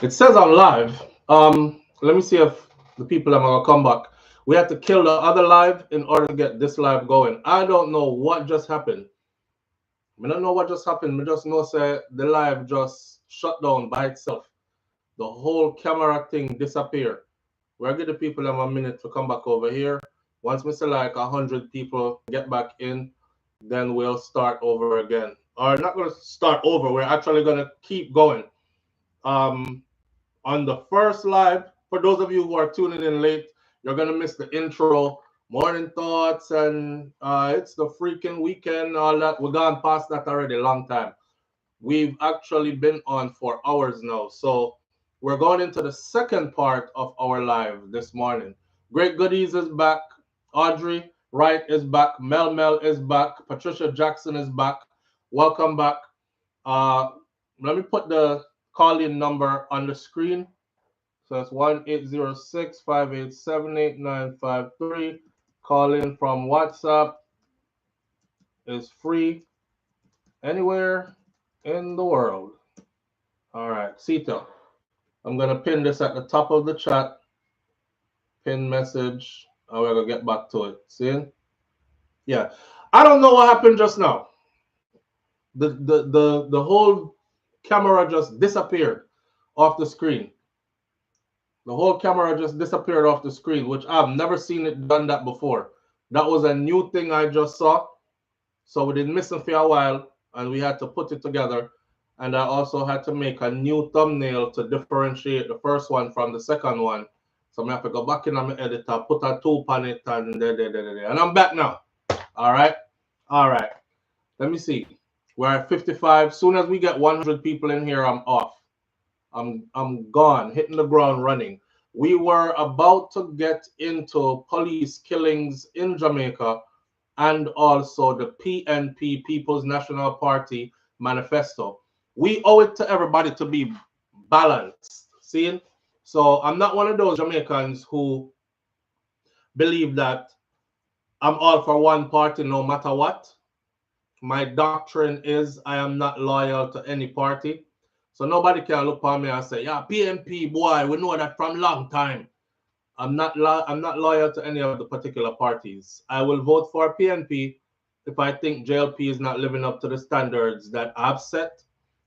It says I'm live. Let me see if the people are gonna come back. We have to kill the other live in order to get this live going. I don't know what just happened. I don't know what just happened. I just know say the live just shut down by itself. The whole camera thing disappeared. We'll give the people a minute to come back over here. Once we say like 100 people get back in, then we'll start over again. Or not gonna start over. We're actually gonna keep going. Um, on the first live. For those of you who are tuning in late, you're gonna miss the intro, morning thoughts, and it's the freaking weekend. All that we're gone past that already, long time. We've actually been on for hours now, so we're going into the second part of our live this morning. Great Goodies is back. Audrey Wright is back. Mel is back. Patricia Jackson is back. Welcome back. Uh, Let me put the call-in number on the screen. So that's 1-806-587-8953. Call in from WhatsApp is free anywhere in the world. All right, Sito. I'm going to pin this at the top of the chat. Pin message. And we're going to get back to it. See? Yeah. I don't know what happened just now. The whole camera just disappeared off the screen. The whole camera just disappeared off the screen, which I've never seen it done that before. That was a new thing I just saw. So we didn't miss it for a while, and we had to put it together. And I also had to make a new thumbnail to differentiate the first one from the second one. So I'm going to have to go back in on my editor, put a tube on it, and and I'm back now. All right? All right. Let me see. We're at 55. Soon as we get 100 people in here, I'm off. I'm gone, hitting the ground running. We were about to get into police killings in Jamaica and also the PNP, People's National Party Manifesto. We owe it to everybody to be balanced. See? So I'm not one of those Jamaicans who believe that I'm all for one party no matter what. My doctrine is I am not loyal to any party. So nobody can look on me and say, yeah, PNP, boy, we know that from long time. I'm not loyal to any of the particular parties. I will vote for PNP if I think JLP is not living up to the standards that I've set.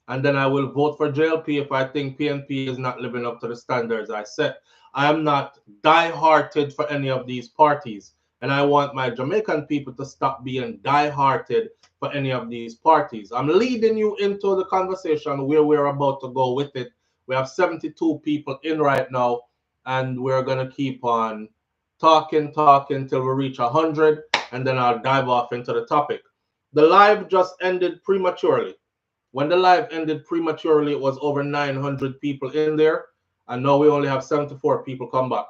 And then I will vote for JLP if I think PNP is not living up to the standards I set. I am not die-hearted for any of these parties. And I want my Jamaican people to stop being die-hearted for any of these parties. I'm leading you into the conversation where we're about to go with it. We have 72 people in right now, and we're going to keep on talking till we reach 100, and then I'll dive off into the topic. The live just ended prematurely. When the live ended prematurely, it was over 900 people in there, and now we only have 74 people come back.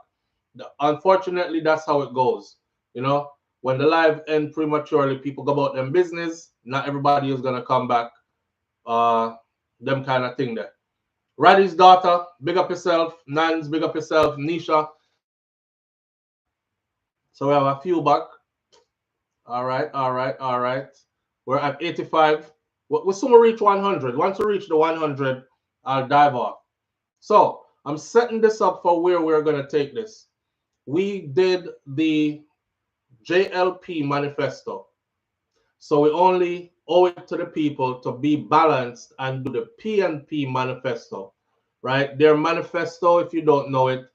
Unfortunately, that's how it goes. You know, when the live end prematurely, people go about them business. Not everybody is gonna come back. Them kind of thing there. Raddy's daughter, big up yourself. Nans, big up yourself. Nisha. So we have a few back. All right. We're at 85. We'll soon reach 100. Once we reach the 100, I'll dive off. So I'm setting this up for where we're gonna take this. We did the JLP Manifesto. So we only owe it to the people to be balanced and do the PNP Manifesto, right? Their manifesto, if you don't know it,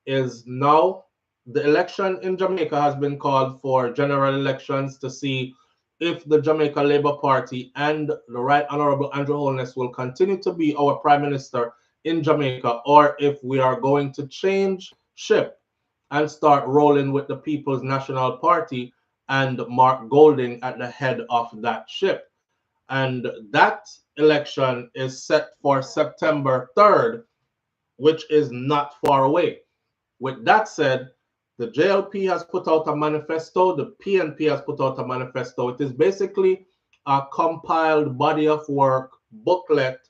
is now the election in Jamaica has been called for general elections to see if the Jamaica Labour Party and the Right Honorable Andrew Holness will continue to be our Prime Minister in Jamaica, or if we are going to change ship and start rolling with the People's National Party and Mark Golding at the head of that ship. And that election is set for September 3rd, which is not far away. With that said, the JLP has put out a manifesto, the PNP has put out a manifesto. It is basically a compiled body of work booklet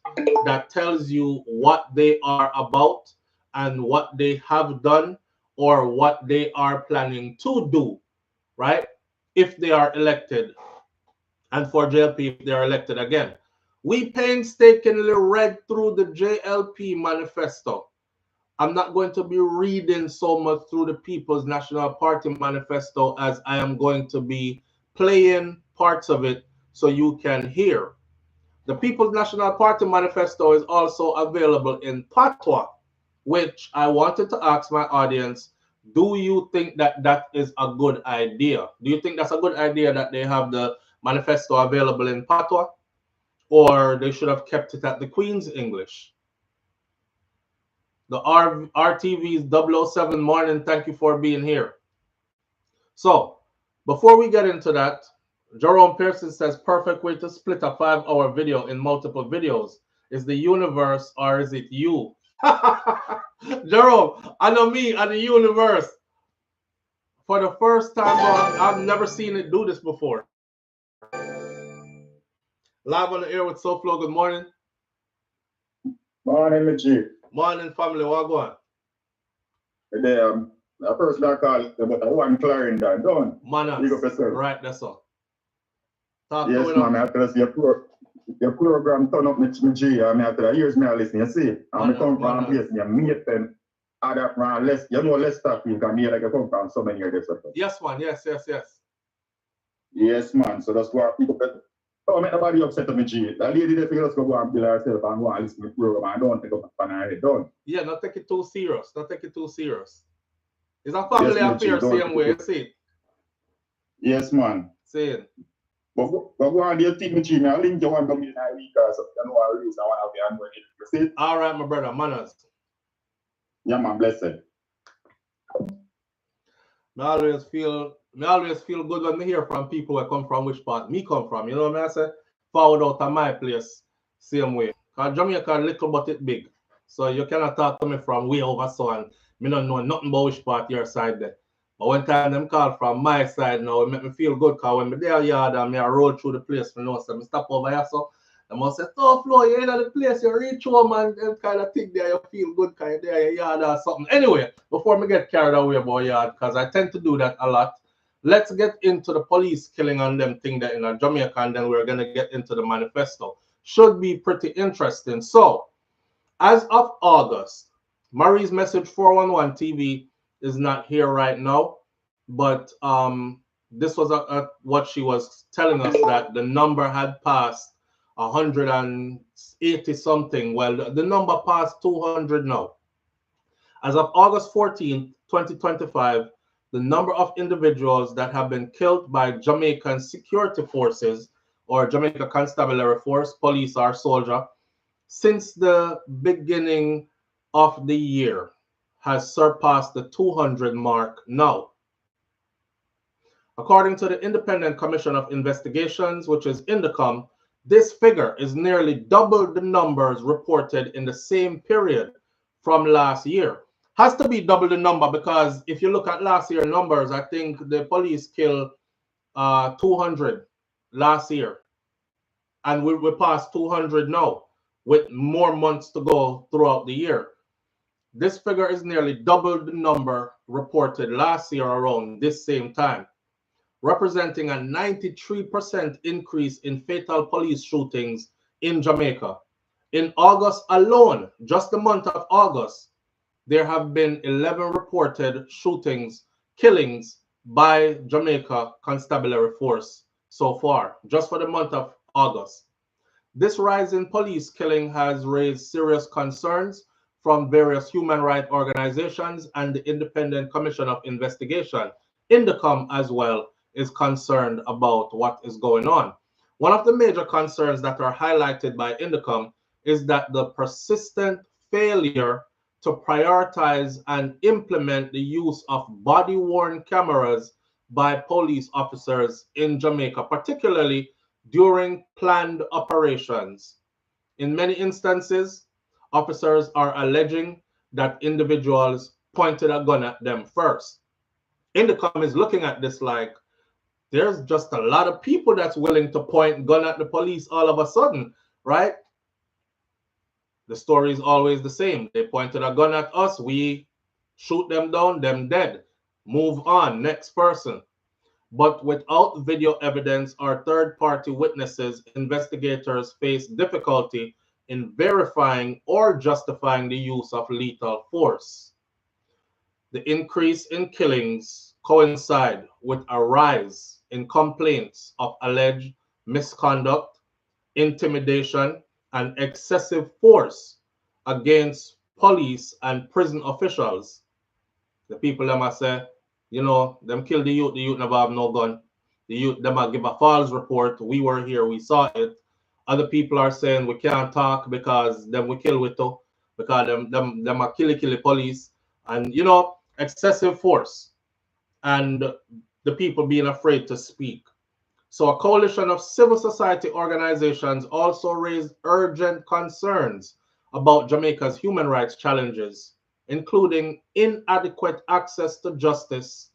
that tells you what they are about and what they have done or what they are planning to do, right? If they are elected, and for JLP, if they are elected again. We painstakingly read through the JLP manifesto. I'm not going to be reading so much through the People's National Party manifesto as I am going to be playing parts of it so you can hear. The People's National Party manifesto is also available in Patois, which I wanted to ask my audience, do you think that that is a good idea? Do you think that's a good idea that they have the manifesto available in Patois? Or they should have kept it at the Queen's English? The RTV's 007 morning, thank you for being here. So, before we get into that, Jerome Pearson says, perfect way to split a 5-hour video in multiple videos. Is the universe or is it you? Jerome, I know me and the universe. For the first time, I've never seen it do this before. Live on the air with SouFLo, good morning. Morning, Michi. Morning, family, what going? The person I call it, but I want Clarendon, don't you? Right, that's all. Yes, man, I tell us your program turn up Michi. I mean, I tell you, years me I listen, you see. And I come from a place, you meet them, other from less, you know, less stuff, you can meet like you come from so many years. Yes, man, yes. Yes, man, so that's why people don't make nobody upset with Michi. The lady they figure just go and kill herself and go and listen to the program and don't take up on her head, don't. Yeah, not take it too serious. It's a family affair, same way, you see. Yes, man. Saying. But go on, you think Michi, I link you one come in a week or something, you know what it is, I want to be on it. You see? All right, my brother, manners. Yeah, man, blessed. I always feel good when I hear from people who come from which part me come from. You know what I say? Forward out of my place, same way. Because Jamaica little but it big. So you cannot talk to me from way over so and me don't know nothing about which part your side there. But when time them call from my side now, it make me feel good because when me there yard and me I roll through the place, me know so me stop over here so I must say, SouFLo, you're in the place, you reach home and them kind of thing there, you feel good kind of there, your yard or something. Anyway, before me get carried away about yard, because I tend to do that a lot, let's get into the police killing on them thing there in Jamaica, and then we're going to get into the manifesto. Should be pretty interesting. So, as of August, Marie's Message 411 TV is not here right now, but this was what she was telling us, that the number had passed 180 something. Well, the number passed 200 now. As of August 14, 2025, the number of individuals that have been killed by Jamaican security forces or Jamaica Constabulary Force, police or soldier, since the beginning of the year has surpassed the 200 mark now. According to the Independent Commission of Investigations, which is INDECOM, this figure is nearly double the numbers reported in the same period from last year. Has to be double the number because if you look at last year's numbers, I think the police killed 200 last year. And we passed 200 now with more months to go throughout the year. This figure is nearly double the number reported last year around this same time, representing a 93% increase in fatal police shootings in Jamaica. In August alone, just the month of August, there have been 11 reported killings by Jamaica Constabulary Force so far, just for the month of August. This rise in police killing has raised serious concerns from various human rights organizations, and the Independent Commission of Investigation, INDECOM as well, is concerned about what is going on. One of the major concerns that are highlighted by INDECOM is that the persistent failure to prioritize and implement the use of body-worn cameras by police officers in Jamaica, particularly during planned operations. In many instances, officers are alleging that individuals pointed a gun at them first. INDECOM is looking at this like, there's just a lot of people that's willing to point gun at the police all of a sudden, right? The story is always the same. They pointed a gun at us, we shoot them down, them dead. Move on, next person. but without video evidence or third-party witnesses, investigators face difficulty in verifying or justifying the use of lethal force. The increase in killings coincide with a rise in complaints of alleged misconduct, intimidation, and excessive force against police and prison officials. The people them a say, you know, them kill the youth never have no gun. The youth them a give a false report. We were here, we saw it. Other people are saying we can't talk because them we kill with too, because them a kill police, and you know, excessive force and the people being afraid to speak. So a coalition of civil society organizations also raised urgent concerns about Jamaica's human rights challenges, including inadequate access to justice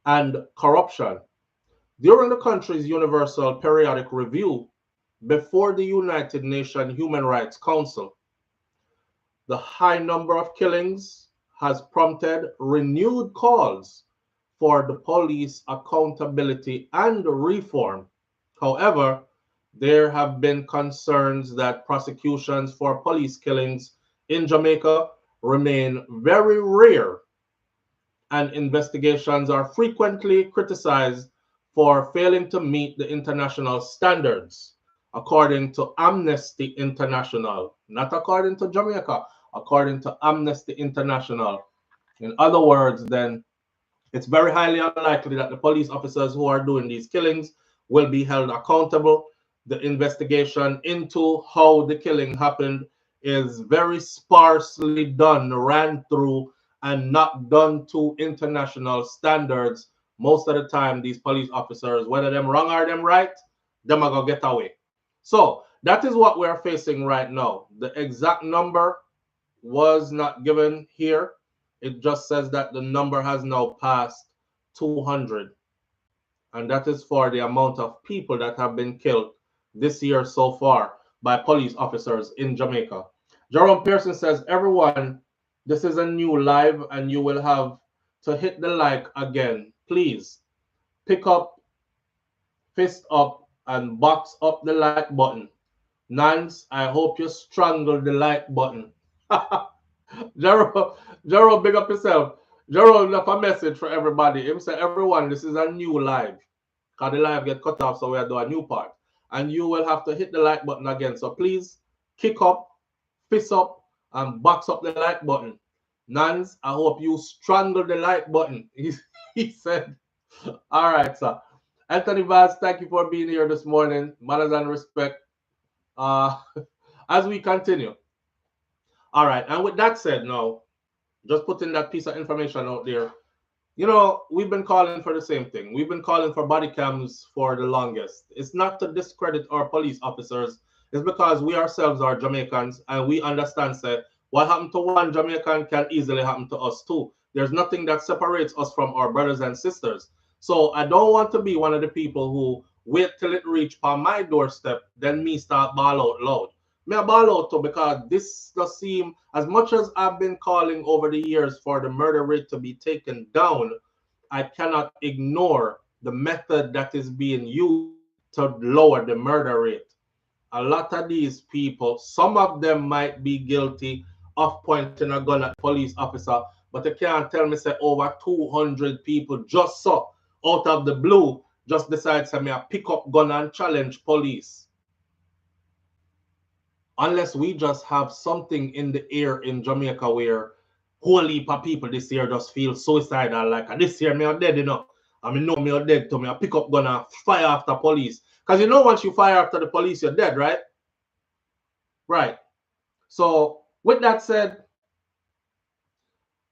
and corruption. During the country's Universal Periodic Review before the United Nations Human Rights Council, the high number of killings has prompted renewed calls for the police accountability and reform. However, there have been concerns that prosecutions for police killings in Jamaica remain very rare, and investigations are frequently criticized for failing to meet the international standards, according to Amnesty International, not according to Jamaica, according to Amnesty International. In other words, then, it's very highly unlikely that the police officers who are doing these killings will be held accountable. The investigation into how the killing happened is very sparsely done, ran through, and not done to international standards. Most of the time, these police officers, whether them wrong or them right, them are gonna get away. So that is what we're facing right now. The exact number was not given here. It just says that the number has now passed 200. And that is for the amount of people that have been killed this year so far by police officers in Jamaica. Jerome Pearson says, everyone, this is a new live and you will have to hit the like again. Please pick up, fist up, and box up the like button. Nance, I hope you strangle the like button. Jero, big up yourself. Jero left a message for everybody. Him say, everyone, this is a new live. Because the live get cut off, so we'll do a new part. And you will have to hit the like button again. So please, kick up, fist up, and box up the like button. Nance, I hope you strangle the like button. He said, all right, sir. Anthony Vaz, thank you for being here this morning. Manners and respect. As we continue. All right, and with that said, now, just putting that piece of information out there, you know, we've been calling for the same thing. We've been calling for body cams for the longest. It's not to discredit our police officers. It's because we ourselves are Jamaicans, and we understand, say, what happened to one Jamaican can easily happen to us too. There's nothing that separates us from our brothers and sisters. So I don't want to be one of the people who wait till it reach on my doorstep, then me start ball out loud. Me a ball out too, because this does seem, as much as I've been calling over the years for the murder rate to be taken down, I cannot ignore the method that is being used to lower the murder rate. A lot of these people, some of them might be guilty of pointing a gun at police officer, but they can't tell me, say, over 200 people just so out of the blue just decide to me pick up gun and challenge police. Unless we just have something in the air in Jamaica where whole heap of people this year just feel suicidal, like this year me are dead, you know. I mean, know me are dead to me. I pick up gun and fire after police. Because you know, once you fire after the police, you're dead, right? Right. So with that said,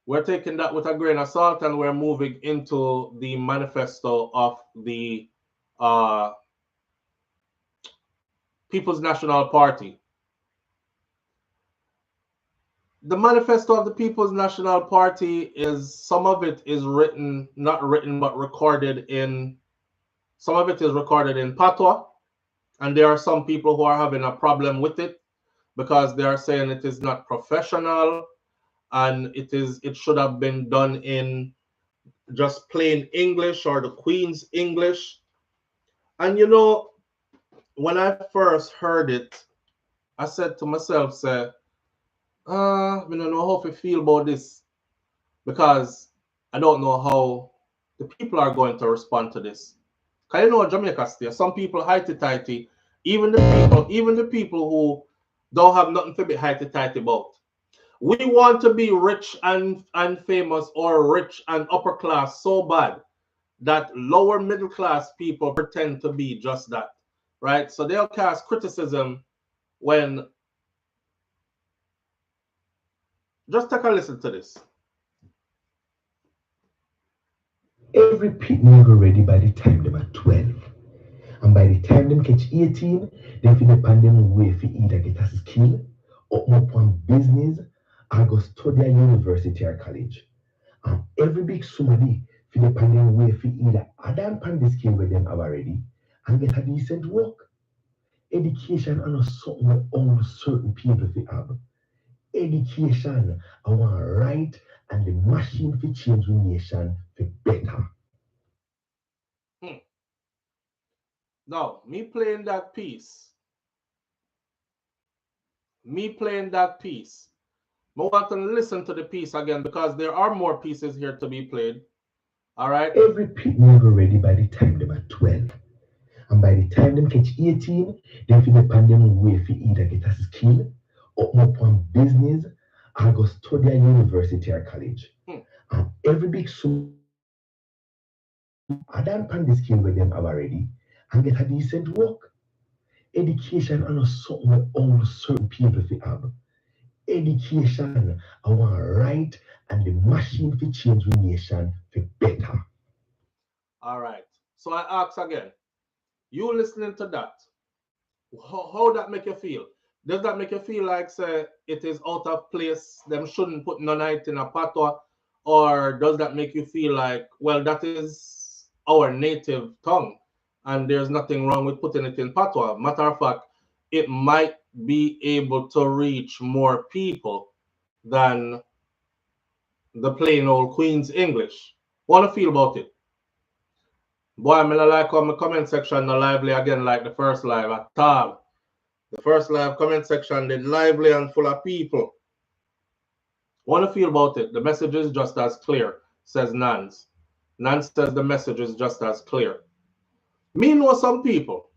we're taking that with a grain of salt and we're moving into the manifesto of the People's National Party. The manifesto of the People's National Party is, some of it is written, not written, but recorded in, some of it is recorded in Patois. And there are some people who are having a problem with it because they are saying it is not professional and it should have been done in just plain English or the Queen's English. And you know, when I first heard it, I said to myself, say, I don't know how to feel about this, because I don't know how the people are going to respond to this. Because you know, Jamaica still, some people highty-tighty, even the people who don't have nothing to be highty-tighty about. We want to be rich and famous, or rich and upper class so bad that lower middle class people pretend to be just that, right? So they'll cast criticism when, just take a listen to this. Every picnic are ready by the time they are 12. And by the time them catch 18, they feel upon them way for either get a skill, or up on business, or go study at university or college. And every big somebody feel upon them way for either add on the skill with them have already and get a decent work. Education and something that only certain people fi have. Education I want right and the machine for change the nation for better. Now, me playing that piece. I want to listen to the piece again, because there are more pieces here to be played. All right. Every picnic are ready by the time they are 12. And by the time them catch 18, they feel upon them way for either get a skill, or up on business, or go study at university or college. And every big so add on the skill with them have already and get a decent work. Education and something that only certain people fi have. Education I want right and the machine for change the nation for better. All right. So I ask again, you listening to that, how that make you feel? Does that make you feel like, say, it is out of place, them shouldn't put none of it in a patois? Or does that make you feel like, well, that is our native tongue and there's nothing wrong with putting it in patois? Matter of fact, it might be able to reach more people than the plain old Queen's English. What do you feel about it? Boy, I'm gonna like on my comment section the lively again, like the first live at all. The first live comment section, the lively and full of people. What do you feel about it? The message is just as clear, says Nance. Nance says the message is just as clear. Me know some people,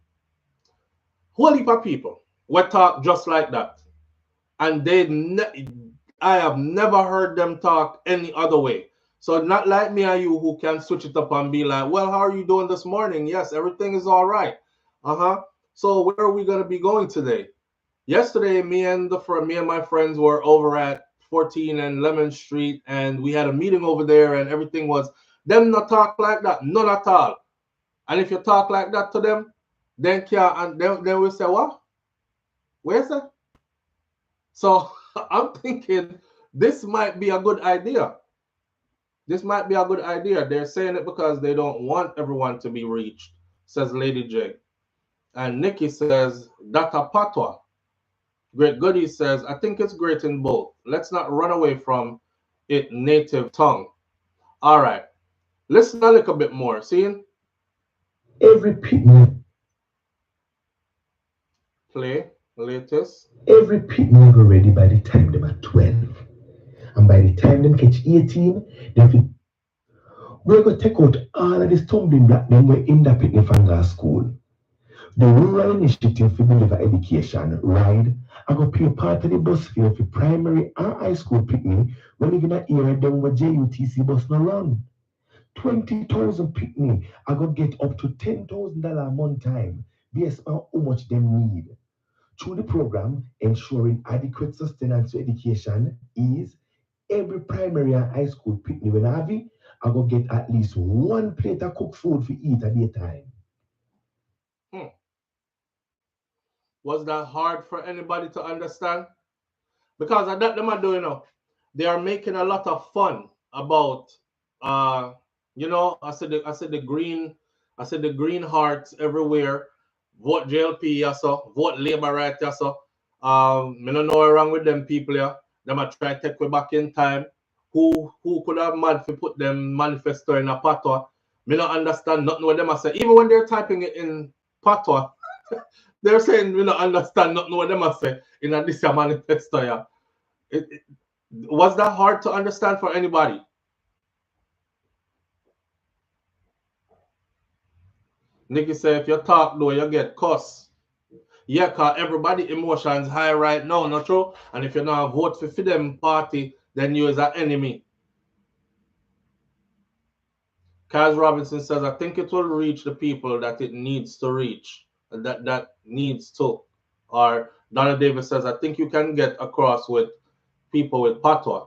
whole heap of people, will talk just like that. And I have never heard them talk any other way. So not like me and you who can switch it up and be like, well, how are you doing this morning? Yes, everything is all right. So where are we going to be going today? Yesterday, me and my friends were over at 14 and Lemon Street, and we had a meeting over there, and everything was, them not talk like that, none at all. And if you talk like that to them, then we say, what? Where's that? So I'm thinking this might be a good idea. This might be a good idea. They're saying it because they don't want everyone to be reached, says Lady J. And Nikki says, Data Patois. Great Goody says, I think it's great in both. Let's not run away from it native tongue. All right. Listen a little bit more. See? Every picnic. Play latest. Every picnic are ready by the time they are 12. And by the time them catch 18, we're going to take out all of the stumbling block them we're in the picnic from school. The rural initiative for deliver education, RIDE, I go pay part of the bus fare for primary and high school picnic when even a area them where JUTC bus no run. 20,000 picnic, I go get up to $10,000 a month time based on how much them need. Through the program, ensuring adequate sustenance to education is every primary and high school picnic when I have it, I go get at least one plate of cooked food for eat at a time. Was that hard for anybody to understand? Because of that them are doing now. They are making a lot of fun about I said the green hearts everywhere. Vote JLP, yaso, vote Labour right, yaso. Me don't know what's wrong with them people, yeah. Them are try to take me back in time. who could have mad to put them manifesto in a patois. Me not understand nothing what them are saying. Even when they're typing it in patois, they're saying we not understand nothing what them are saying in a this manifesto. Yeah. Was that hard to understand for anybody? Nikki said, if you talk low, you get cuss. Yeah, because everybody emotions high right now, not true? And if you not vote for them party, then you is an enemy. Kaz Robinson says, I think it will reach the people that it needs to reach. That needs to. Or Donna Davis says, I think you can get across with people with patois.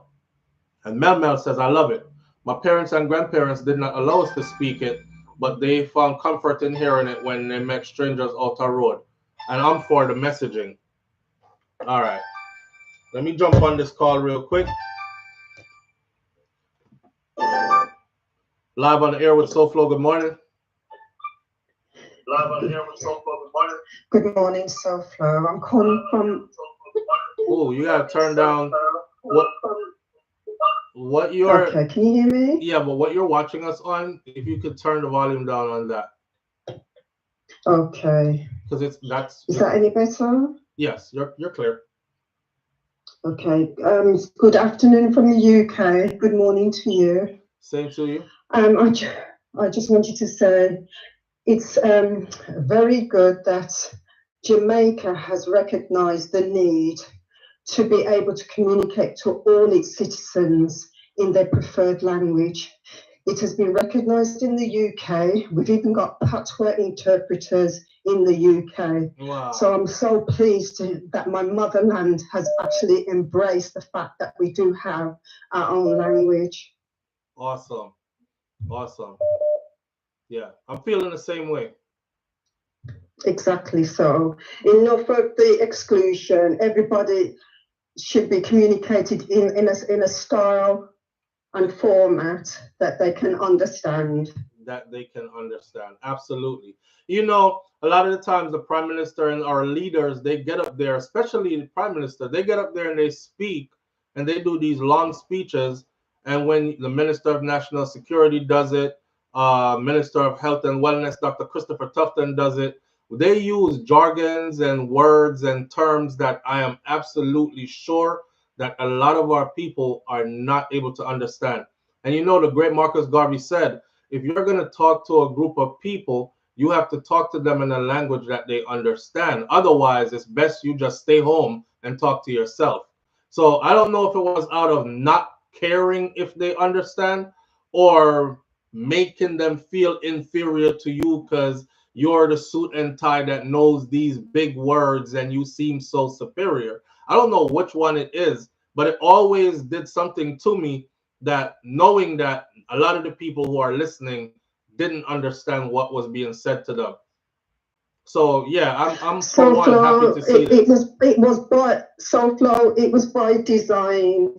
And Mel says, I love it. My parents and grandparents did not allow us to speak it, but they found comfort in hearing it when they met strangers out the road. And I'm for the messaging. All right. Let me jump on this call real quick. Live on the air with SouFLo. Good morning. Live on the air with SouFLo. Good morning. Good morning, SouFLo. I'm calling from. Oh, you gotta turn down what you're. Okay, can you hear me? Yeah, but what you're watching us on, if you could turn the volume down on that. Okay. Because that's. Is that any better? Yes, you're clear. Okay. Good afternoon from the UK. Good morning to you. Same to you. I just wanted to say it's very good that Jamaica has recognized the need to be able to communicate to all its citizens in their preferred language. It has been recognized in the UK. We've even got patois interpreters in the UK. Wow. So I'm so pleased that my motherland has actually embraced the fact that we do have our own language. Awesome. Awesome. Yeah, I'm feeling the same way. Exactly so. Enough of the exclusion. Everybody should be communicated in a style and format that they can understand. That they can understand. Absolutely. You know, a lot of the times the Prime Minister and our leaders, they get up there, especially the Prime Minister, they get up there and they speak and they do these long speeches. And when the Minister of National Security does it, Minister of Health and Wellness, Dr. Christopher Tufton does it, they use jargons and words and terms that I am absolutely sure that a lot of our people are not able to understand. And you know, the great Marcus Garvey said, if you're going to talk to a group of people, you have to talk to them in a language that they understand. Otherwise, it's best you just stay home and talk to yourself. So I don't know if it was out of not caring if they understand or making them feel inferior to you because you're the suit and tie that knows these big words and you seem so superior. I don't know which one it is, but it always did something to me that knowing that a lot of the people who are listening didn't understand what was being said to them. So yeah, I'm for one happy to see it was by SouFLo, it was by design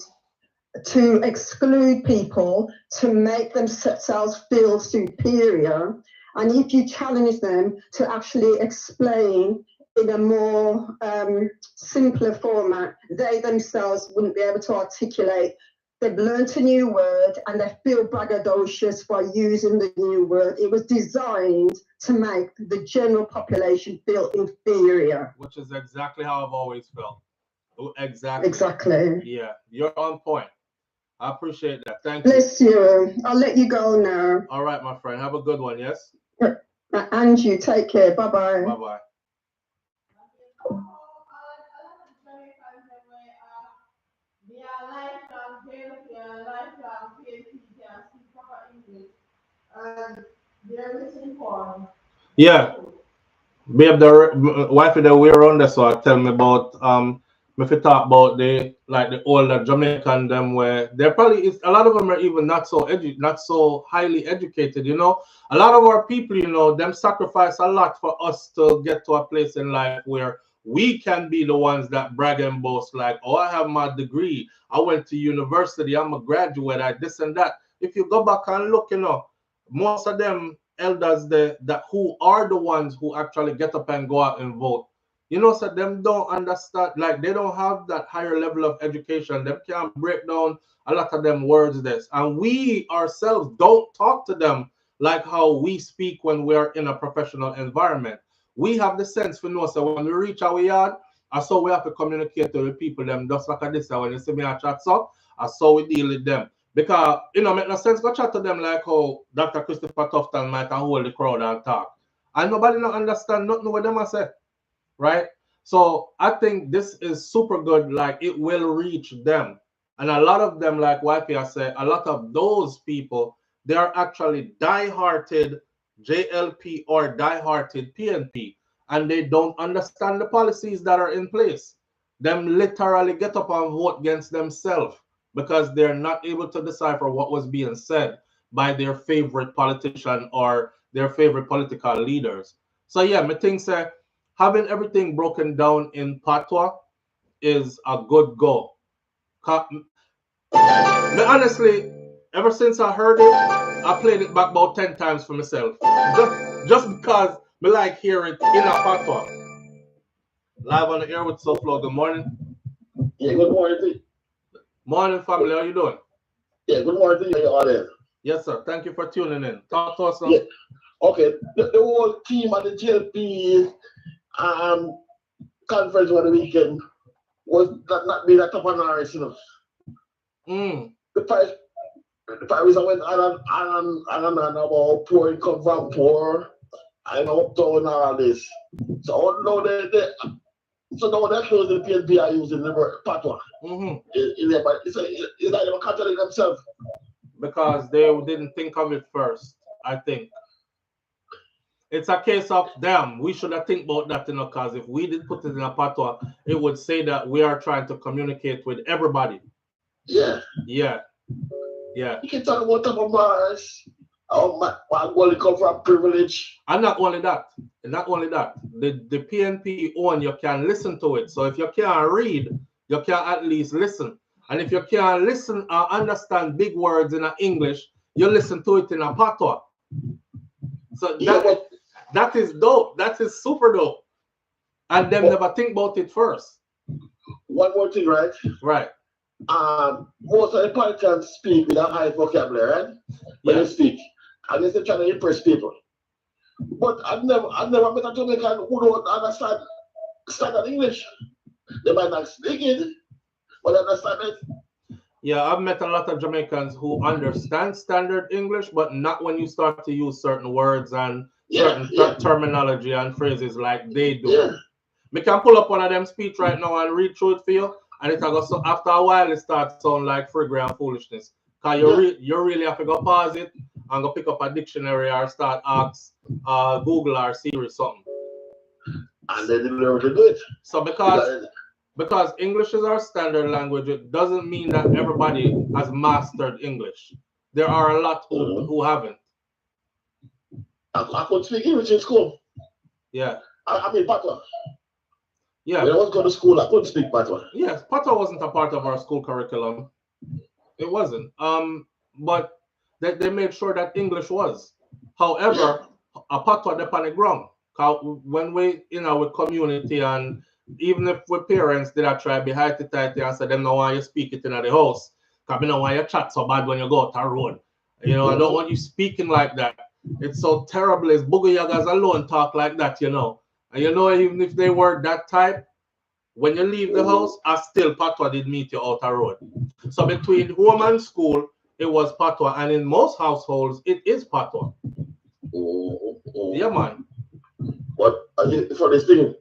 to exclude people, to make themselves feel superior. And if you challenge them to actually explain in a more simpler format, they themselves wouldn't be able to articulate. They've learned a new word and they feel braggadocious by using the new word. It was designed to make the general population feel inferior. Which is exactly how I've always felt. Exactly. Exactly. Yeah, you're on point. I appreciate that. Thank you. Bless you. I'll let you go now. All right, my friend. Have a good one, yes? And you. Take care. Bye-bye. Bye-bye. Yeah. Babe, the wife that we're around there, so tell me about if you talk about the older Jamaican them where they're probably a lot of them are even not so highly educated, you know. A lot of our people, you know, them sacrifice a lot for us to get to a place in life where we can be the ones that brag and boast like, oh, I have my degree, I went to university, I'm a graduate, I this and that. If you go back and look, you know, most of them elders that who are the ones who actually get up and go out and vote, You know, so them don't understand, like they don't have that higher level of education. Them can't break down a lot of them words this. And we ourselves don't talk to them like how we speak when we are in a professional environment. We have the sense to know, so when we reach our yard, I saw we have to communicate to the people them just like this. When you see me a chat so, I saw we deal with them. Because, you know, make no sense go chat to them like how Dr. Christopher Tufton might hold the crowd and talk. And nobody don't understand nothing what them I say. Right? So I think this is super good. Like it will reach them. And a lot of them, like YP said, a lot of those people, they are actually die-hearted JLP or die-hearted PNP. And they don't understand the policies that are in place. Them literally get up and vote against themselves because they're not able to decipher what was being said by their favorite politician or their favorite political leaders. So yeah, me think say having everything broken down in Patois is a good go. Honestly, ever since I heard it, I played it back about 10 times for myself. Just because me like hear it in a Patois. Live on the air with SouFLo. Good morning. Yeah, good morning to you. Morning, family. How you doing? Yeah, good morning to you all there. Yes, sir. Thank you for tuning in. Talk to us now. Yeah. Okay, the whole team at the JLP conference over the weekend was not being a top on ours, you know. The price went on about poor income from poor and uptown and all this. So now they're closing the PNP are using the Patois. It's like they were contradicting themselves. Because they didn't think of it first, I think. It's a case of them. We should have think about that, you know, because if we did put it in a Patois, it would say that we are trying to communicate with everybody. Yeah. Yeah. Yeah. You can talk about top of Mars. I'm going to come from privilege. And not only that, the PNP own, you can listen to it. So if you can't read, you can at least listen. And if you can't listen or understand big words in English, you listen to it in a Patois. So that is dope. That is super dope. And them never think about it first. One more thing, right? Right. Most of the politicians speak with a high vocabulary, right? When they speak. And they're trying to impress people. But I've never met a Jamaican who don't understand standard English. They might not speak it, but understand it. Yeah, I've met a lot of Jamaicans who understand standard English, but not when you start to use certain words and certain terminology and phrases like they do. Yeah. We can pull up one of them speech right now and read through it for you, and so after a while it starts to sound like frigid and foolishness. Because you really have to go pause it and go pick up a dictionary or start ask Google or Siri something. And they didn't know how to do it. So because English is our standard language, it doesn't mean that everybody has mastered English. There are a lot who haven't. I could speak English in school. Yeah. I mean Patois. Yeah. When I was going to school, I couldn't speak Patois. Yes, Patois wasn't a part of our school curriculum. It wasn't. But they made sure that English was. However, a Patois depend on the ground. When we with community and even if we parents did I try behind the tight and say them no want you speak it in the house. Because I don't want you chat so bad when you go out the road. You know, I don't want you speaking like that. It's so terrible. It's Boogie Yagas alone talk like that, you know. And you know, even if they were that type, when you leave the house, still Patois did meet you out the road. So between home and school, it was Patois. And in most households, it is Patois. Yeah, man. But for this thing,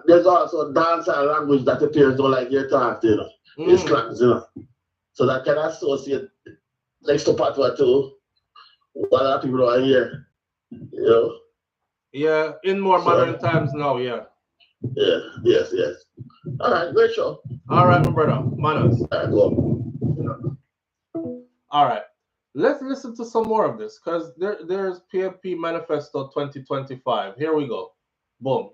there's also dance and language that the parents don't like your talk, you know. It's clans, you know. So that can associate next to Patois too. What a lot of people don't hear, you know. Yeah, in more modern times now, yeah. Yeah, yes. All right, great show. All right, my brother. Manners. All right, go. All right. Let's listen to some more of this because there's PNP Manifesto 2025. Here we go. Boom.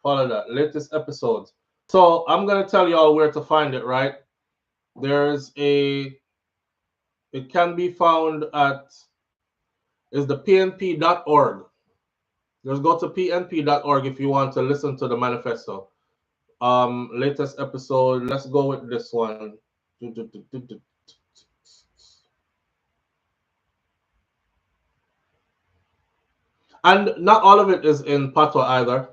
Follow that. Latest episodes. So I'm going to tell you all where to find it, right? It can be found at, is the PNP.org. Just go to pnp.org if you want to listen to the manifesto. Latest episode. Let's go with this one. And not all of it is in Patois either.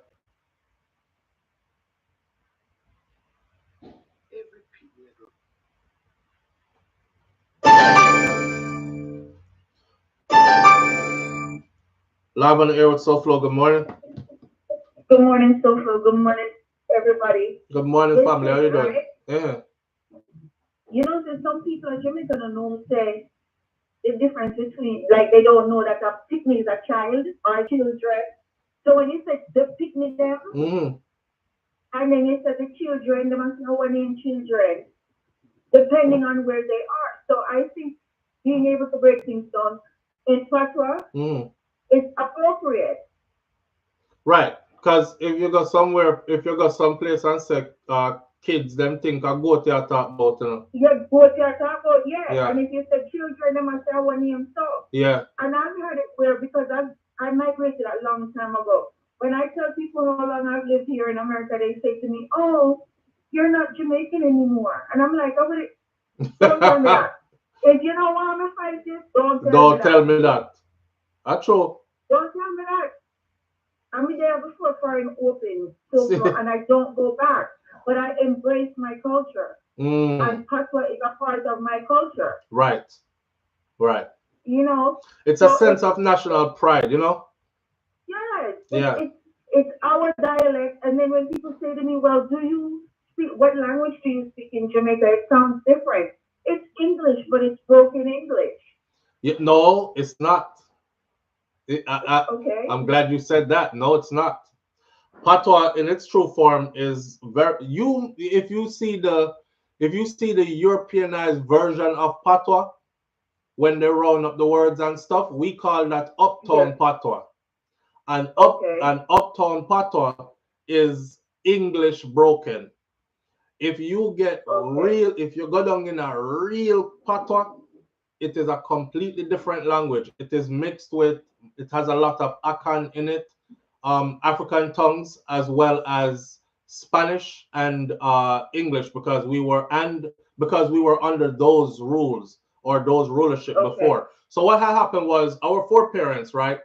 Live on the air with SouFLo. Good morning. Good morning, SouFLo. Good morning, everybody. Good morning, family. How you doing? Right? Yeah. You know, there's some people in Jamaica don't know say the difference between, like, they don't know that a picnic is a child or children. So when you say the picnic them, and then you say the children, they must know what name children, depending on where they are. So I think being able to break things down in Patois is appropriate. Right. Because if you go somewhere, if you go someplace and say kids, them think a goat you talk about, you know. Yeah, goat you talk about, yeah. And if you say children, they must say one name so. Yeah. And I've heard it where, because I migrated a long time ago. When I tell people how long I've lived here in America, they say to me, "Oh, you're not Jamaican anymore." And I'm like, "Oh, don't tell me that. If you don't want me to fight this, don't tell me that. That's true. Don't tell me that. I'm there before foreign open, and I don't go back. But I embrace my culture. And Patois is a part of my culture. Right. Right. You know? It's a sense of national pride, you know? Yes. Yeah. It's our dialect. And then when people say to me, "Well, do you speak, what language do you speak in Jamaica?" It sounds different. It's English, but it's broken English. Yeah, no, it's not. Okay. I'm glad you said that. No, it's not. Patois in its true form is if you see the Europeanized version of Patois, when they round up the words and stuff, we call that uptown Patois. And uptown Patois is English broken. If you get if you go down in a real Patois, it is a completely different language. It is mixed with, it has a lot of Akan in it, African tongues, as well as Spanish and English, because we were under those rules or those rulership before. So what had happened was our foreparents, right?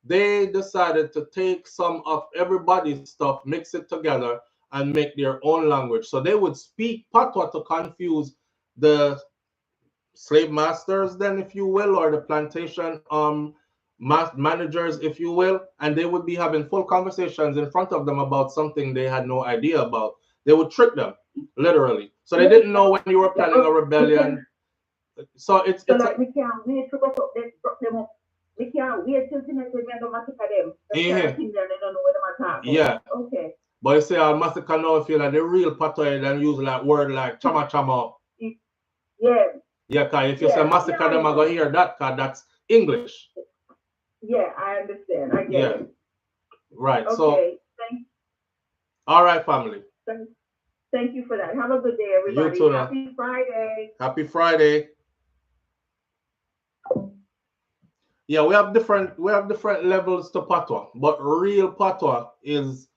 They decided to take some of everybody's stuff, mix it together, and make their own language. So they would speak Patois to confuse the slave masters, then, if you will, or the plantation managers, if you will, and they would be having full conversations in front of them about something they had no idea about. They would trick them, literally. So they didn't know when you were planning a rebellion. So it's like we can't wait to go them up. We can't wait till the next week and massacre them. They don't know what they're talking. Yeah. Okay. But you say I'll massacre now if you like the real Patois, then use like word like chama chama. Yeah. Yeah, cause if you say massacre them, I go hear that, cause that's English. Yeah, I understand. I get it. Right. Okay. So all right, family. Thank you for that. Have a good day, everybody. You too, Happy Friday. Happy Friday. Yeah, we have different levels to Patois, but real Patois is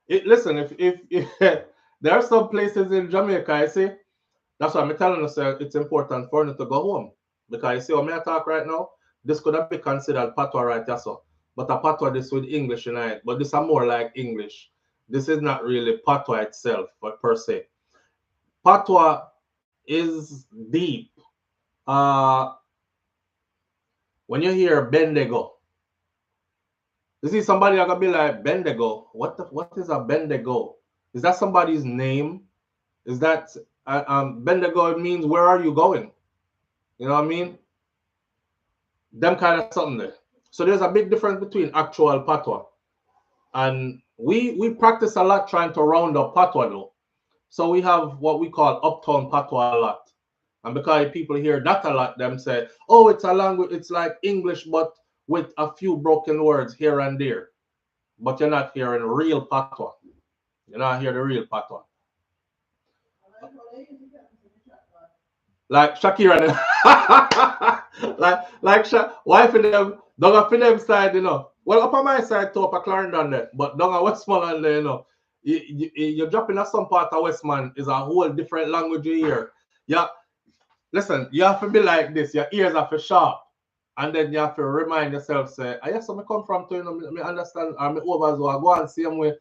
it. Listen, if there are some places in Jamaica, I see. That's why I'm telling us it's important for you to go home, because you see how I talk right now. This could have been considered Patois, right? Yes, sir. But a Patois this with English in it. But this is more like English. This is not really Patois itself, but per se. Patois is deep. When you hear Bendigo, you see somebody gonna be like, Bendigo. What is a Bendigo? Is that somebody's name? Is that Bendigo? It means where are you going? You know what I mean? Them kind of something there. So there's a big difference between actual Patois, and we practice a lot trying to round up Patois though. So we have what we call uptown Patois a lot. And because people hear that a lot, them say, "Oh, it's a language, it's like English, but with a few broken words here and there." But you're not hearing real Patois. You're not hearing the real Patois. Like Shakira, like wife in them, dog up in them side, you know. Well, up on my side, to up a Clarendon there, but down at Westmoreland there, you know, you're dropping at some part of Westman is a whole different language you hear. Yeah, listen, you have to be like this. Your ears have to sharp. And then you have to remind yourself, say, I guess I come from to, you know, me understand, or me over as well, go on same way.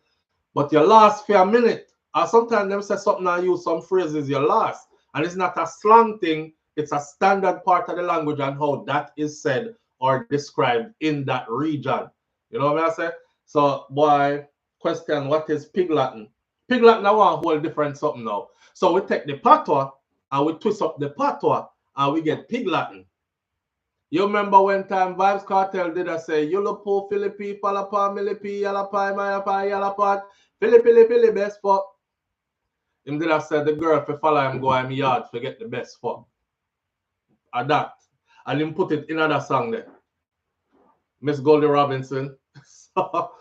But you lost for a minute. Or sometimes them say something and use some phrases you lost. And it's not a slang thing, it's a standard part of the language and how that is said or described in that region. You know what I say? So, boy, question, what is Pig Latin? Pig Latin I want a whole different something now. So we take the patois and we twist up the patois and we get Pig Latin. You remember when time Vybz Kartel did I say, Yulupo, Philippi, Palapa, Milipi, Yalapai, Mayapa, Yalapat, Philippi, best fuck. Him did I say the girl for follow him go in my yard to get the best fuck. And that. And him put it in another song there. Miss Goldie Robinson. So,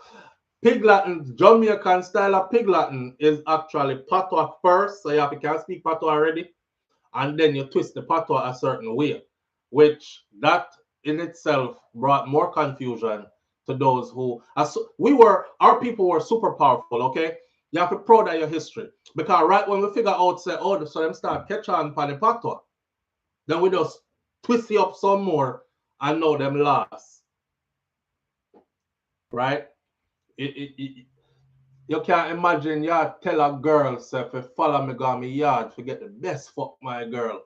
Pig Latin, Jamaican style of Pig Latin is actually patois first. So you can speak patois already. And then you twist the patois a certain way, which that in itself brought more confusion to those who our people were super powerful, okay? You have to be proud of your history. Because right when we figure out, say, oh, so them start catch on for the patois, then we just twist it up some more and know them lost. Right? You can't imagine you tell a girl, say, if you follow me go my yard, to get the best fuck my girl.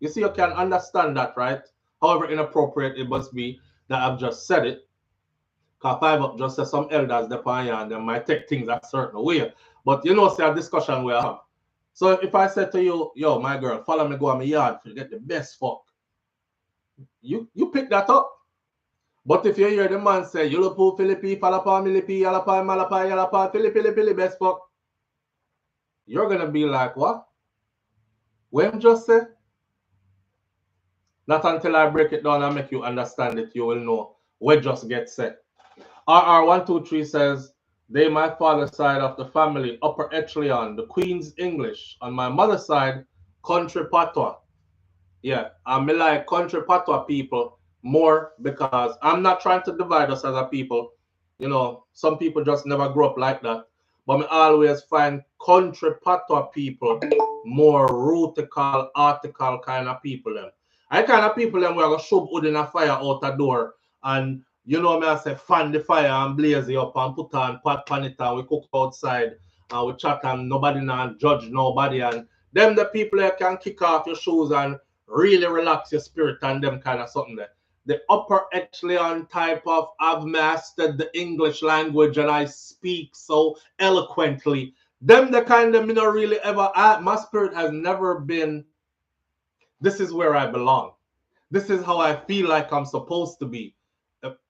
You see, you can understand that, right? However inappropriate it must be that I've just said it. Because I've just said some elders depend and they might take things a certain way. But you know, say a discussion we have. So if I said to you, yo, my girl, follow me go on my yard to get the best fuck, you pick that up. But if you hear the man say, Yulupu, Philippi, Falapa, Milipi, Yalapa, Malapa, Yalapa, Philippi, best fuck, you're going to be like, what? When just say? Not until I break it down and make you understand it, you will know where just gets said. RR123 says, they my father's side of the family, upper echelon, the Queen's English. On my mother's side, country patois. Yeah, I mean like country patois people more because I'm not trying to divide us as a people. You know, some people just never grew up like that. But I always find country patois people more rutical, article kind of people them. I kind of people them where I go shove wood in a fire out a door and you know me I say fan the fire and blaze it up and put on pot pan it and we cook outside and we chat and nobody not judge nobody and them the people that can kick off your shoes and really relax your spirit and them kind of something there. The upper echelon type of I've mastered the English language and I speak so eloquently. Them the kind of me not really ever my spirit has never been this is where I belong. This is how I feel like I'm supposed to be.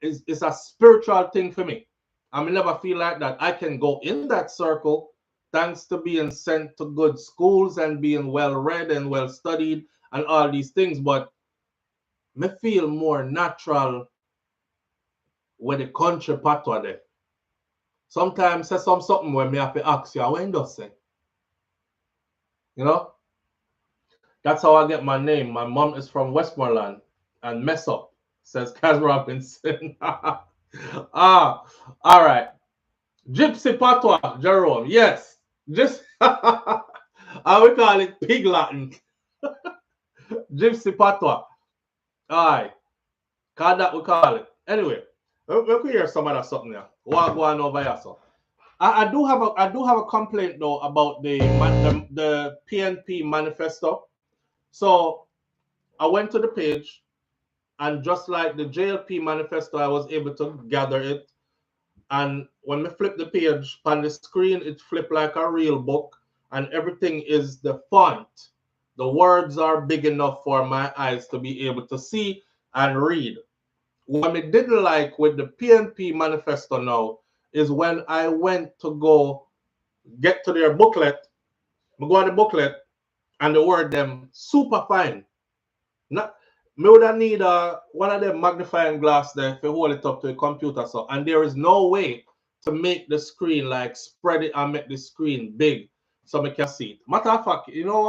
It's a spiritual thing for me. I mean, never feel like that. I can go in that circle thanks to being sent to good schools and being well read and well studied and all these things. But me feel more natural with the country patois there. Sometimes say something where me have to ask you, when does say? You know? That's how I get my name. My mom is from Westmoreland and mess up, says Kaz Robinson. All right. Gypsy patois, Jerome. Yes. Just I would call it Pig Latin. Gypsy patois. All right. That we call it. Anyway, we could hear some other something there. What going over here, so. I do have a complaint though about the PNP Manifesto. So I went to the page, and just like the JLP Manifesto, I was able to gather it. And when we flip the page on the screen, it flipped like a real book, and everything is the font. The words are big enough for my eyes to be able to see and read. What I didn't like with the PNP Manifesto now is when I went to go get to their booklet, I go on the booklet, and the word them super fine. Not, me would need one of them magnifying glass there to hold it up to a computer. So, and there is no way to make the screen like spread it and make the screen big so I can see it. Matter of fact, you know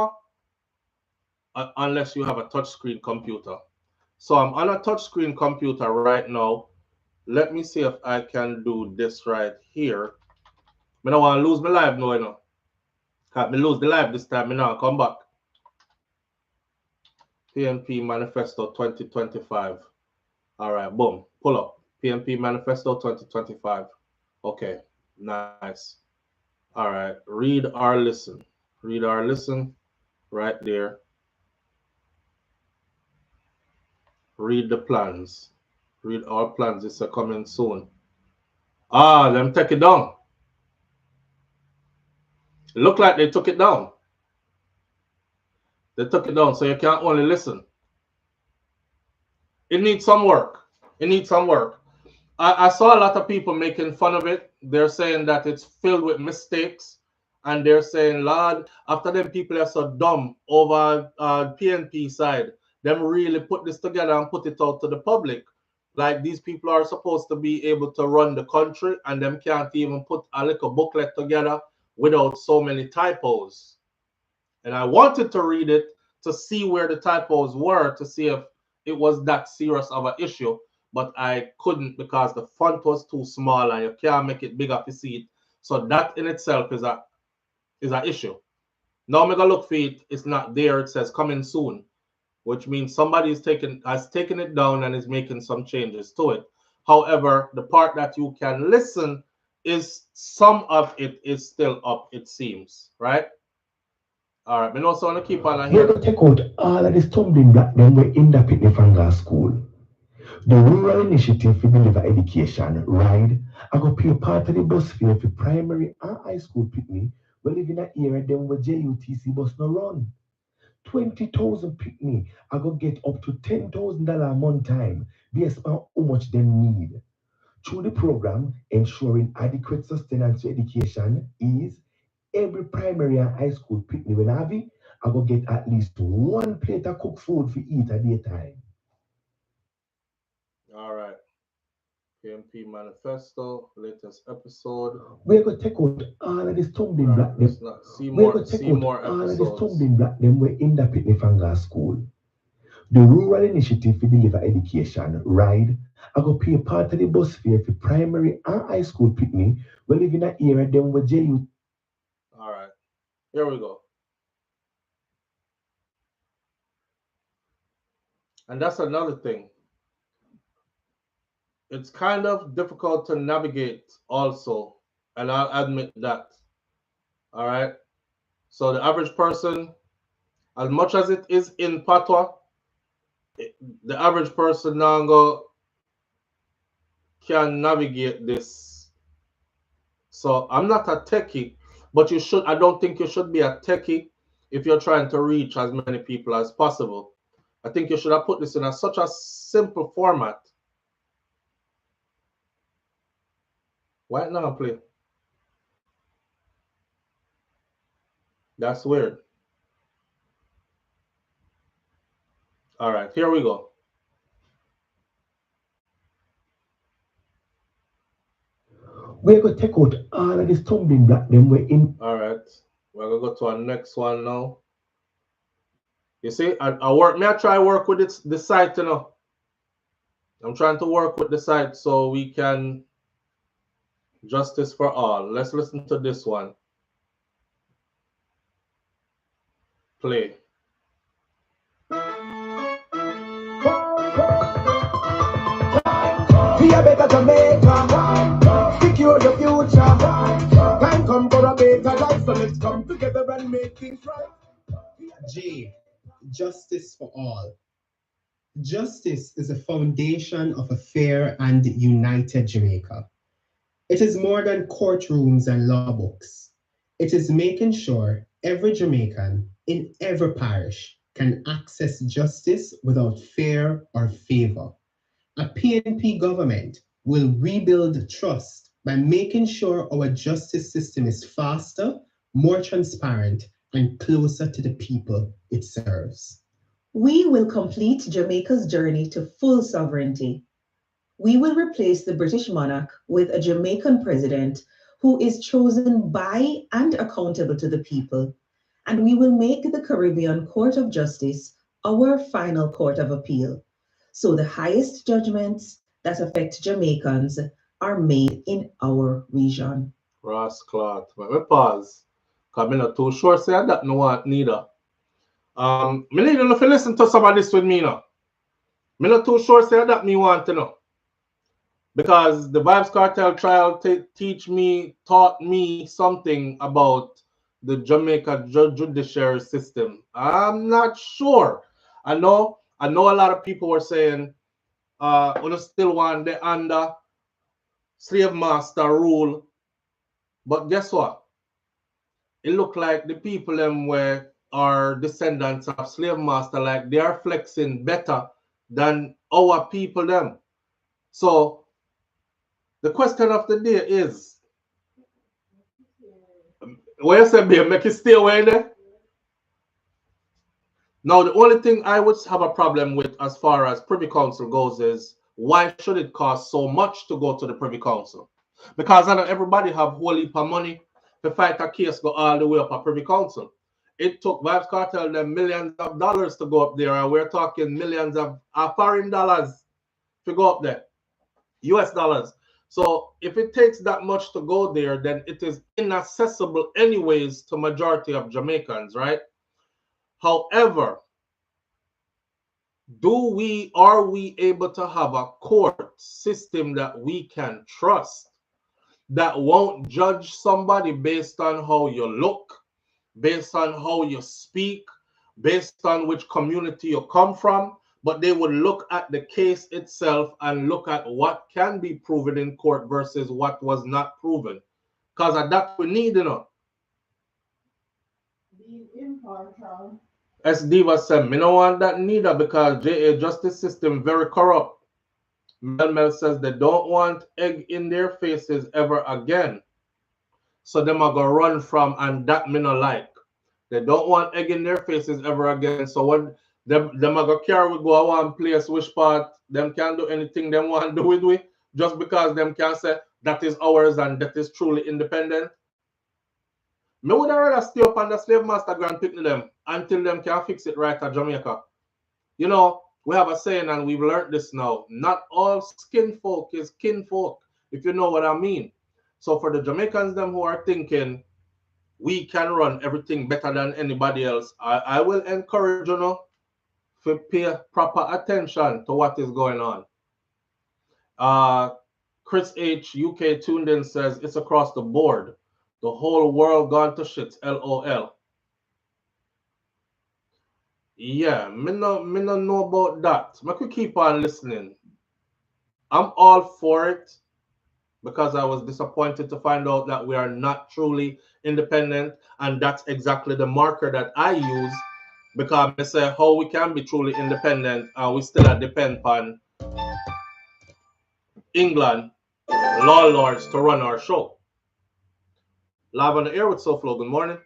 what? Unless you have a touchscreen computer. So I'm on a touchscreen computer right now let me see if I can do this right here. I don't want to lose my life no, you know. Can't me lose the life this time, I now come back. PNP Manifesto 2025. All right, boom, pull up. PNP Manifesto 2025. Okay, nice. All right, read or listen. Read or listen right there. Read the plans. Read our plans. It's coming soon. Ah, them take it down. It look like they took it down. They took it down, so you can't only listen. It needs some work. It needs some work. I saw a lot of people making fun of it. They're saying that it's filled with mistakes. And they're saying, Lord, after them people are so dumb over PNP side, them really put this together and put it out to the public. Like these people are supposed to be able to run the country and them can't even put a little booklet together without so many typos. And I wanted to read it to see where the typos were, to see if it was that serious of an issue, but I couldn't because the font was too small and you can't make it bigger to see it. So that in itself is an issue. Now I'm gonna look for it. It's not there. It says coming soon, which means somebody has taken it down and is making some changes to it. However, the part that you can listen is some of it is still up, it seems, right? All right, but also want to keep on here. We're going to take out all of the stumbling block them we end up in the Fanga school. The rural initiative for deliver education, right? I go pay part of the bus fare for primary and high school picnic. We live in an area them where JUTC bus no run. 20,000 picnic, I go get up to $10,000 a month time based on how much them need. Through the program, ensuring adequate sustenance to education is every primary and high school picnic when I have it, I go get at least one plate of cooked food for eat at daytime. All right. PNP Manifesto, latest episode. We're going to take out all of the stumbling block. We're going to take out all of the stumbling block them we end up in the Fanga school. The rural initiative for deliver education, ride, I go pay part of the bus fare for primary and high school picnic. We live in an area them where JU. All right, here we go. And that's another thing. It's kind of difficult to navigate also, and I'll admit that. All right. So the average person, as much as it is in Patois, the average person now can navigate this. So I'm not a techie, but I don't think you should be a techie if you're trying to reach as many people as possible. I think you should have put this in such a simple format. Why not play? That's weird. All right, here we go. We're going to take out all of the stumbling block them we're in. All right, we're going to go to our next one now. You see, I try to work with the site, you know. I'm trying to work with the site so we can justice for all. Let's listen to this one. Play. Be a better Jamaica, secure your future. Time come for a better life, so let's come together and make things right. J, justice for all. Justice is a foundation of a fair and united Jamaica. It is more than courtrooms and law books. It is making sure every Jamaican in every parish can access justice without fear or favor. A PNP government will rebuild trust by making sure our justice system is faster, more transparent, and closer to the people it serves. We will complete Jamaica's journey to full sovereignty. We will replace the British monarch with a Jamaican president who is chosen by and accountable to the people. And we will make the Caribbean Court of Justice our final court of appeal. So the highest judgments that affect Jamaicans are made in our region. Ross Clot. Let me pause. Because I'm not too sure say that no want neither. Me need to listen to some of this with me now. Me not too sure say that me want to know. Because the Vybz Kartel trial taught me something about the Jamaica judiciary system. I'm not sure. I know a lot of people were saying we still want the under slave master rule. But guess what? It look like the people them were are descendants of slave master, like they are flexing better than our people them. So the question of the day is, where you say, babe, make it stay away there? Now, the only thing I would have a problem with as far as Privy Council goes is, why should it cost so much to go to the Privy Council? Because I know everybody have whole heap of money to fight a case go all the way up a Privy Council. It took Vybz Kartel them millions of dollars to go up there, and we're talking millions of foreign dollars to go up there, US dollars. So if it takes that much to go there, then it is inaccessible anyways to majority of Jamaicans, right? However, are we able to have a court system that we can trust, that won't judge somebody based on how you look, based on how you speak, based on which community you come from, but they would look at the case itself and look at what can be proven in court versus what was not proven? Because of that we need, you know. Be impartial. As Diva said, me don't want that neither, because JA justice system very corrupt. Mel says they don't want egg in their faces ever again. So them are gonna run from, and that me no like. They don't want egg in their faces ever again. So when them are gonna carry we go one place which part them can't do anything them want to do with we, just because them can say that is ours and that is truly independent. Me would rather stay up on the slave master grand picking them until them can fix it right at Jamaica. You know, we have a saying, and we've learned this now: not all skin folk is kin folk, if you know what I mean. So for the Jamaicans them who are thinking we can run everything better than anybody else, I will encourage you know to pay proper attention to what is going on. Chris H UK tuned in says it's across the board. The whole world gone to shit. LOL. Yeah, me no know about that. I could keep on listening. I'm all for it, because I was disappointed to find out that we are not truly independent, and that's exactly the marker that I use, because I say how we can be truly independent and we still depend on England law lords to run our show. Live on the air with SouFLo. Good morning.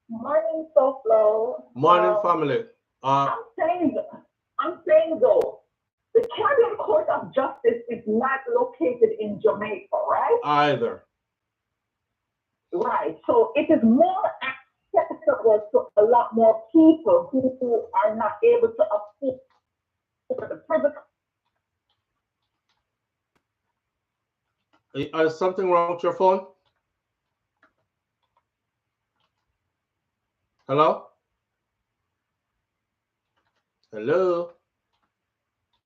Morning, SouFLo. Morning, family. I'm saying though, the Caribbean Court of Justice is not located in Jamaica, right? Either. Right. So it is more accessible to a lot more people who are not able to afford the privilege. Is something wrong with your phone? Hello? Hello?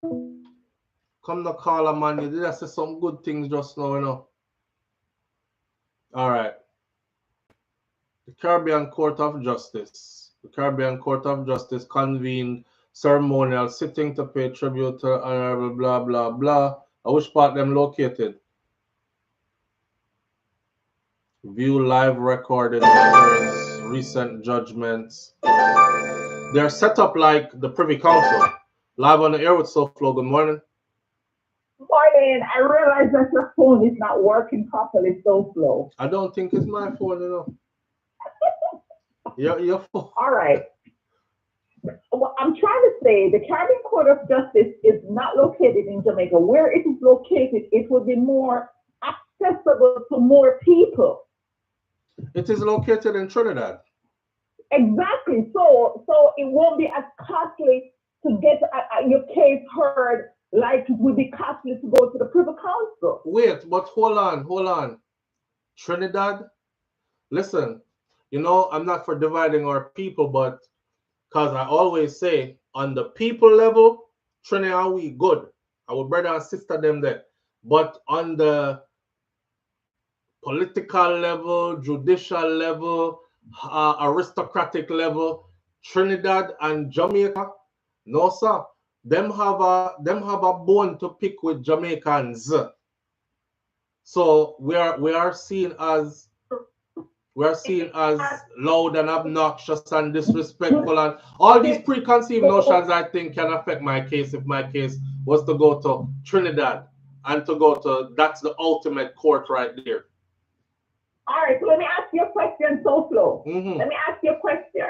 Come the caller, man. You did say some good things just now, you know. All right. The Caribbean Court of Justice. The Caribbean Court of Justice convened ceremonial sitting to pay tribute to Honorable blah, blah, blah. Which part them located? View live recorded letters, recent judgments. They're set up like the Privy Council. Live on the air with SouFLo. Good morning. Morning. I realize that your phone is not working properly, SouFLo. I don't think it's my phone, you know. Your phone. All right. Well, I'm trying to say the Caribbean Court of Justice is not located in Jamaica. Where it is located, it will be more accessible to more people. It is located in Trinidad. Exactly. So it won't be as costly to get your case heard like it would be costly to go to the Privy Council. Wait, but hold on. Trinidad, listen, you know, I'm not for dividing our people, but because I always say on the people level, Trinidad, we good. Our brother and sister them there. But on the political level, judicial level, aristocratic level, Trinidad and Jamaica, no sir. Them have a bone to pick with Jamaicans. So we are seen as loud and obnoxious and disrespectful, and all these preconceived notions I think can affect my case if my case was to go to Trinidad and to go to, that's the ultimate court right there. All right, so let me ask you a question, SouFLo. Let me ask you a question.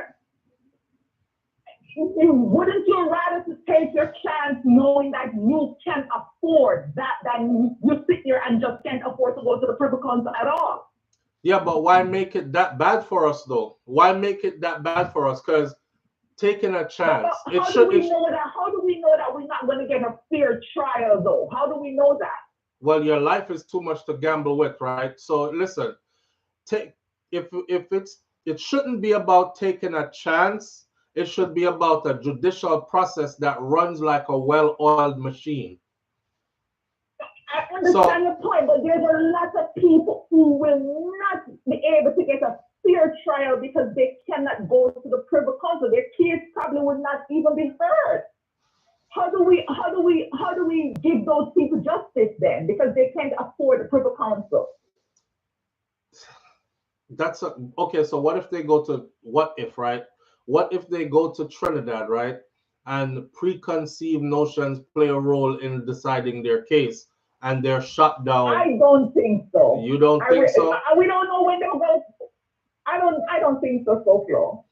Wouldn't you rather to take your chance knowing that you can afford that than you sit here and just can't afford to go to the Privy Council at all? Yeah, but why make it that bad for us though? Why make it that bad for us? Because taking a chance. How do we know that we're not going to get a fair trial though? How do we know that? Well, your life is too much to gamble with, right? So listen, it shouldn't be about taking a chance. It should be about a judicial process that runs like a well-oiled machine. I understand your point, but there's a lot of people who will not be able to get a fair trial because they cannot go to the Privy Council. Their case probably would not even be heard. How do we give those people justice then? Because they can't afford the Privy Council. Okay. So what if they go to right? What if they go to Trinidad, right? And preconceived notions play a role in deciding their case, and they're shut down. I don't think so. You don't think so? We don't know when they'll go. I don't think so, SouFLo.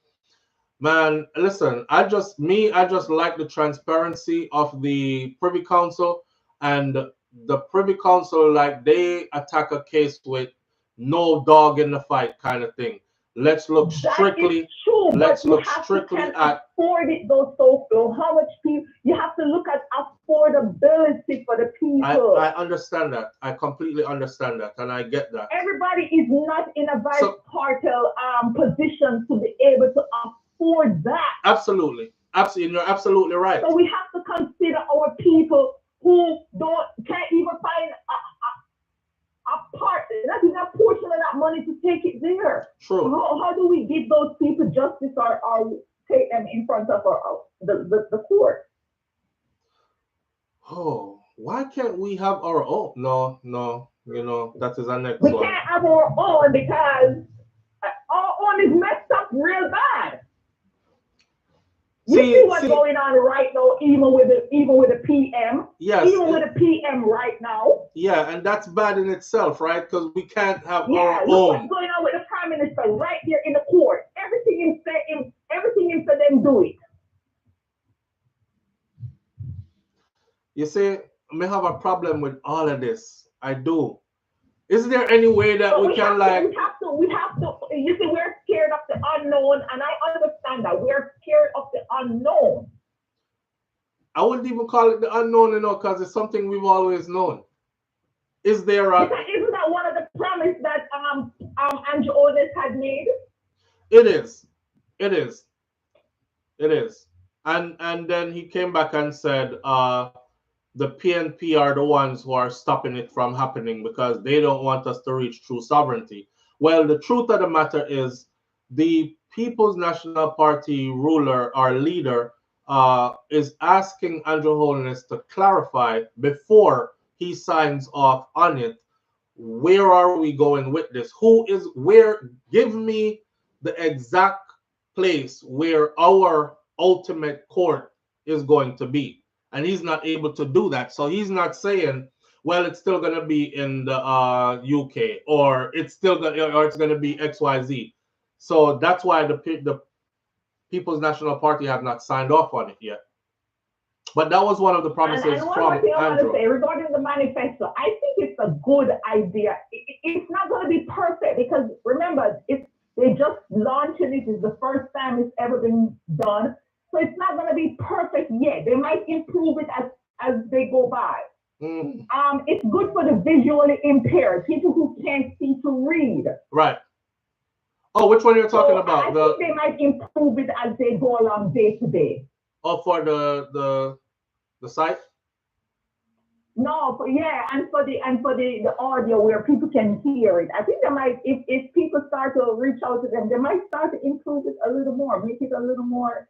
Man, listen, I just like the transparency of the Privy Council, and the Privy Council, like, they attack a case with no dog in the fight kind of thing. Let's look strictly. Let's look strictly at afford it though, SouFLo. How much people you have to look at affordability for the people. I understand that. I completely understand that, and I get that. Everybody is not in a Vybz Kartel position to be able to afford that. Absolutely, you're absolutely right. So we have to consider our people who can't even find a part, not even a portion of that money to take it there. True. How do we give those people justice or take them in front of the court? Oh, why can't we have our own? No, you know, that is our next one. We can't have our own because our own is messed up real bad. You see what's going on right now, even with the PM. Yes. Even with the PM right now. Yeah, and that's bad in itself, right? Because we can't have our look own. What's going on with the Prime Minister right here in the court? Everything is for them do it. You see, I have a problem with all of this. I do. Is there any way that we can we have to. You see, we're scared of the unknown, and I understand that we're scared of the unknown. I wouldn't even call it the unknown, because it's something we've always known. Is there a? Isn't that one of the promises that Andrew Otis had made? It is. And then he came back and said, the PNP are the ones who are stopping it from happening because they don't want us to reach true sovereignty. Well, the truth of the matter is the People's National Party ruler, our leader, is asking Andrew Holness to clarify before he signs off on it. Where are we going with this? Give me the exact place where our ultimate court is going to be. And he's not able to do that. So he's not saying, well, it's still going to be in the UK, or it's going to be XYZ. So that's why the People's National Party have not signed off on it yet. But that was one of the promises and from one thing I want Andrew. to say regarding the manifesto, I think it's a good idea. It's not going to be perfect because remember, they just launched it. It's the first time it's ever been done. So it's not going to be perfect yet. They might improve it as they go by. It's good for the visually impaired, people who can't see to read. Right. Oh, which one you're talking about? I think they might improve it as they go along day to day. Oh, for the site? No, and for the audio where people can hear it. I think they might, if people start to reach out to them, they might start to improve it a little more, make it a little more.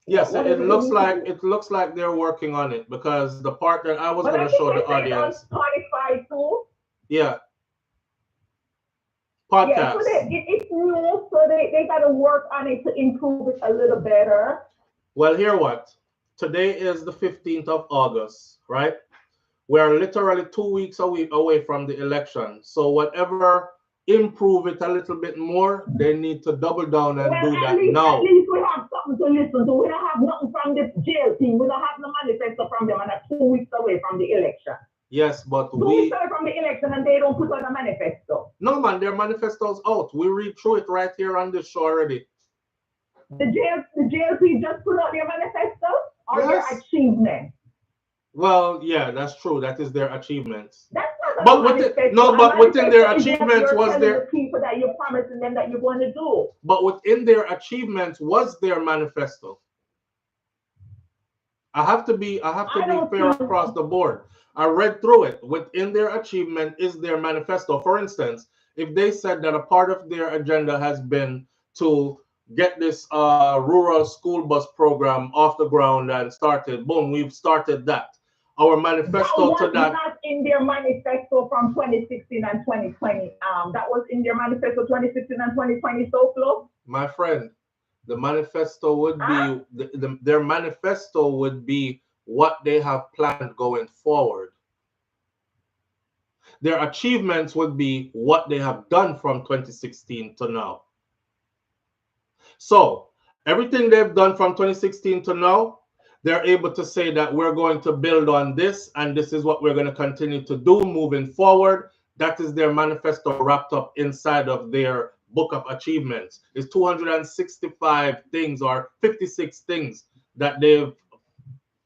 Yes, it looks like they're working on it, because the part that I was going to show the audience. Spotify too. Yeah. Podcast. Yeah, so it's new, so they got to work on it to improve it a little better. Well, hear what? Today is the 15th of August, right? We're literally 2 weeks away from the election. So whatever, improve it a little bit more, they need to double down and do that now. At least we have something to listen to. We don't have nothing from the jail team. We don't have no manifesto from them, and that's 2 weeks away from the election. Yes, but 2 weeks away from the election, and they don't put out a manifesto. No, man, their manifesto's out. We read through it right here on this show already. The jail team just put out their manifesto or their achievement. Well, yeah, that's true. That is their achievements. That's not within their achievements was their people that you're promising them that you're going to do. But within their achievements was their manifesto. I have to be fair across the board. I read through it. Within their achievement is their manifesto. For instance, if they said that a part of their agenda has been to get this rural school bus program off the ground and started, boom, we've started that. Our manifesto to that. That was not in their manifesto from 2016 and 2020. That was in their manifesto 2016 and 2020, SouFLo. My friend, the manifesto would be, their manifesto would be what they have planned going forward. Their achievements would be what they have done from 2016 to now. So everything they've done from 2016 to now, they're able to say that we're going to build on this, and this is what we're going to continue to do moving forward. That is their manifesto wrapped up inside of their book of achievements. It's 265 things or 56 things that they've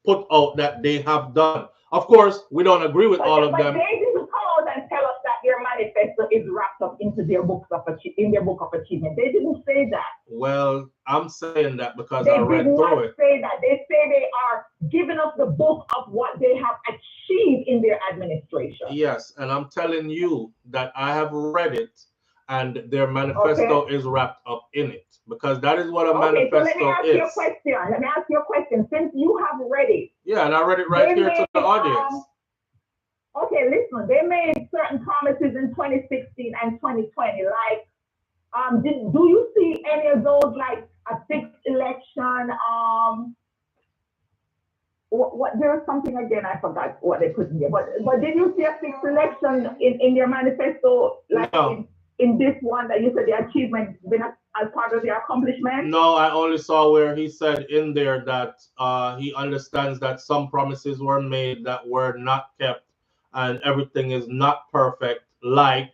put out that they have done. Of course, we don't agree with all of them. They didn't come out and tell us that their manifesto is wrapped up into their book of achievement. They didn't say that. Well, I'm saying that because I read through it. They did not say that. They say they are giving us the book of what they have achieved in their administration. Yes, and I'm telling you that I have read it, and their manifesto is wrapped up in it, because that is what a manifesto is. So let me ask you a question. Since you have read it. Yeah, and I read it right here to the audience. Okay, listen. They made certain promises in 2016 and 2020. Like, do you see any of those, like a fixed election? What there was something again, I forgot what they put in there. But did you see a fixed election in their manifesto, like in this one that you said the achievement been as part of their accomplishment? No, I only saw where he said in there that he understands that some promises were made that were not kept, and everything is not perfect, like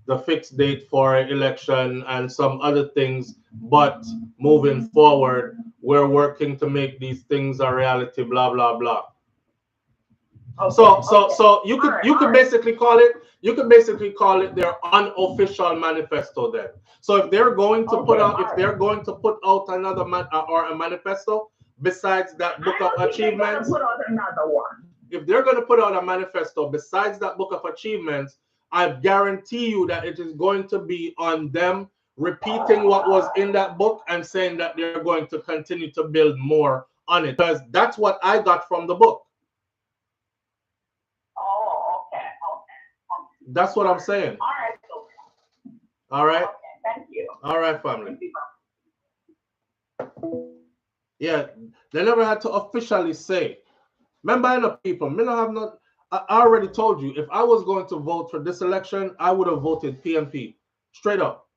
the fixed date for an election and some other things. But moving forward, we're working to make these things a reality, blah, blah, blah. Okay, so you could basically call it their unofficial manifesto then. So if they're going to put out another a manifesto besides that book of achievements, put out another one. If they're going to put out a manifesto besides that book of achievements, I guarantee you that it is going to be on them repeating what was in that book and saying that they're going to continue to build more on it, because that's what I got from the book. Oh, okay. That's what I'm saying. All right. All right. Okay, thank you. All right, family. Yeah, they never had to officially say. Remember, I know people, I already told you, if I was going to vote for this election, I would have voted PNP. Straight up.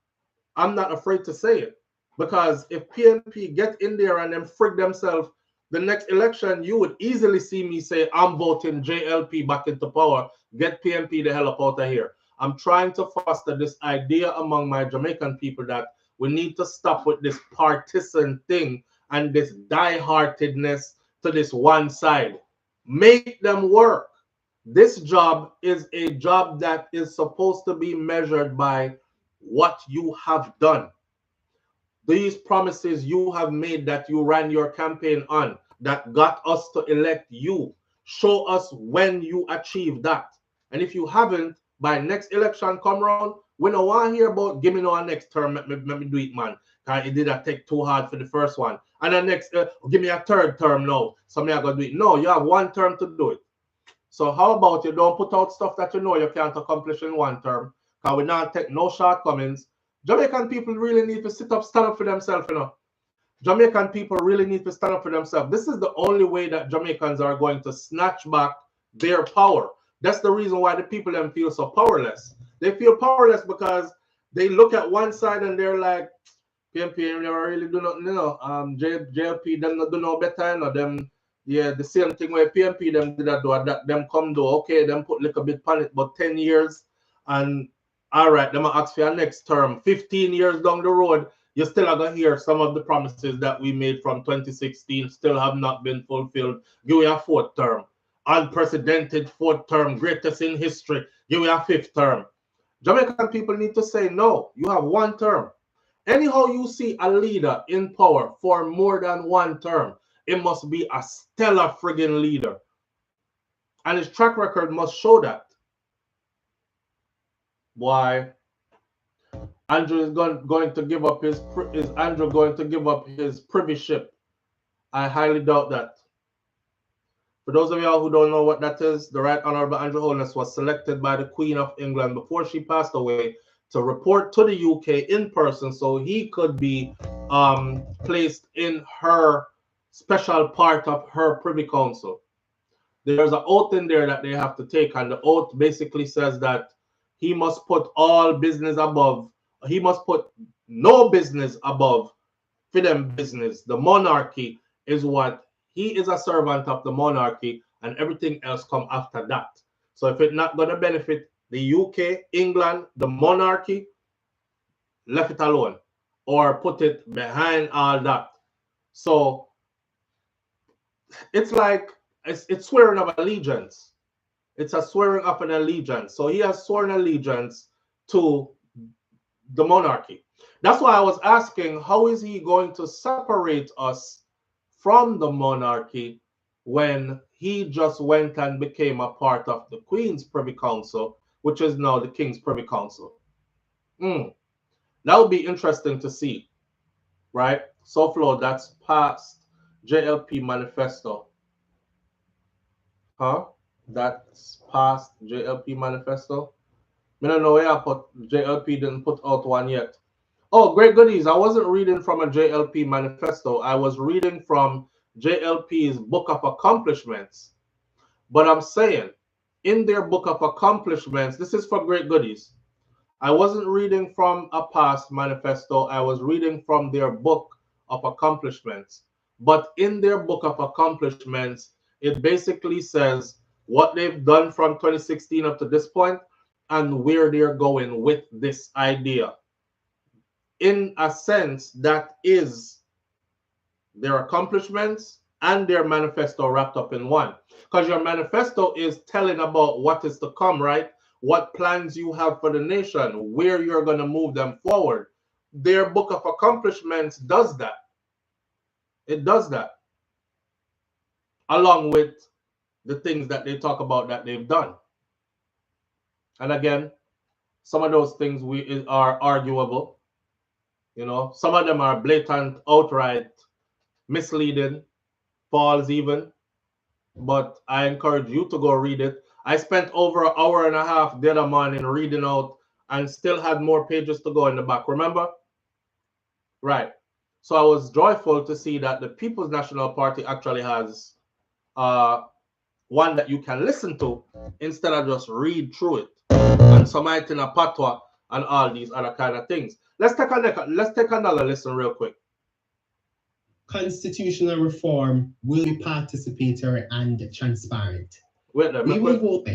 I'm not afraid to say it. Because if PNP get in there and then frig themselves the next election, you would easily see me say, I'm voting JLP back into power. Get PNP the hell up out of here. I'm trying to foster this idea among my Jamaican people that we need to stop with this partisan thing and this die-heartedness to this one side. Make them work. This job is a job that is supposed to be measured by what you have done. These promises you have made that you ran your campaign on, that got us to elect you, show us when you achieve that. And if you haven't, by next election come around, we don't want to hear about give me no next term, let me do it, man. It did not take too hard for the first one. And the next, give me a third term now. So me I gotta do it. No, you have one term to do it. So how about you don't put out stuff that you know you can't accomplish in one term? Because we not take no shortcomings. Jamaican people really need to stand up for themselves, you know. Jamaican people really need to stand up for themselves. This is the only way that Jamaicans are going to snatch back their power. That's the reason why the people them feel so powerless. They feel powerless because they look at one side and they're like, PNP never really do nothing, you know. JLP them not do no better, you know. Them, yeah, the same thing where PNP them did that do that. Them come do okay, them put like a bit on it, but 10 years and all right, them ask for your next term. 15 years down the road, you still are gonna hear some of the promises that we made from 2016 still have not been fulfilled. Give me a fourth term. Unprecedented fourth term, greatest in history. Give me a fifth term. Jamaican people need to say no. You have one term. Anyhow, you see a leader in power for more than one term, it must be a stellar friggin' leader. And his track record must show that. Why? Andrew is going to give up his privyship? I highly doubt that. For those of y'all who don't know what that is, the Right Honorable Andrew Holness was selected by the Queen of England before she passed away to report to the UK in person so he could be placed in her special part of her Privy Council. There's an oath in there that they have to take, and the oath basically says that he must put all business above, he must put no business above freedom business. The monarchy is what, he is a servant of the monarchy and everything else come after that. So if it's not going to benefit the UK, England, the monarchy, left it alone or put it behind all that. So it's like, it's swearing of allegiance. It's a swearing of an allegiance. So he has sworn allegiance to the monarchy. That's why I was asking, how is he going to separate us from the monarchy when he just went and became a part of the Queen's Privy Council, which is now the King's Privy Council? That would be interesting to see, right? SouFLo, that's past JLP Manifesto. Huh? That's past JLP Manifesto. I don't know where I put JLP didn't put out one yet. Oh, great goodies. I wasn't reading from a JLP Manifesto. I was reading from JLP's Book of Accomplishments. But I'm saying, in their Book of Accomplishments, this is for great goodies. I wasn't reading from a past manifesto. I was reading from their Book of Accomplishments. But in their Book of Accomplishments, it basically says what they've done from 2016 up to this point and where they're going with this idea. In a sense, that is their accomplishments and their manifesto wrapped up in one. Because your manifesto is telling about what is to come, right? What plans you have for the nation, where you're going to move them forward. Their Book of Accomplishments does that. It does that. Along with the things that they talk about that they've done. And again, some of those things are arguable. You know, some of them are blatant, outright misleading, false even. But I encourage you to go read it. I spent over an hour and a half the other morning reading out and still had more pages to go in the back. Remember? Right. So I was joyful to see that the People's National Party actually has one that you can listen to instead of just read through it. And Jamaican Patois and all these other kind of things. Let's take another listen real quick. Constitutional reform will be participatory and transparent. We will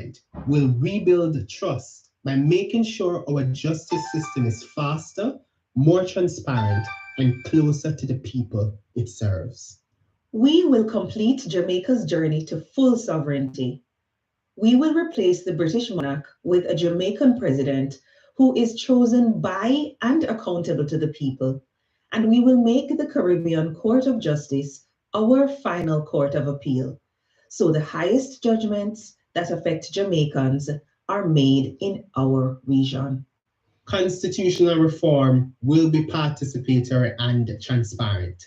rebuild trust by making sure our justice system is faster, more transparent, and closer to the people it serves. We will complete Jamaica's journey to full sovereignty. We will replace the British monarch with a Jamaican president who is chosen by and accountable to the people, and we will make the Caribbean Court of Justice our final court of appeal. So the highest judgments that affect Jamaicans are made in our region. Constitutional reform will be participatory and transparent.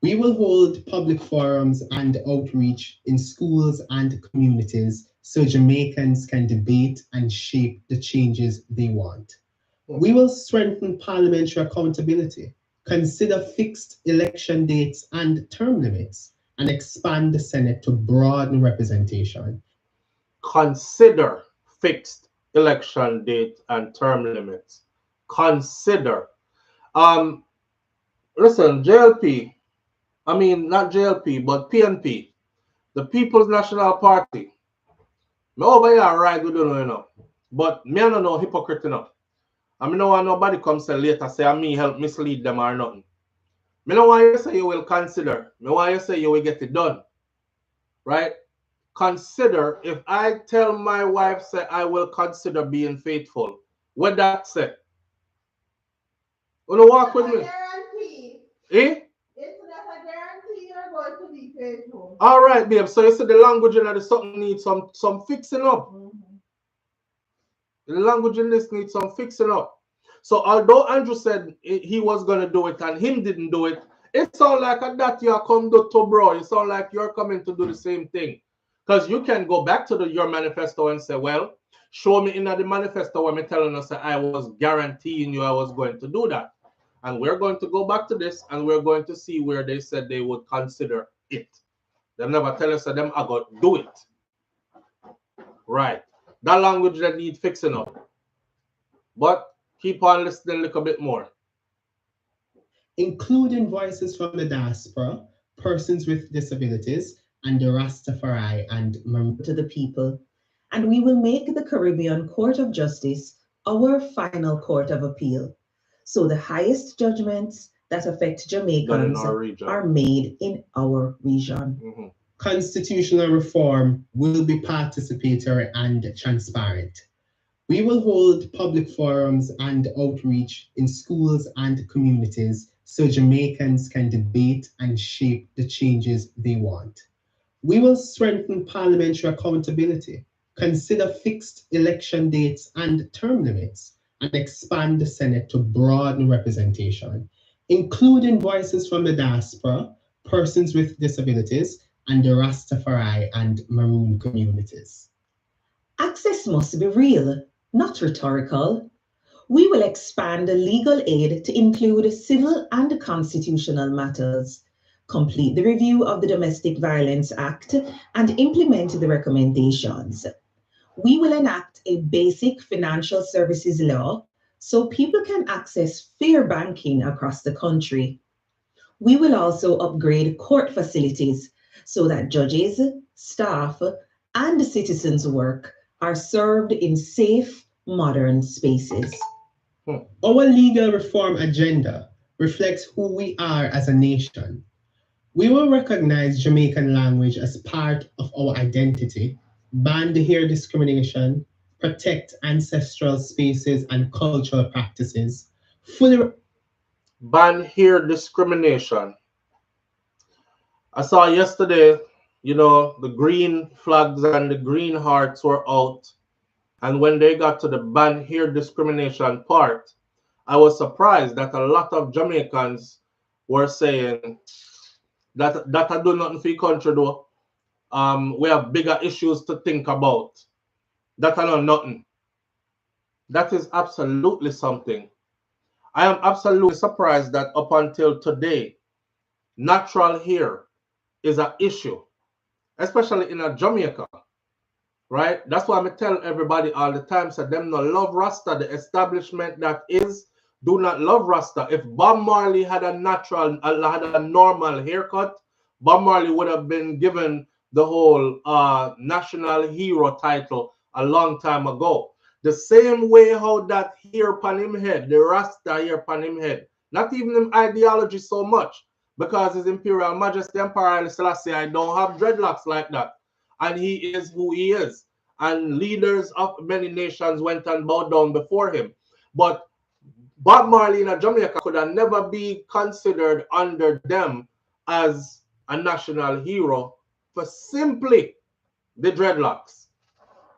We will hold public forums and outreach in schools and communities so Jamaicans can debate and shape the changes they want. We will strengthen parliamentary accountability, consider fixed election dates and term limits, and expand the Senate to broaden representation. Consider fixed election date and term limits. Consider. Listen, JLP, I mean, not JLP, but PNP, the People's National Party. Me over here ride with you know, but me I don't know hypocrite enough. I mean, no want nobody come say later say I me help mislead them or nothing. Me no want you say you will consider. Me want you say you will get it done. Right? Consider, if I tell my wife say I will consider being faithful, what that say? Wanna walk with me? Guarantee. Eh? It's not a guarantee you're going to be faithful. All right, babe. So you said the language in this something needs some fixing up. The language in this needs some fixing up. So although Andrew said he was gonna do it and him didn't do it, it sounds like that you are come to bro. It sounds like you're coming to do the same thing. Because you can go back to your manifesto and say, well, show me in the manifesto where me telling us that I was guaranteeing you I was going to do that. And we're going to go back to this and we're going to see where they said they would consider it. They never tell us that them I got to do it. Right. That language that need fixing up. But keep on listening a little bit more. Including voices from the diaspora, persons with disabilities, and the Rastafari and to the people. And we will make the Caribbean Court of Justice our final court of appeal. So the highest judgments that affect Jamaicans are made in our region. Constitutional reform will be participatory and transparent. We will hold public forums and outreach in schools and communities so Jamaicans can debate and shape the changes they want. We will strengthen parliamentary accountability, consider fixed election dates and term limits, and expand the Senate to broaden representation, including voices from the diaspora, persons with disabilities, and the Rastafari and Maroon communities. Access must be real, not rhetorical. We will expand legal aid to include civil and constitutional matters, complete the review of the Domestic Violence Act, and implement the recommendations. We will enact a basic financial services law so people can access fair banking across the country. We will also upgrade court facilities so that judges, staff, and citizens' work are served in safe, modern spaces. Our legal reform agenda reflects who we are as a nation. We will recognize Jamaican language as part of our identity, ban the hair discrimination, protect ancestral spaces and cultural practices, fully ban hair discrimination. I saw yesterday, you know, the green flags and the green hearts were out. And when they got to the ban hair discrimination part, I was surprised that a lot of Jamaicans were saying that I do nothing for your country though. We have bigger issues to think about. That I know nothing. That is absolutely something. I am absolutely surprised that up until today, natural hair is an issue, especially in Jamaica, right? That's why I tell everybody all the time, so them no love Rasta. The establishment that is do not love Rasta. If Bob Marley had a normal haircut, Bob Marley would have been given the whole national hero title a long time ago. The same way how that hair upon him head, the Rasta hair upon him head, Not even him ideology so much, because His Imperial Majesty Emperor Haile Selassie I don't have dreadlocks like that. And he is who he is. And leaders of many nations went and bowed down before him. But Bob Marley in Jamaica could have never be considered under them as a national hero for simply the dreadlocks.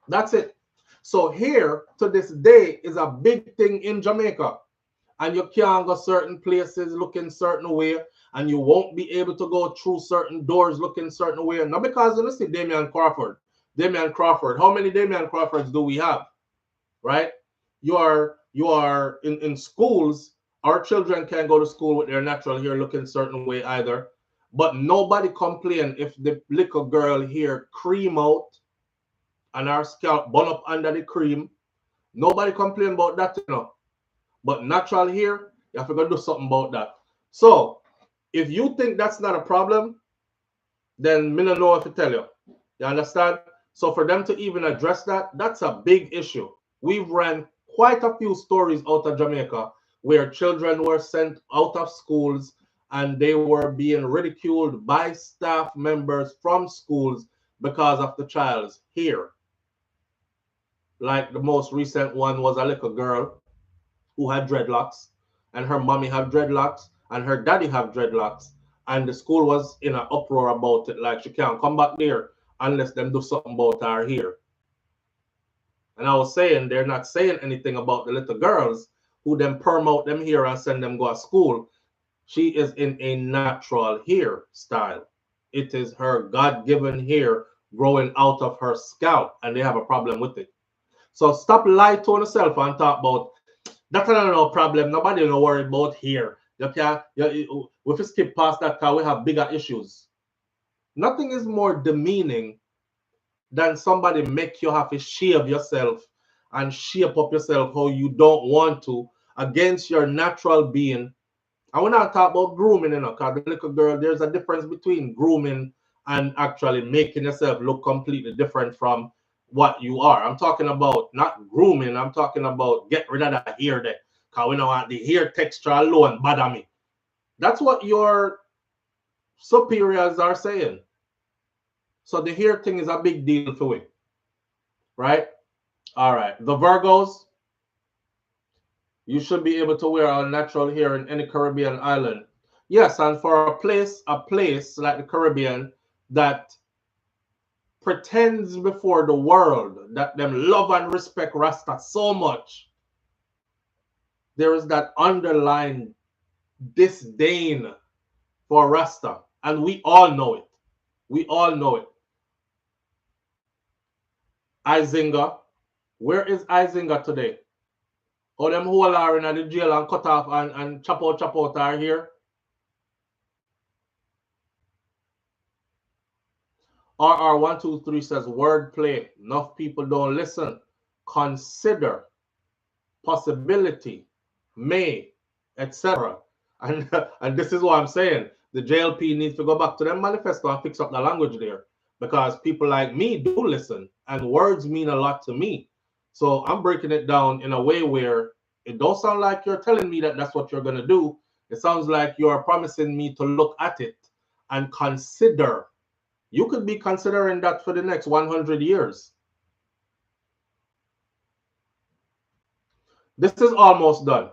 That's it. So here to this day is a big thing in Jamaica. And you can't go certain places looking certain way, and you won't be able to go through certain doors looking certain way. Not because you see Damian Crawford. Damian Crawford. How many Damian Crawfords do we have? Right? You are in schools. Our children can't go to school with their natural hair looking certain way either. But nobody complain if the little girl here cream out and our scalp bun up under the cream. Nobody complain about that, you know. But natural hair, you have to go do something about that. So if you think that's not a problem, then me don't know what to tell you. You understand? So for them to even address that, that's a big issue. We've ran quite a few stories out of Jamaica where children were sent out of schools and they were being ridiculed by staff members from schools because of the child's hair. Like the most recent one was a little girl who had dreadlocks, and her mommy had dreadlocks, and her daddy have dreadlocks, and the school was in an uproar about it, like she can't come back there unless them do something about her hair. And I was saying they're not saying anything about the little girls who then perm out them hair and send them go to school. She is in a natural hair style. It is her God-given hair growing out of her scalp, and they have a problem with it. So stop lying to yourself and talk about that's not no problem. Nobody don't worry about hair. You can we just skip past that because we have bigger issues. Nothing is more demeaning than somebody make you have to shave yourself and shape up yourself how you don't want to against your natural being. I want to talk about grooming, you know, because the little girl, there's a difference between grooming and actually making yourself look completely different from what you are. I'm talking about not grooming. I'm talking about get rid of that hair there. Because we don't want the hair texture alone bother me. That's what your superiors are saying. So the hair thing is a big deal for we. Right? All right. The Virgos, you should be able to wear our natural hair in any Caribbean island. Yes, and for a place like the Caribbean that pretends before the world that them love and respect Rasta so much, there is that underlying disdain for Rasta, and we all know it. We all know it. Izinga, where is Izinga today? Or them who are in the jail and cut off and chop out our hair? RR123 says wordplay. Enough people don't listen. Consider, possibility, may, etc. And this is what I'm saying. The JLP needs to go back to their manifesto and fix up the language there, because people like me do listen, and words mean a lot to me. So I'm breaking it down in a way where it don't sound like you're telling me that that's what you're going to do. It sounds like you're promising me to look at it and consider. You could be considering that for the next 100 years. This is almost done.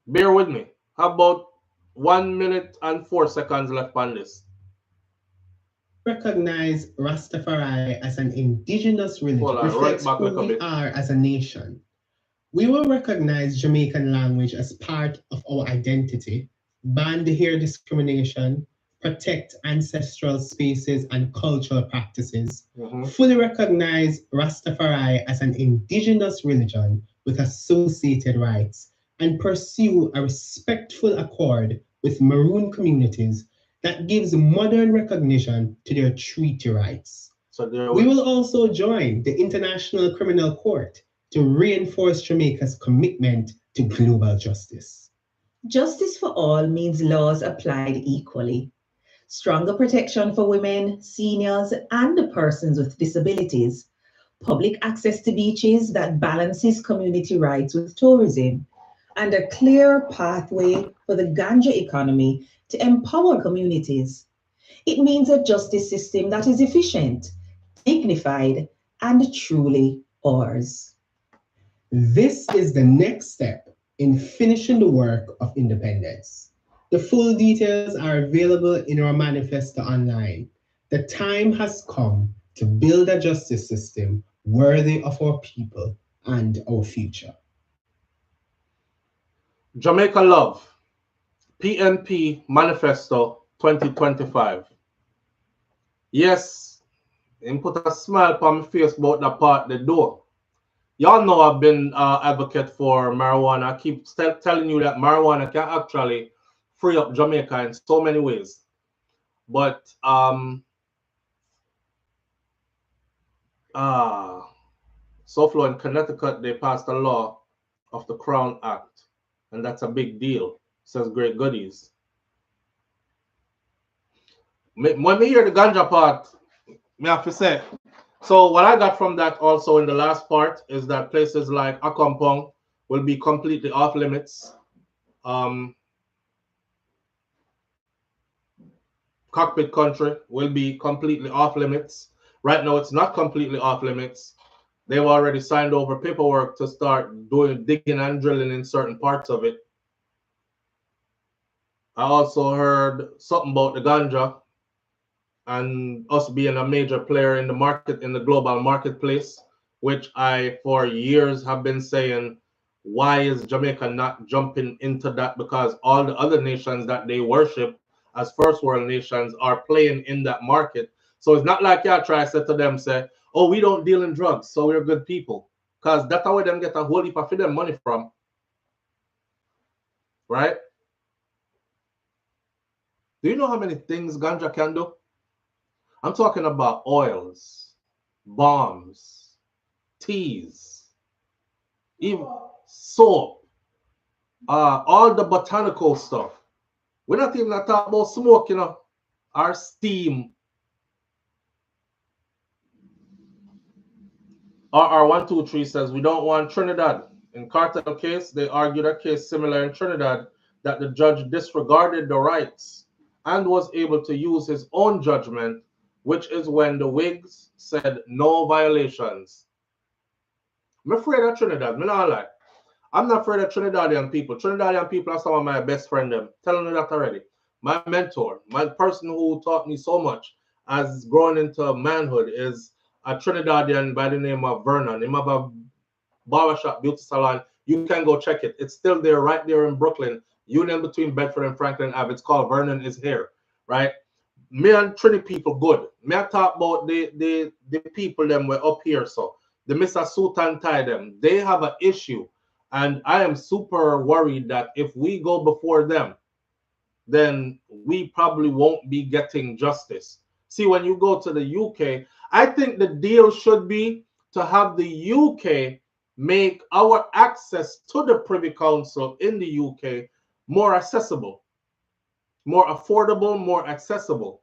Bear with me. How about 1 minute and 4 seconds left on this? Recognize Rastafari as an indigenous religion. Reflects who we are as a nation. We will recognize Jamaican language as part of our identity, ban the hair discrimination, protect ancestral spaces and cultural practices, fully recognize Rastafari as an indigenous religion with associated rights, and pursue a respectful accord with Maroon communities that gives modern recognition to their treaty rights. So we will also join the International Criminal Court to reinforce Jamaica's commitment to global justice. Justice for all means laws applied equally. Stronger protection for women, seniors, and persons with disabilities. Public access to beaches that balances community rights with tourism. and a clear pathway for the ganja economy to empower communities. It means a justice system that is efficient, dignified, and truly ours. This is the next step in finishing the work of independence. The full details are available in our manifesto online. The time has come to build a justice system worthy of our people and our future. Jamaica Love, PNP Manifesto 2025. Yes, and put a smile on my face about the part they do. Y'all know I've been advocate for marijuana. I keep telling you that marijuana can actually free up Jamaica in so many ways. But SouFLo in Connecticut, they passed a law of the Crown Act, and that's a big deal, says Great Goodies. When we hear the ganja part, me have to say, so what I got from that also in the last part is that places like Akompong will be completely off limits. Cockpit Country will be completely off limits. Right now, it's not completely off limits. They've already signed over paperwork to start digging and drilling in certain parts of it. I also heard something about the ganja and us being a major player in the market, in the global marketplace, which I, for years, have been saying, why is Jamaica not jumping into that? Because all the other nations that they worship as first world nations are playing in that market. So it's not like y'all try to say to them, say, oh, we don't deal in drugs, so we're good people. Because that's how them get a whole heap of them money from. Right? Do you know how many things ganja can do? I'm talking about oils, bombs, teas, even soap, all the botanical stuff. We're not even talking about smoke, you know, or steam. RR123 says, we don't want Trinidad. In Kartel case, they argued a case similar in Trinidad that the judge disregarded the rights and was able to use his own judgment, which is when the Whigs said no violations. I'm afraid of Trinidad. I'm not afraid of Trinidadian people. Trinidadian people are some of my best friends. I'm telling you that already. My mentor, my person who taught me so much as growing into manhood is a Trinidadian by the name of Vernon. Him have a barbershop, beauty salon. You can go check it. It's still there, right there in Brooklyn, union between Bedford and Franklin Ave. It's called Vernon is Here, right? Me and Trini people good. Me I talk about the people them were up here, so the Mr. Suit and tie them. They have an issue, and I am super worried that if we go before them, then we probably won't be getting justice. See, when you go to the UK, I think the deal should be to have the UK make our access to the Privy Council in the UK more accessible, more affordable, more accessible.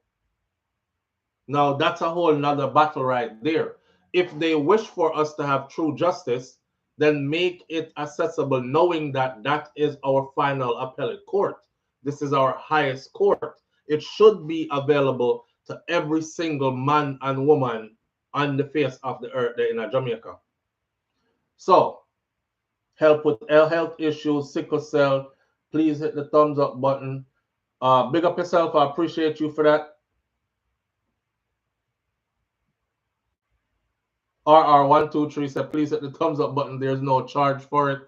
Now, that's a whole nother battle right there. If they wish for us to have true justice, then make it accessible, knowing that that is our final appellate court. This is our highest court. It should be available to every single man and woman on the face of the earth there in Jamaica. So, help with health issues, sickle cell, please hit the thumbs up button. Big up yourself. I appreciate you for that. RR123 said, please hit the thumbs up button. There's no charge for it.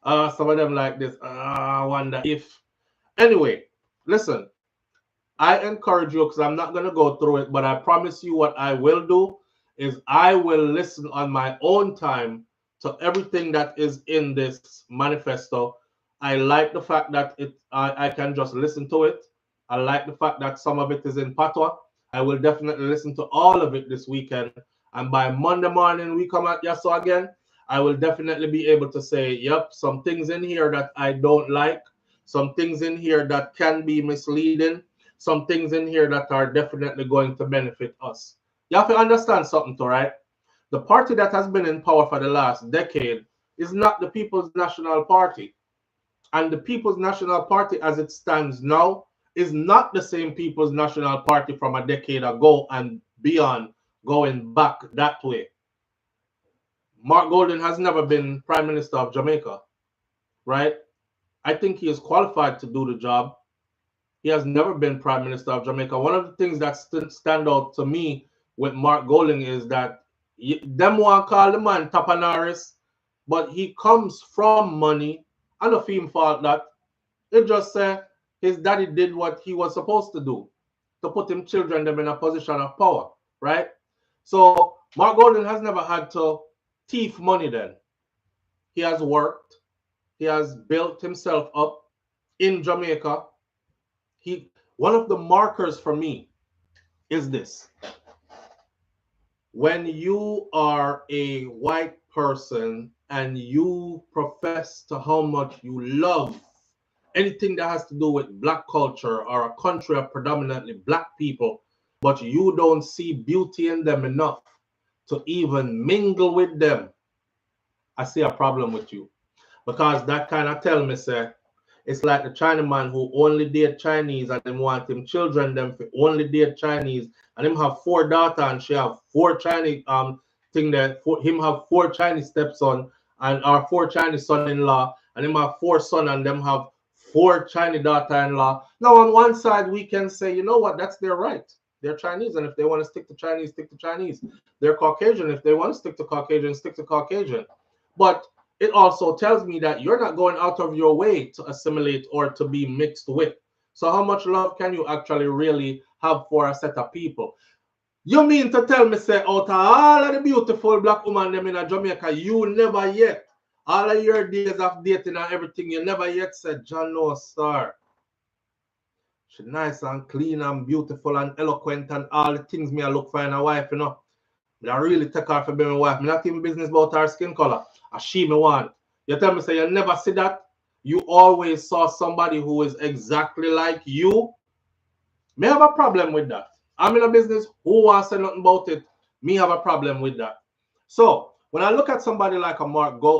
Some of them like this. I wonder if. Anyway, listen. I encourage you, because I'm not going to go through it, but I promise you what I will do is I will listen on my own time to everything that is in this manifesto. I like the fact that I can just listen to it. I like the fact that some of it is in Patois. I will definitely listen to all of it this weekend. And by Monday morning, we come at Yasso again. I will definitely be able to say, yep, some things in here that I don't like, some things in here that can be misleading, some things in here that are definitely going to benefit us. You have to understand something, too, right? The party that has been in power for the last decade is not the People's National Party. And the People's National Party as it stands now is not the same People's National Party from a decade ago and beyond, going back that way. Mark Golding has never been Prime Minister of Jamaica, right? I think he is qualified to do the job. He has never been Prime Minister of Jamaica. One of the things that stand out to me with Mark Golding is that them want to call the man Tapanaris, but he comes from money. I don't feel fault that. It just say his daddy did what he was supposed to do, to put him children them in a position of power, right? So Mark Golding has never had to thief money then. He has worked. He has built himself up in Jamaica. One of the markers for me is this. When you are a white person and you profess to how much you love anything that has to do with black culture or a country of predominantly black people, but you don't see beauty in them enough to even mingle with them, I see a problem with you. Because that kind of tell me, say, it's like the Chinaman who only date Chinese and them want him children them for only date Chinese and him have 4 daughters and she have 4 Chinese thing that him have 4 Chinese stepson and our 4 Chinese son-in-law and him have 4 son and them have 4 Chinese daughter-in-law. Now on one side we can say, you know what, that's their right. They're Chinese, and if they want to stick to Chinese, stick to Chinese. They're Caucasian. If they want to stick to Caucasian, stick to Caucasian. But it also tells me that you're not going out of your way to assimilate or to be mixed with. So how much love can you actually really have for a set of people? You mean to tell me, say, out of all of the beautiful black women them in Jamaica, you never yet, all of your days of dating and everything, you never yet said, John, no, sir. She's nice and clean and beautiful and eloquent and all the things me I look for in a wife, you know. I really take her for being my wife. Me not even business about her skin color. She me want. You tell me, say, you never see that? You always saw somebody who is exactly like you? Me have a problem with that. I'm in a business, who wants to say nothing about it? Me have a problem with that. So, when I look at somebody like a Marky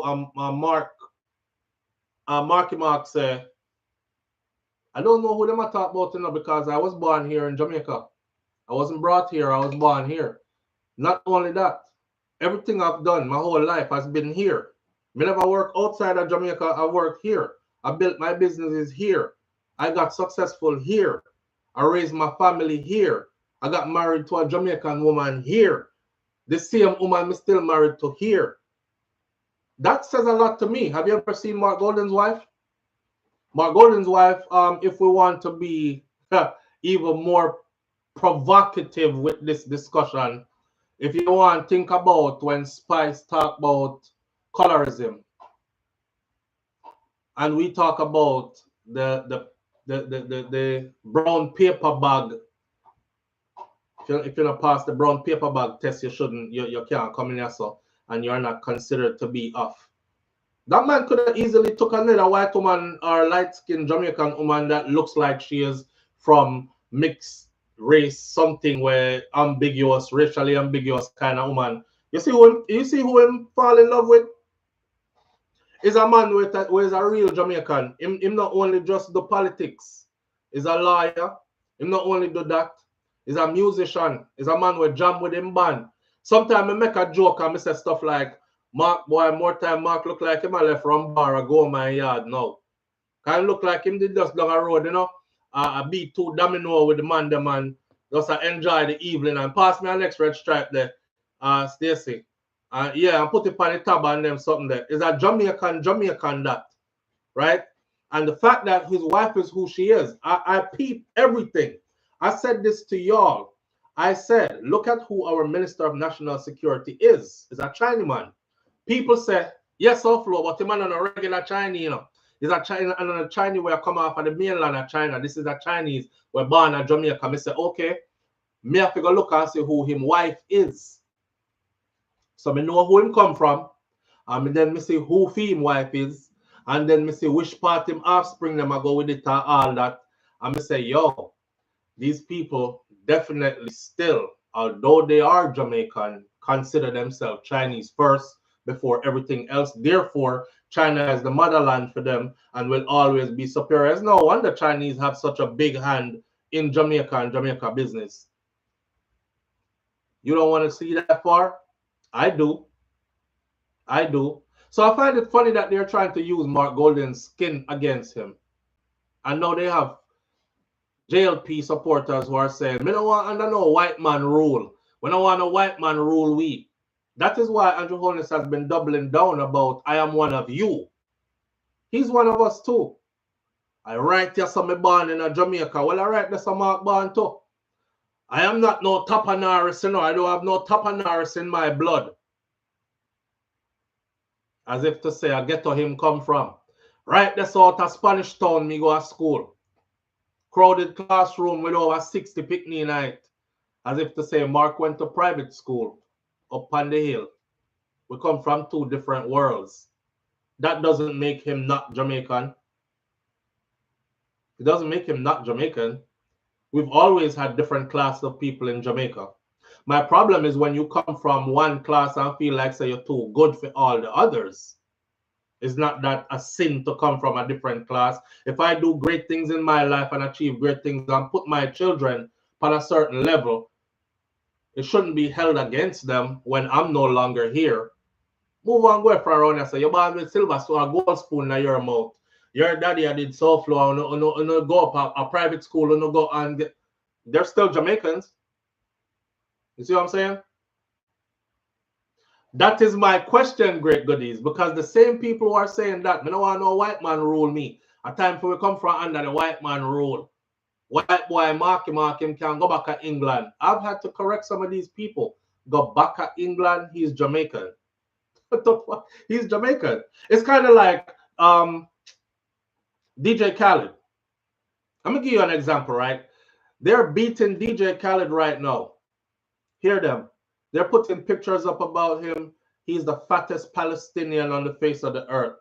Mark say, I don't know who them I talk about, you know, because I was born here in Jamaica. I wasn't brought here, I was born here. Not only that, everything I've done my whole life has been here. I never work outside of Jamaica, I work here. I built my businesses here. I got successful here. I raised my family here. I got married to a Jamaican woman here. The same woman I'm still married to here. That says a lot to me. Have you ever seen Mark Golding's wife? Mark Golding's wife, if we want to be even more provocative with this discussion, if you want to think about when Spice talk about colorism, and we talk about the brown paper bag. If you don't pass the brown paper bag test, you can't come in here, so, and you're not considered to be off. That man could have easily took another white woman or light-skinned Jamaican woman that looks like she is from mixed race, something where ambiguous, racially ambiguous kind of woman. You see who him fall in love with? Is a man who is a real Jamaican. Him not only just do politics. He's a lawyer. Him not only do that. He's a musician. He's a man with jam with him band. Sometimes I make a joke and I say stuff like, Mark, boy, more time Mark look like him I left from bar or go my yard now. Kind of look like him did just down a road, you know. I beat 2 domino with the man, just enjoy the evening and pass me an next red stripe there, Stacy. Yeah, and put it on the tab and them something there. Is a Jamaican that, right? And the fact that his wife is who she is, I peep everything. I said this to y'all. I said, look at who our Minister of National Security is. Is a Chinaman. People say, yes, SouFLo, but the man on a regular Chinese, you know. He's a Chinese where I come off of the mainland of China. This is a Chinese where born in Jamaica. I say, okay, me have to go look and see who him wife is. So me know who him come from. And then me see who him wife is. And then me see which part him offspring them I go with it and all that. And me say, yo, these people definitely still, although they are Jamaican, consider themselves Chinese first before everything else. Therefore, China is the motherland for them and will always be superior. It's no wonder Chinese have such a big hand in Jamaica and Jamaica business. You don't want to see that far? I do. I do. So I find it funny that they're trying to use Mark Golden's skin against him. And now they have JLP supporters who are saying, we don't want under no white man rule. We don't want a white man rule we. That is why Andrew Holness has been doubling down about I am one of you. He's one of us too. I write here some born in Jamaica. Well, I write there some Mark born too. I am not no Tapanaris, you know. I don't have no Tapanaris in my blood. As if to say, I get to him come from. Right there out of Spanish Town, me go to school. Crowded classroom with over 60 picnic night. As if to say, Mark went to private school up on the hill. We come from two different worlds. That doesn't make him not Jamaican. It doesn't make him not Jamaican. We've always had different classes of people in Jamaica. My problem is when you come from one class and feel like say you're too good for all the others. It's not that a sin to come from a different class. If I do great things in my life and achieve great things and put my children on a certain level, it shouldn't be held against them when I'm no longer here. Move on, go around and say, you're born with silver spoon, a gold spoon in your mouth. Your daddy did SouFLo, and go up a private school, and go and get. They're still Jamaicans. You see what I'm saying? That is my question, great goodies, because the same people who are saying that, I don't want no white man rule me. A time for we come from under the white man rule. White boy, mark him, can go back to England. I've had to correct some of these people. Go back to England, he's Jamaican. What the fuck? He's Jamaican. It's kind of like DJ Khaled. I'm going to give you an example, right? They're beating DJ Khaled right now. Hear them. They're putting pictures up about him. He's the fattest Palestinian on the face of the earth.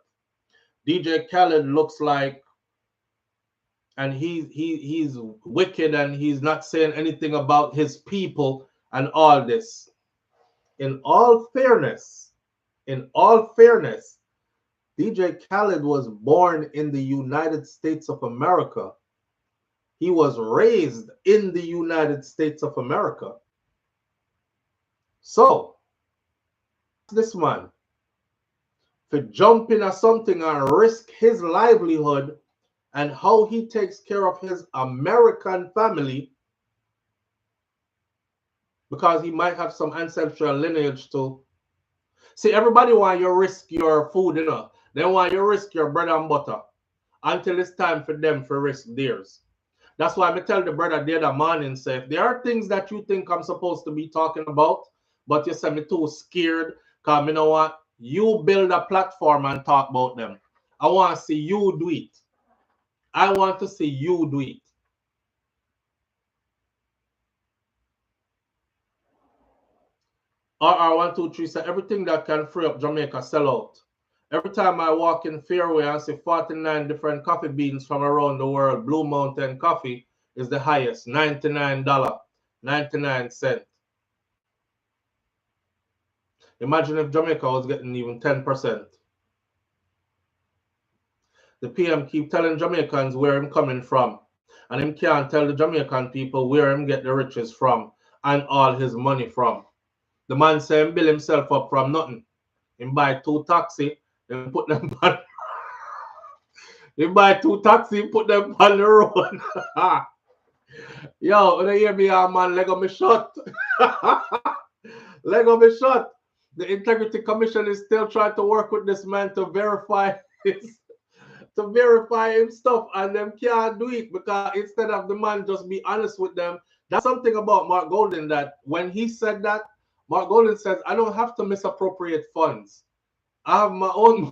DJ Khaled looks like, and he's wicked, and he's not saying anything about his people and all this. In all fairness, DJ Khaled was born in the United States of America. He was raised in the United States of America. So, this man, for jumping at something and risk his livelihood and how he takes care of his American family, because he might have some ancestral lineage too. See, everybody want you to risk your food, you know. They want you to risk your bread and butter until it's time for them to risk theirs. That's why I tell the brother the other morning, say, if there are things that you think I'm supposed to be talking about, but you say me too scared, because you know what? You build a platform and talk about them. I want to see you do it. I want to see you do it. RR123 said everything that can free up Jamaica sell out. Every time I walk in Fairway and see 49 different coffee beans from around the world, Blue Mountain Coffee is the highest, $99.99. Imagine if Jamaica was getting even 10%. The PM keep telling Jamaicans where him coming from, and him can't tell the Jamaican people where him get the riches from and all his money from. The man say him build himself up from nothing. Him buy 2 taxi and put them on. Him buy 2 taxi, put them on the road. Yo, when you hear me, man, leg of me shut. Leg of me shut. The Integrity Commission is still trying to work with this man to verify his, stuff, and them can't do it because instead of the man just be honest with them. That's something about Mark Golden, that when he said that, Mark Golden says, I don't have to misappropriate funds. I have my own,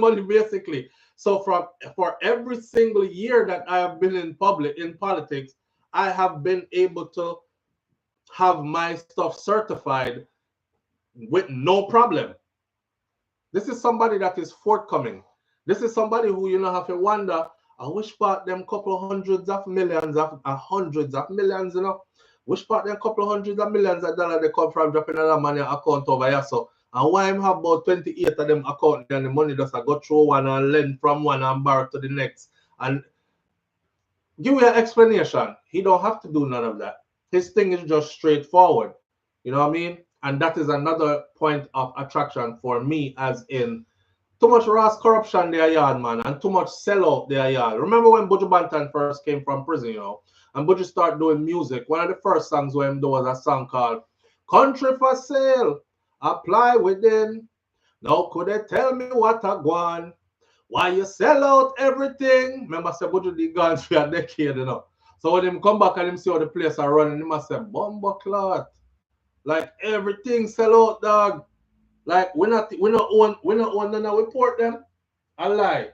money basically. So for every single year that I have been in politics, I have been able to have my stuff certified with no problem. This is somebody that is forthcoming. This is somebody who you know have to wonder, I wish part them couple of hundreds of millions, you know. Which part them couple of hundreds of millions of dollars they come from dropping another money account over here. So And why him have about 28 of them account and the money just go through one and lend from one and borrow to the next. And give me an explanation. He don't have to do none of that. His thing is just straightforward. You know what I mean? And that is another point of attraction for me, as in too much rash corruption there, yard, man, and too much sellout there, yard. Remember when Buju Banton first came from prison, you know, and Buju started doing music. One of the first songs where him do was a song called Country for Sale, Apply Within. Now could they tell me what I want? Why you sell out everything? Remember, say Buju did gone for a decade, you know. So when him come back and him see how the place are running, he must say, Bumbo clot. Like everything sell out, dog. Like we not own none of report them. I lie.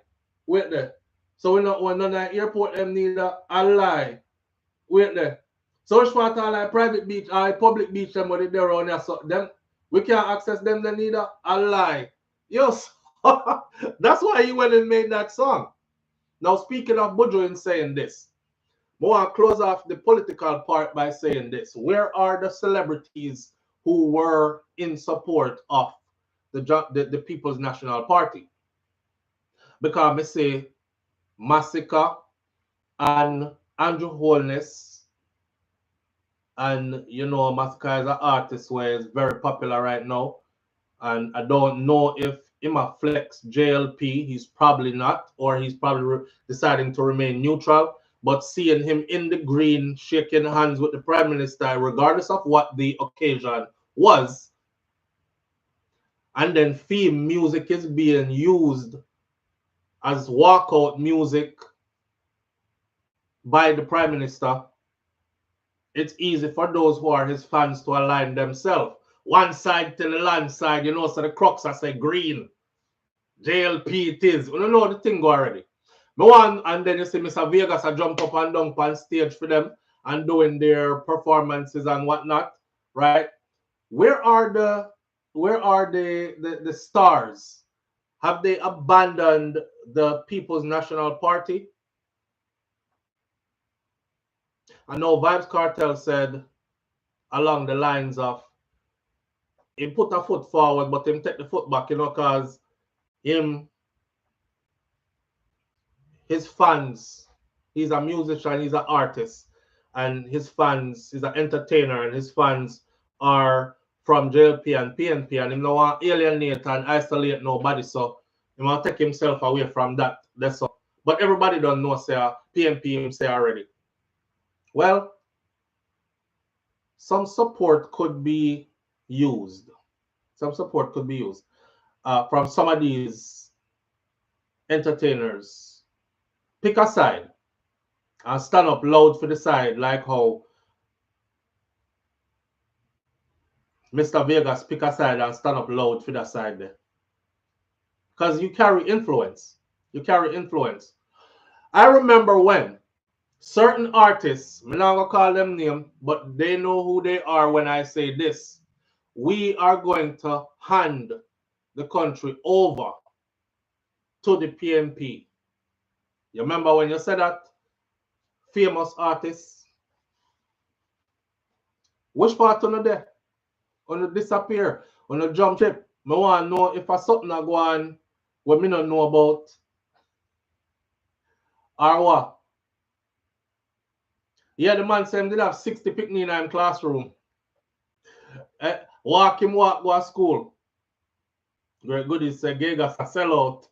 Wait there. So we not own none of airport them neither. I lie. Wait there. So which part of like private beach or public beach them where they around there, so them we can't access them then neither. I lie. Yes. That's why he went and made that song. Now speaking of Buju in saying this, I want to close off the political part by saying this. Where are the celebrities who were in support of the People's National Party? Because I say Massacre and Andrew Holness, and you know Massacre is an artist where it's very popular right now, and I don't know if him a flex JLP, he's probably not, or he's probably deciding to remain neutral. But seeing him in the green, shaking hands with the Prime Minister, regardless of what the occasion was, and then theme music is being used as walkout music by the Prime Minister, it's easy for those who are his fans to align themselves. One side to the land side, you know, so the crux I say green. JLP it is. You don't know the thing go already. And then you see Mr. Vegas I jump up and down on stage for them and doing their performances and whatnot, right? Where are the stars? Have they abandoned the People's National Party? I know Vybz Kartel said along the lines of he put a foot forward, but him take the foot back, you know, because his fans, he's a musician, he's an artist, and his fans, he's an entertainer, and his fans are from JLP and PNP, and he don't want to alienate and isolate nobody, so he want to take himself away from that. That's all. But everybody don't know, say, PNP him say already. Well, some support could be used. Some support could be used from some of these entertainers. Pick a side and stand up loud for the side, like how Mr. Vegas pick a side and stand up loud for that side there. Because you carry influence. You carry influence. I remember when certain artists, I'm not going to call them name, but they know who they are when I say this. We are going to hand the country over to the PNP. You remember when you said that? Famous artists. Which part on there? On the disappear? On the jump ship? I want to know if I something I go on what me don't know about. Or what? Yeah, the man said he did have 60 picnic in his classroom. Walk go to school. Great good, he said Gage a sellout.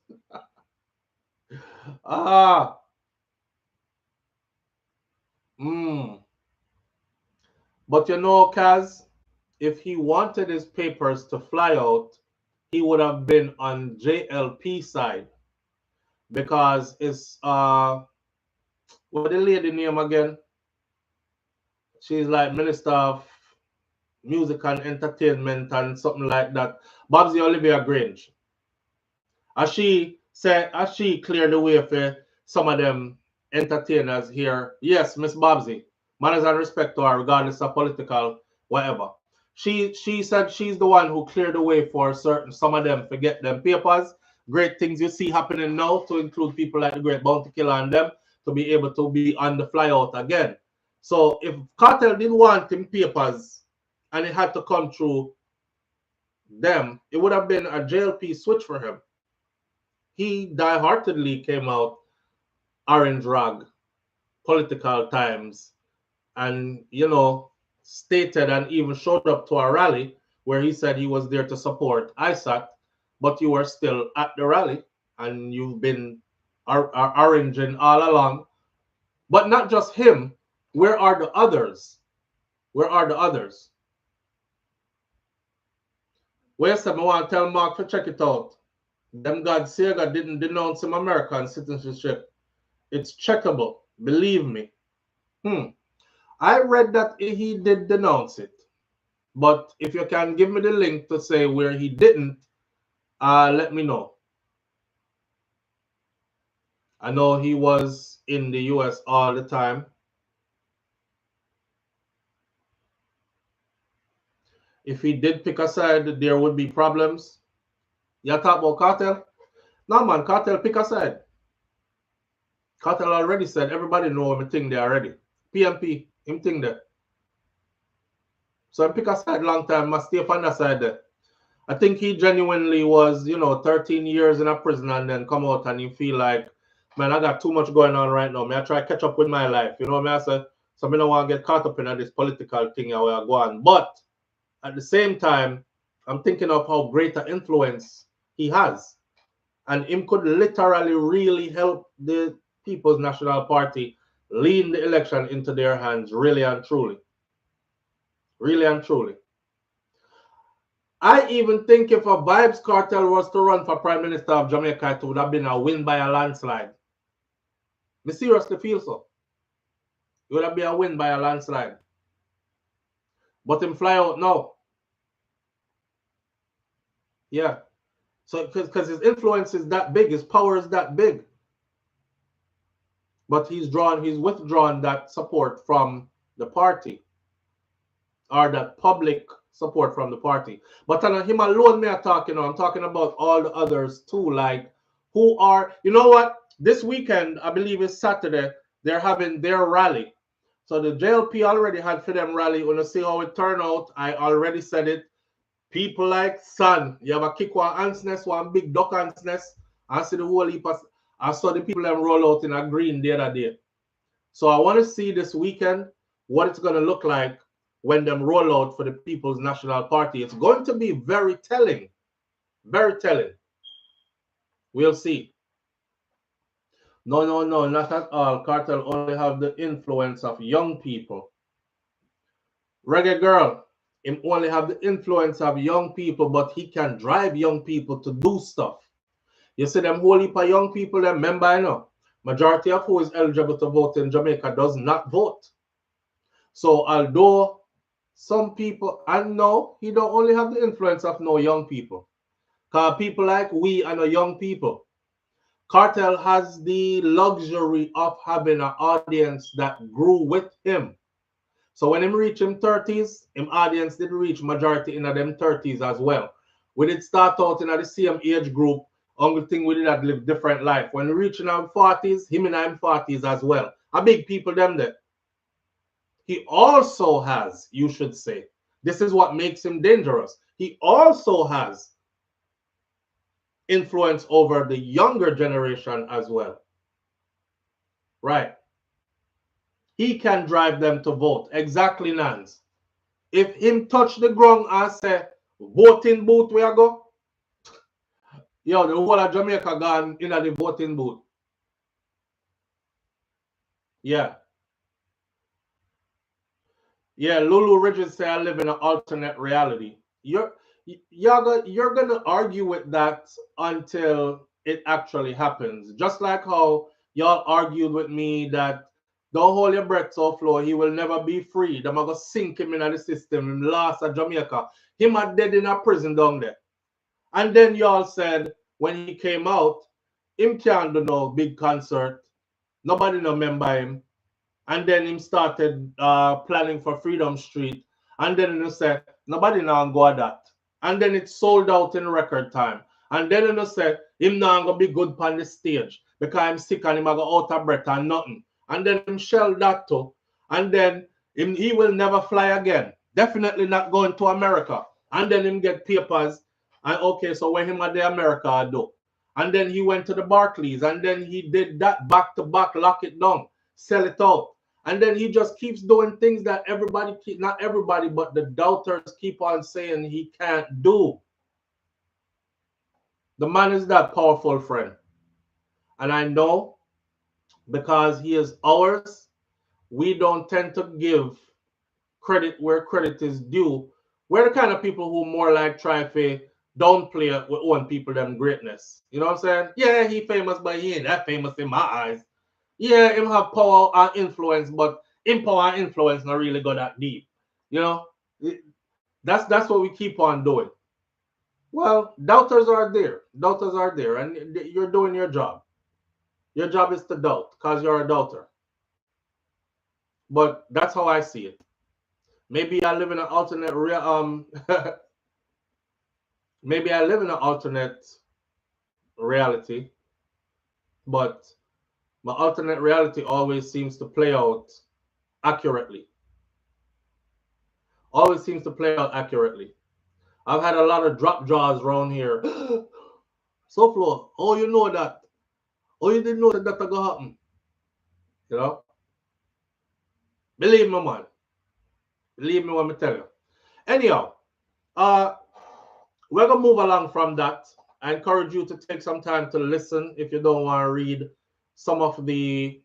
But you know, Kaz, if he wanted his papers to fly out, he would have been on JLP side. Because it's what the lady name again? She's like Minister of Music and Entertainment and something like that. Babsy Olivia Grange. As she cleared the way for some of them entertainers here. Yes, Miss Babsy. Manners and respect to her, regardless of political, whatever. She said she's the one who cleared the way for some of them to get them papers. Great things you see happening now, to include people like the Great Bounty Killer and them, to be able to be on the flyout again. So if Kartel didn't want him papers and it had to come through them, it would have been a JLP switch for him. He die-heartedly came out orange rag, political times, and, you know, stated and even showed up to a rally where he said he was there to support ISAT, but you were still at the rally and you've been oranging all along. But not just him. Where are the others? Where are the others? Where some I want to tell Mark to check it out. Them God Sega didn't denounce him American citizenship. It's checkable, believe me. I read that he did denounce it. But if you can give me the link to say where he didn't, let me know. I know he was in the US all the time. If he did pick a side, there would be problems. You talk about Kartel? No, man, Kartel pick a side. Kartel already said everybody know him thing there already. PNP, him thing there. So I pick a side long time, must stay on that side there. I think he genuinely was, you know, 13 years in a prison and then come out and you feel like, man, I got too much going on right now. I try to catch up with my life. You know what I say? So I don't want to get caught up in this political thing where I go on. But at the same time, I'm thinking of how great an influence he has. And him could literally really help the People's National Party lean the election into their hands, really and truly. Really and truly. I even think if a Vybz Kartel was to run for Prime Minister of Jamaica, it would have been a win by a landslide. I seriously feel so. It would have been a win by a landslide. But him fly out now. Yeah. So because his influence is that big, his power is that big. But he's withdrawn that support from the party. Or that public support from the party. But on him alone, me are talking, I'm talking about all the others too, like who are, you know what? This weekend, I believe it's Saturday, they're having their rally. So the JLP already had for them rally. When you see how it turned out, I already said it. People like Sun, you have a kick one ants nest, one big duck ants nest. I see the whole heap of, I saw the people them roll out in a green the other day. So I want to see this weekend what it's going to look like when them roll out for the People's National Party. It's going to be very telling. Very telling. We'll see. No, not at all. Kartel only have the influence of young people. Reggae Girl, him only have the influence of young people, but he can drive young people to do stuff. You see them whole heap of young people, them member, you know, majority of who is eligible to vote in Jamaica does not vote. So although some people, and no, he don't only have the influence of no young people. Because people like we are no young people. Kartel has the luxury of having an audience that grew with him. So when him reach him 30s, him audience did reach majority in them 30s as well. We did start out in the same age group. Only thing we did that live different life. When we reach in our 40s, him in our 40s as well. A big people them there. He also has, you should say, this is what makes him dangerous. He also has influence over the younger generation as well. Right. He can drive them to vote. Exactly, Nance. If him touch the ground and say, voting booth where I go, yo, the whole of Jamaica gone in the voting booth. Yeah. Yeah, Lulu Ridges say I live in an alternate reality. You're gonna argue with that until it actually happens. Just like how y'all argued with me that don't hold your breath, SouFLo, he will never be free. Them are gonna sink him in the system. Him lost at Jamaica. Him are dead in a prison down there. And then y'all said when he came out, him can't do no big concert. Nobody no remember him. And then him started planning for Freedom Street. And then he said, nobody now go at that. And then it sold out in record time. And then he said, him now going to be good on the stage because I'm sick and him go out of breath and nothing. And then him shell that too. And then he will never fly again. Definitely not going to America. and then him get papers, and okay, so when him at the America do, and then he went to the Barclays, and then he did that back to back, lock it down, sell it out, and then he just keeps doing things that everybody, not everybody, but the doubters keep on saying he can't do. The man is that powerful, friend, and I know because he is ours, we don't tend to give credit where credit is due. We're the kind of people who more like try to downplay with one people them greatness. You know what I'm saying? Yeah, he famous, but he ain't that famous in my eyes. Yeah, him have power and influence, but in power and influence not really go that deep. You know, that's what we keep on doing. Well, doubters are there. Doubters are there, and you're doing your job. Your job is to doubt because you're a doubter. But that's how I see it. Maybe I live in an alternate maybe I live in an alternate reality, but my alternate reality always seems to play out accurately. Always seems to play out accurately. I've had a lot of drop jaws around here. SouFLo, oh, you know that. Oh, you didn't know that that's going to happen. You know? Believe me, man. Believe me when I tell you. Anyhow, we're going to move along from that. I encourage you to take some time to listen if you don't want to read some of the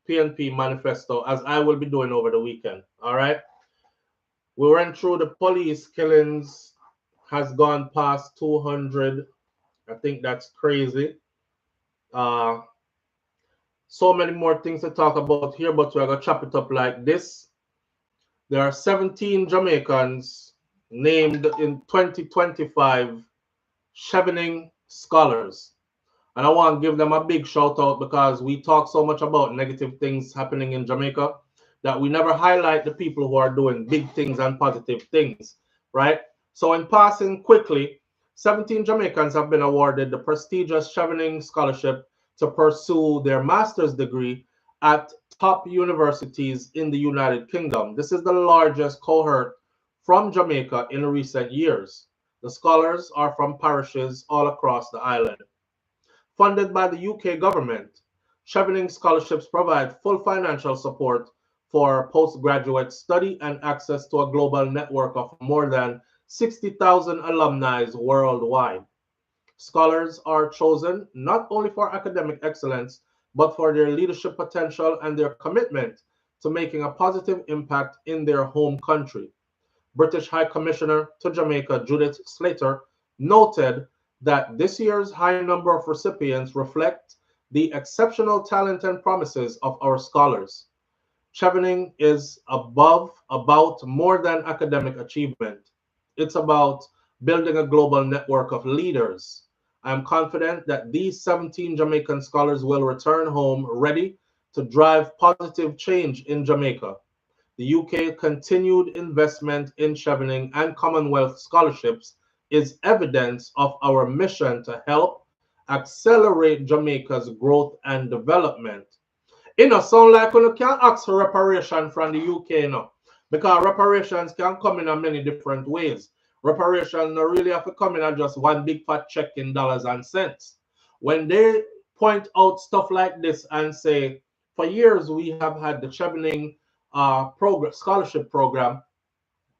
PNP Manifesto, as I will be doing over the weekend. All right? We went through the police killings, has gone past 200. I think that's crazy. So many more things to talk about here, but we're going to chop it up like this. There are 17 Jamaicans named in 2025 Chevening scholars. And I want to give them a big shout out because we talk so much about negative things happening in Jamaica that we never highlight the people who are doing big things and positive things, right? So in passing quickly, 17 Jamaicans have been awarded the prestigious Chevening Scholarship to pursue their master's degree at top universities in the United Kingdom. This is the largest cohort from Jamaica in recent years. The scholars are from parishes all across the island. Funded by the UK government, Chevening scholarships provide full financial support for postgraduate study and access to a global network of more than 60,000 alumni worldwide. Scholars are chosen not only for academic excellence, but for their leadership potential and their commitment to making a positive impact in their home country. British High Commissioner to Jamaica, Judith Slater, noted that this year's high number of recipients reflect the exceptional talent and promises of our scholars. Chevening is about more than academic achievement. It's about building a global network of leaders. I am confident that these 17 Jamaican scholars will return home ready to drive positive change in Jamaica. The UK continued investment in Chevening and Commonwealth scholarships is evidence of our mission to help accelerate Jamaica's growth and development. It don't sound like you can't ask for reparation from the UK now, because reparations can come in many different ways. Reparations don't really have to come in at just one big fat check in dollars and cents. When they point out stuff like this and say, for years we have had the Chevening scholarship program,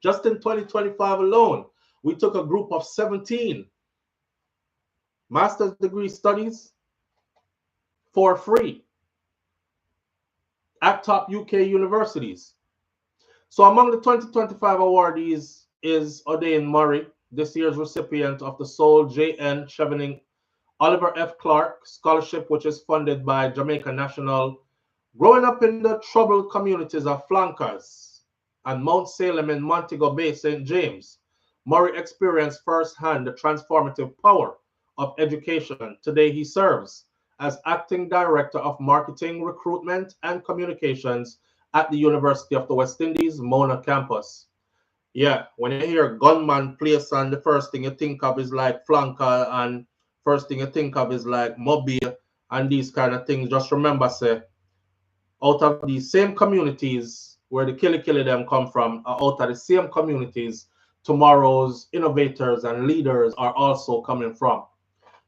just in 2025 alone, we took a group of 17 master's degree studies for free at top UK universities. So among the 2025 awardees is Odain Murray, this year's recipient of the Sol J.N. Chevening Oliver F. Clark Scholarship, which is funded by Jamaica National. Growing up in the troubled communities of Flankers and Mount Salem in Montego Bay, St. James, Murray experienced firsthand the transformative power of education. Today he serves as Acting Director of Marketing, Recruitment, and Communications at the University of the West Indies, Mona campus. Yeah, when you hear gunman place and the first thing you think of is like Flanker, and first thing you think of is like Mobile and these kind of things, just remember, say, out of these same communities where the killy them come from, out of the same communities tomorrow's innovators and leaders are also coming from.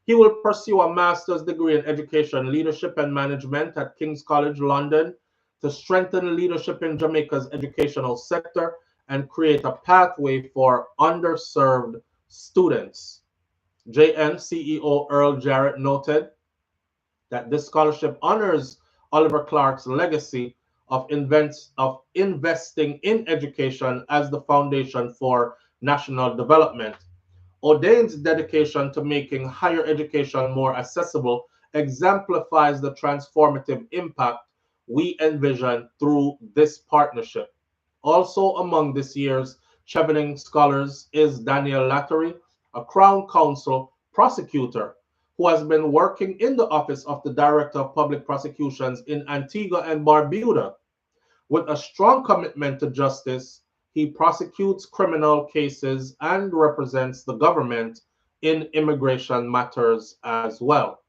He will pursue a master's degree in education, leadership and management at King's College London to strengthen leadership in Jamaica's educational sector and create a pathway for underserved students. JN CEO Earl Jarrett noted that this scholarship honors Oliver Clark's legacy of investing in education as the foundation for national development. Odain's dedication to making higher education more accessible exemplifies the transformative impact we envision through this partnership. Also among this year's Chevening Scholars is Daniel Lattery, a Crown Counsel prosecutor who has been working in the Office of the Director of Public Prosecutions in Antigua and Barbuda. With a strong commitment to justice, he prosecutes criminal cases and represents the government in immigration matters as well.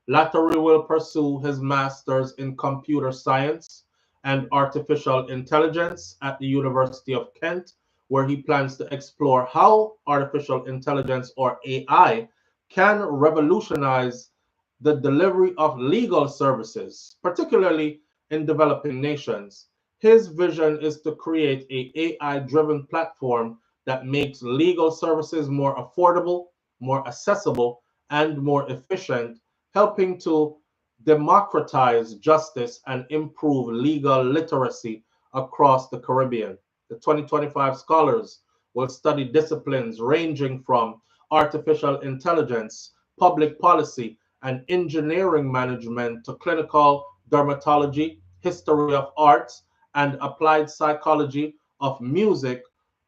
Lattery will pursue his master's in computer science and artificial intelligence at the University of Kent, where he plans to explore how artificial intelligence, or AI, can revolutionize the delivery of legal services, particularly in developing nations. His vision is to create an AI-driven platform that makes legal services more affordable, more accessible, and more efficient, helping to democratize justice and improve legal literacy across the Caribbean. The 2025 scholars will study disciplines ranging from artificial intelligence, public policy, and engineering management to clinical dermatology, history of arts, and applied psychology of music.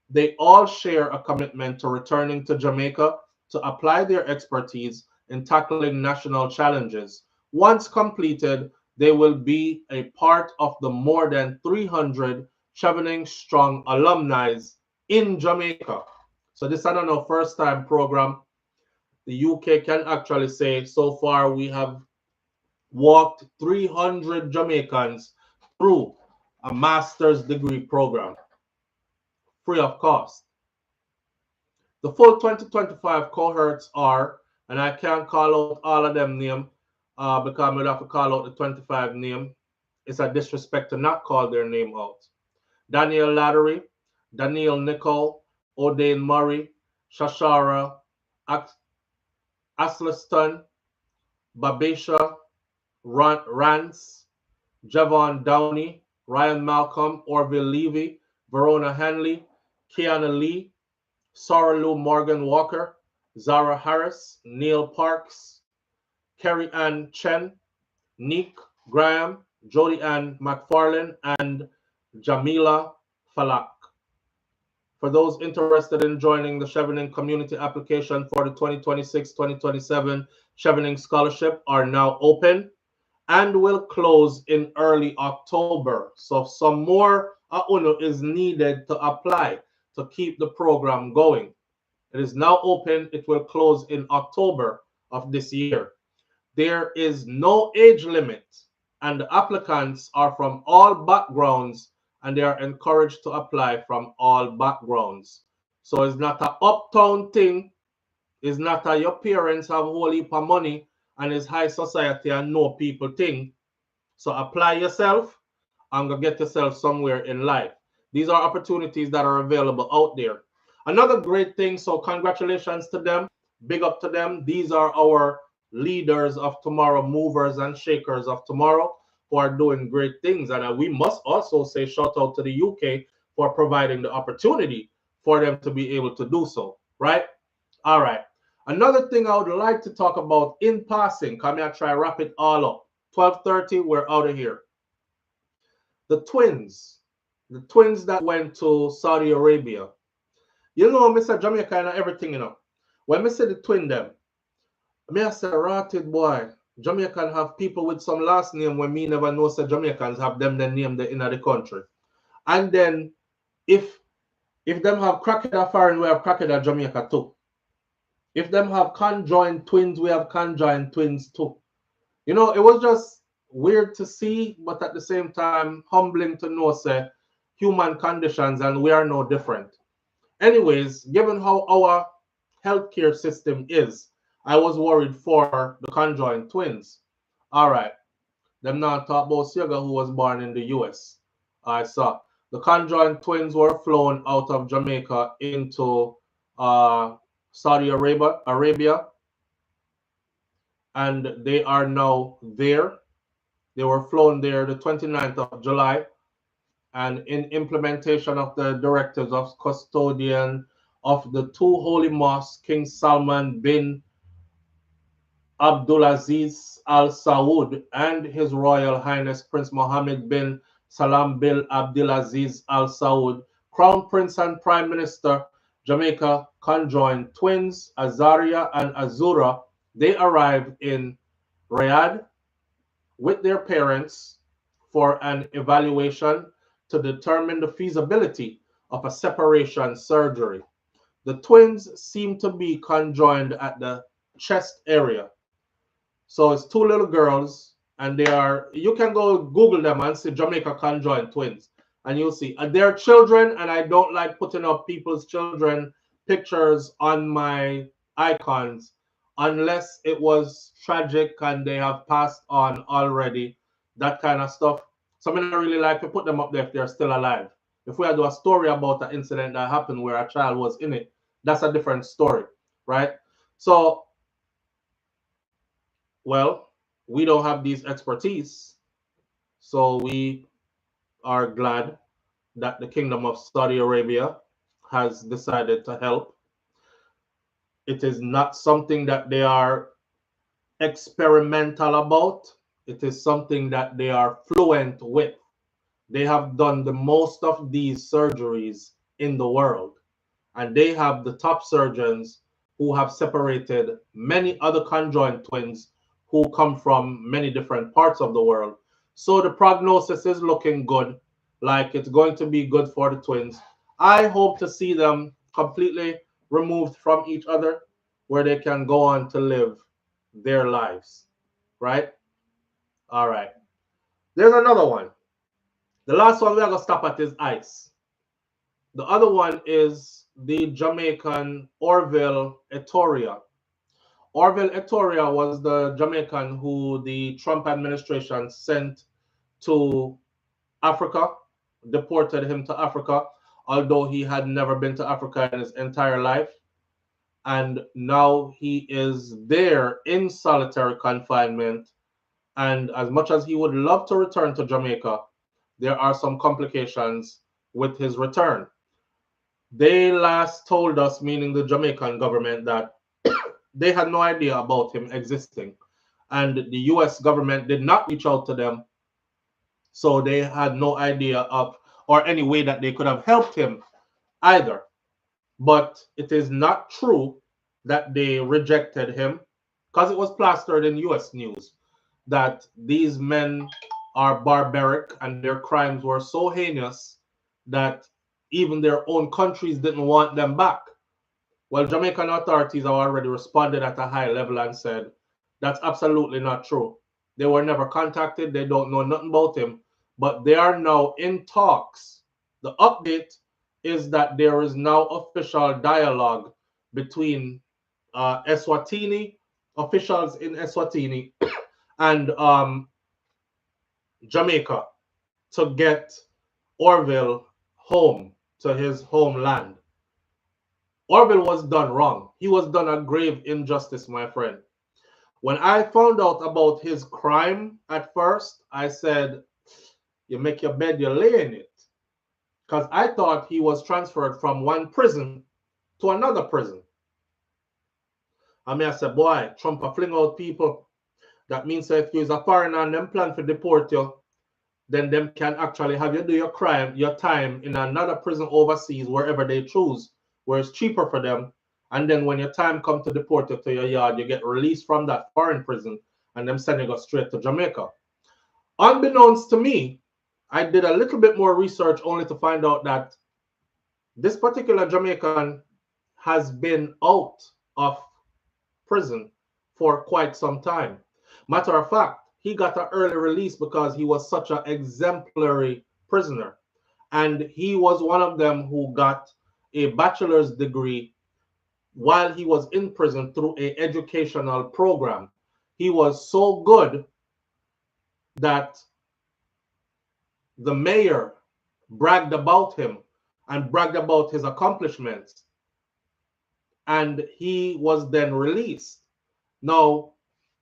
They all share a commitment to returning to Jamaica to apply their expertise in tackling national challenges. Once completed, they will be a part of the more than 300 Chevening strong alumni in Jamaica. So this is not first time program. The UK can actually say so far we have walked 300 Jamaicans through a master's degree program free of cost. The full 2025 cohorts are, and I can't call out all of them name because I'm going to have to call out the 25 name. It's a disrespect to not call their name out. Daniel Lattery, Daniel Nicole, Odain Murray, Shashara, Asliston, Babesha, Rance, Javon Downey, Ryan Malcolm, Orville Levy, Verona Hanley, Kiana Lee, Sarah Lou Morgan Walker, Zara Harris, Neil Parks, Kerry Ann Chen, Nick Graham, Jody Ann McFarlane, and Jamila Falak. For those interested in joining the Chevening community application for the 2026-2027 Chevening Scholarship are now open and will close in early October. So some more is needed to apply to keep the program going. It is now open. It will close in October of this year. There is no age limit, and the applicants are from all backgrounds, and they are encouraged to apply from all backgrounds. So it's not an uptown thing. It's not a your parents have a whole heap of money and it's high society and know people thing. So apply yourself and go get yourself somewhere in life. These are opportunities that are available out there. Another great thing, so congratulations to them. Big up to them. These are our leaders of tomorrow, movers and shakers of tomorrow, who are doing great things. And we must also say shout out to the UK for providing the opportunity for them to be able to do so, right? All right. Another thing I would like to talk about in passing, come here, try wrap it all up. 12:30, we're out of here. The twins that went to Saudi Arabia. You know, Mr. Jamaica and everything, you know. When I say the twin them, I say, rotted boy, Jamaican have people with some last name when me never know say Jamaicans have them the name in the country. And then if them have Crocodile foreign, we have Crocodile Jamaica too. If them have conjoined twins, we have conjoined twins too. You know, it was just weird to see, but at the same time humbling to know say human conditions, and we are no different. anyways, given how our healthcare system is, I was worried for the Conjoined twins. All right. Them now talk about Siaga, who was born in the US. I saw the Conjoined twins were flown out of Jamaica into Saudi Arabia, and they are now there. They were flown there the 29th of July, and in implementation of the directives of custodian of the two holy mosques, King Salman bin Abdulaziz Al Saud and His Royal Highness Prince Mohammed bin Salam bin Abdulaziz Al Saud, Crown Prince and Prime Minister, Jamaica Conjoined twins, Azaria and Azura, they arrived in Riyadh with their parents for an evaluation to determine the feasibility of a separation surgery. The twins seem to be conjoined at the chest area. So it's two little girls, and they are, you can go Google them and see Jamaica Conjoined twins, and you'll see they're children, and I don't like putting up people's children pictures on my icons unless it was tragic and they have passed on already, that kind of stuff. So I don't really like to put them up there if they're still alive. If we had to do a story about an incident that happened where a child was in it, that's a different story, right? So, well, we don't have these expertise, so we are glad that the Kingdom of Saudi Arabia has decided to help. It is not something that they are experimental about. It is something that they are fluent with. They have done the most of these surgeries in the world, and they have the top surgeons who have separated many other conjoined twins who come from many different parts of the world. So the prognosis is looking good, like it's going to be good for the twins. I hope to see them completely removed from each other where they can go on to live their lives, right? All right. There's another one. The last one we're going to stop at is ICE. The other one is the Jamaican Orville Etoria. Orville Etoria was the Jamaican who the Trump administration sent to Africa, deported him to Africa, although he had never been to Africa in his entire life. And now he is there in solitary confinement. And as much as he would love to return to Jamaica, there are some complications with his return. They last told us, meaning the Jamaican government, that they had no idea about him existing. And the US government did not reach out to them. So they had no idea of, or any way that they could have helped him either. But it is not true that they rejected him, because it was plastered in US news that these men are barbaric and their crimes were so heinous that even their own countries didn't want them back. Well, Jamaican authorities have already responded at a high level and said that's absolutely not true. They were never contacted. They don't know nothing about him, but they are now in talks. The update is that there is now official dialogue between Eswatini, officials in Eswatini, and Jamaica to get Orville home to his homeland. Orville was done wrong. He was done a grave injustice, my friend. When I found out about his crime at first, I said, you make your bed, you lay in it. Because I thought he was transferred from one prison to another prison. I mean, I said, boy, Trump a fling out people. That means that if you're a foreigner and them plan to deport you, then them can actually have you do your crime, your time in another prison overseas, wherever they choose, where it's cheaper for them. And then when your time comes to deport you to your yard, you get released from that foreign prison and them sending you straight to Jamaica. Unbeknownst to me, I did a little bit more research only to find out that this particular Jamaican has been out of prison for quite some time. Matter of fact, he got an early release because he was such an exemplary prisoner. And he was one of them who got a bachelor's degree while he was in prison through an educational program. He was so good that the mayor bragged about him and bragged about his accomplishments, and he was then released. Now,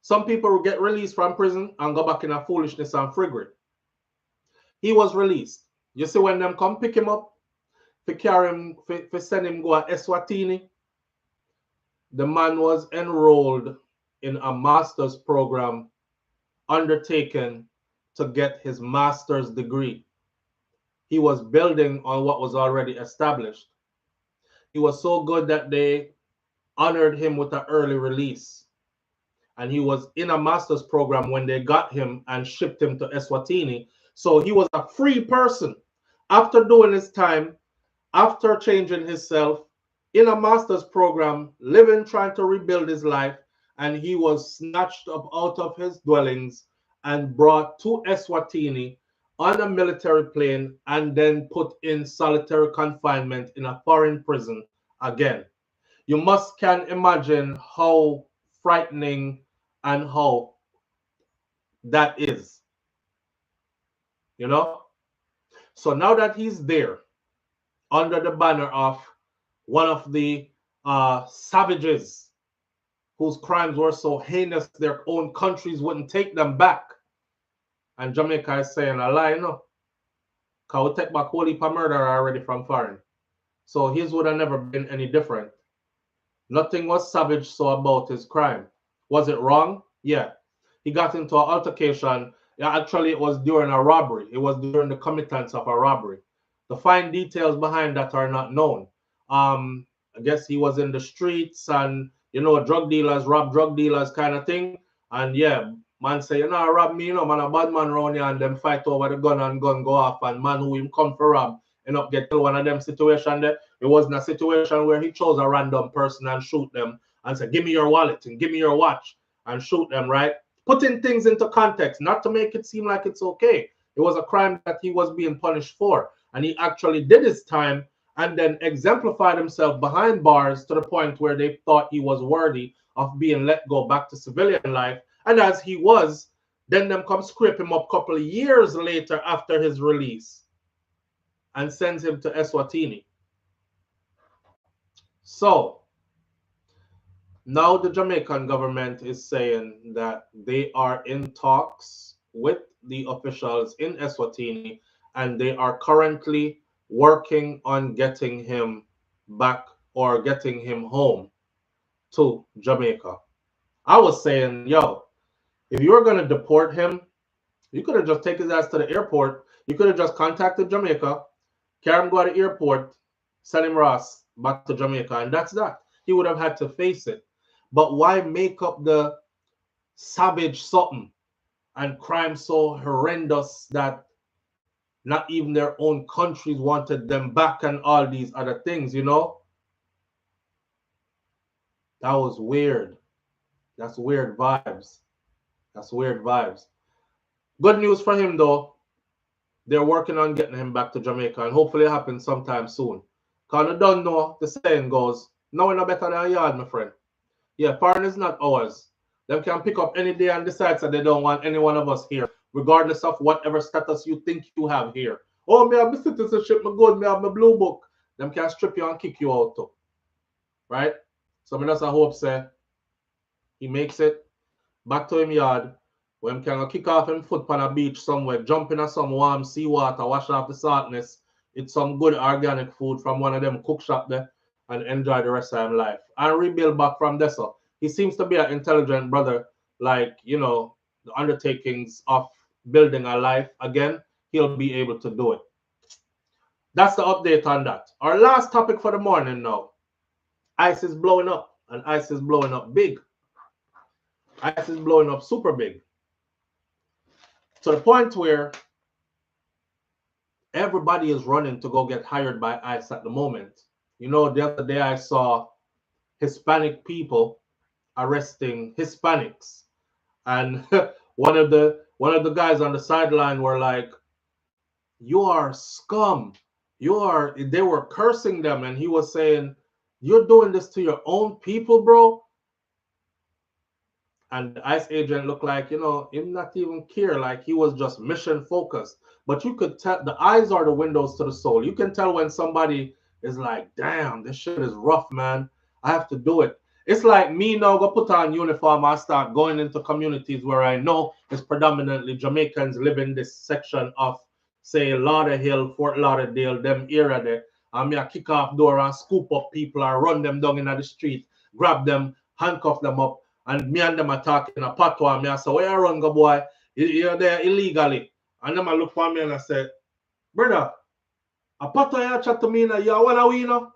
some people will get released from prison and go back in a foolishness and friggery. He was released. You see, when them come pick him up, to carry him, for send him go to Eswatini, the man was enrolled in a master's program undertaken to get his master's degree. He was building on what was already established. He was so good that they honored him with an early release. And he was in a master's program when they got him and shipped him to Eswatini. So he was a free person after doing his time, after changing himself, in a master's program, living, trying to rebuild his life. And he was snatched up out of his dwellings and brought to Eswatini on a military plane and then put in solitary confinement in a foreign prison again. You can imagine how frightening and how that is, you know? So now that he's there under the banner of one of the savages whose crimes were so heinous their own countries wouldn't take them back, and Jamaica is saying a lie, no, because we take back whole heap of murder already from foreign. So his would have never been any different. Nothing was savage so about his crime. Was it wrong? Yeah. He got into an altercation. Yeah, actually, it was during a robbery. It was during the committance of a robbery. The fine details behind that are not known. I guess he was in the streets and, you know, drug dealers rob drug dealers kind of thing. And yeah, man say, you know, rob me, you know, man, a bad man around here, and them fight over the gun and gun go off, and man who him come for rob end up get one of them situation there. It wasn't a situation where he chose a random person and shoot them and say, give me your wallet and give me your watch and shoot them, right? Putting things into context, not to make it seem like it's okay. It was a crime that he was being punished for. And he actually did his time and then exemplified himself behind bars to the point where they thought he was worthy of being let go back to civilian life. And as he was, then them come scrape him up a couple of years later after his release and sends him to Eswatini. So now the Jamaican government is saying that they are in talks with the officials in Eswatini, and they are currently working on getting him back or getting him home to Jamaica. I was saying, yo, if you were going to deport him, you could have just taken his ass to the airport. You could have just contacted Jamaica, carry him go to the airport, send him Ross back to Jamaica, and that's that. He would have had to face it. But why make up the savage something and crime so horrendous that not even their own countries wanted them back and all these other things, you know? That was weird. That's weird vibes. That's weird vibes. Good news for him, though. They're working on getting him back to Jamaica, and hopefully it happens sometime soon. Because I don't know, the saying goes, no one no better than a yard, my friend. Yeah, foreign is not ours. They can pick up any day and decide that they don't want any one of us here, regardless of whatever status you think you have here. Oh, me have my citizenship, my good, me have my blue book. Them can strip you and kick you out too. Right? So I just hope say he makes it back to him yard, where he can kick off him foot on a beach somewhere, jump in some warm seawater, wash off the saltness, eat some good organic food from one of them cook shop there, and enjoy the rest of his life. And rebuild back from there. So he seems to be an intelligent brother, like, you know, the undertakings of building a life again, he'll be able to do it. That's the update on that. Our last topic for the morning now. Ice is blowing up, and ice is blowing up big. Ice is blowing up super big. To the point where everybody is running to go get hired by ICE at the moment. You know, the other day I saw Hispanic people arresting Hispanics, and one of the guys on the sideline were like, "You are scum. They were cursing them, and he was saying, you're doing this to your own people, bro. And the ICE agent looked like, him not even care, like he was just mission focused. But you could tell the eyes are the windows to the soul. You can tell when somebody is like, damn, this shit is rough, man. I have to do it. It's like me now go put on uniform and start going into communities where I know it's predominantly Jamaicans live in this section of, say, Lauderhill, Fort Lauderdale, them area there. And me a kick off door and scoop up people and run them down in the street, grab them, handcuff them up. And me and them are talking a patois. Me I say, where you run, go boy? You're there illegally. And them I look for me and I say, brother, a patois you chat to me now, you want to win.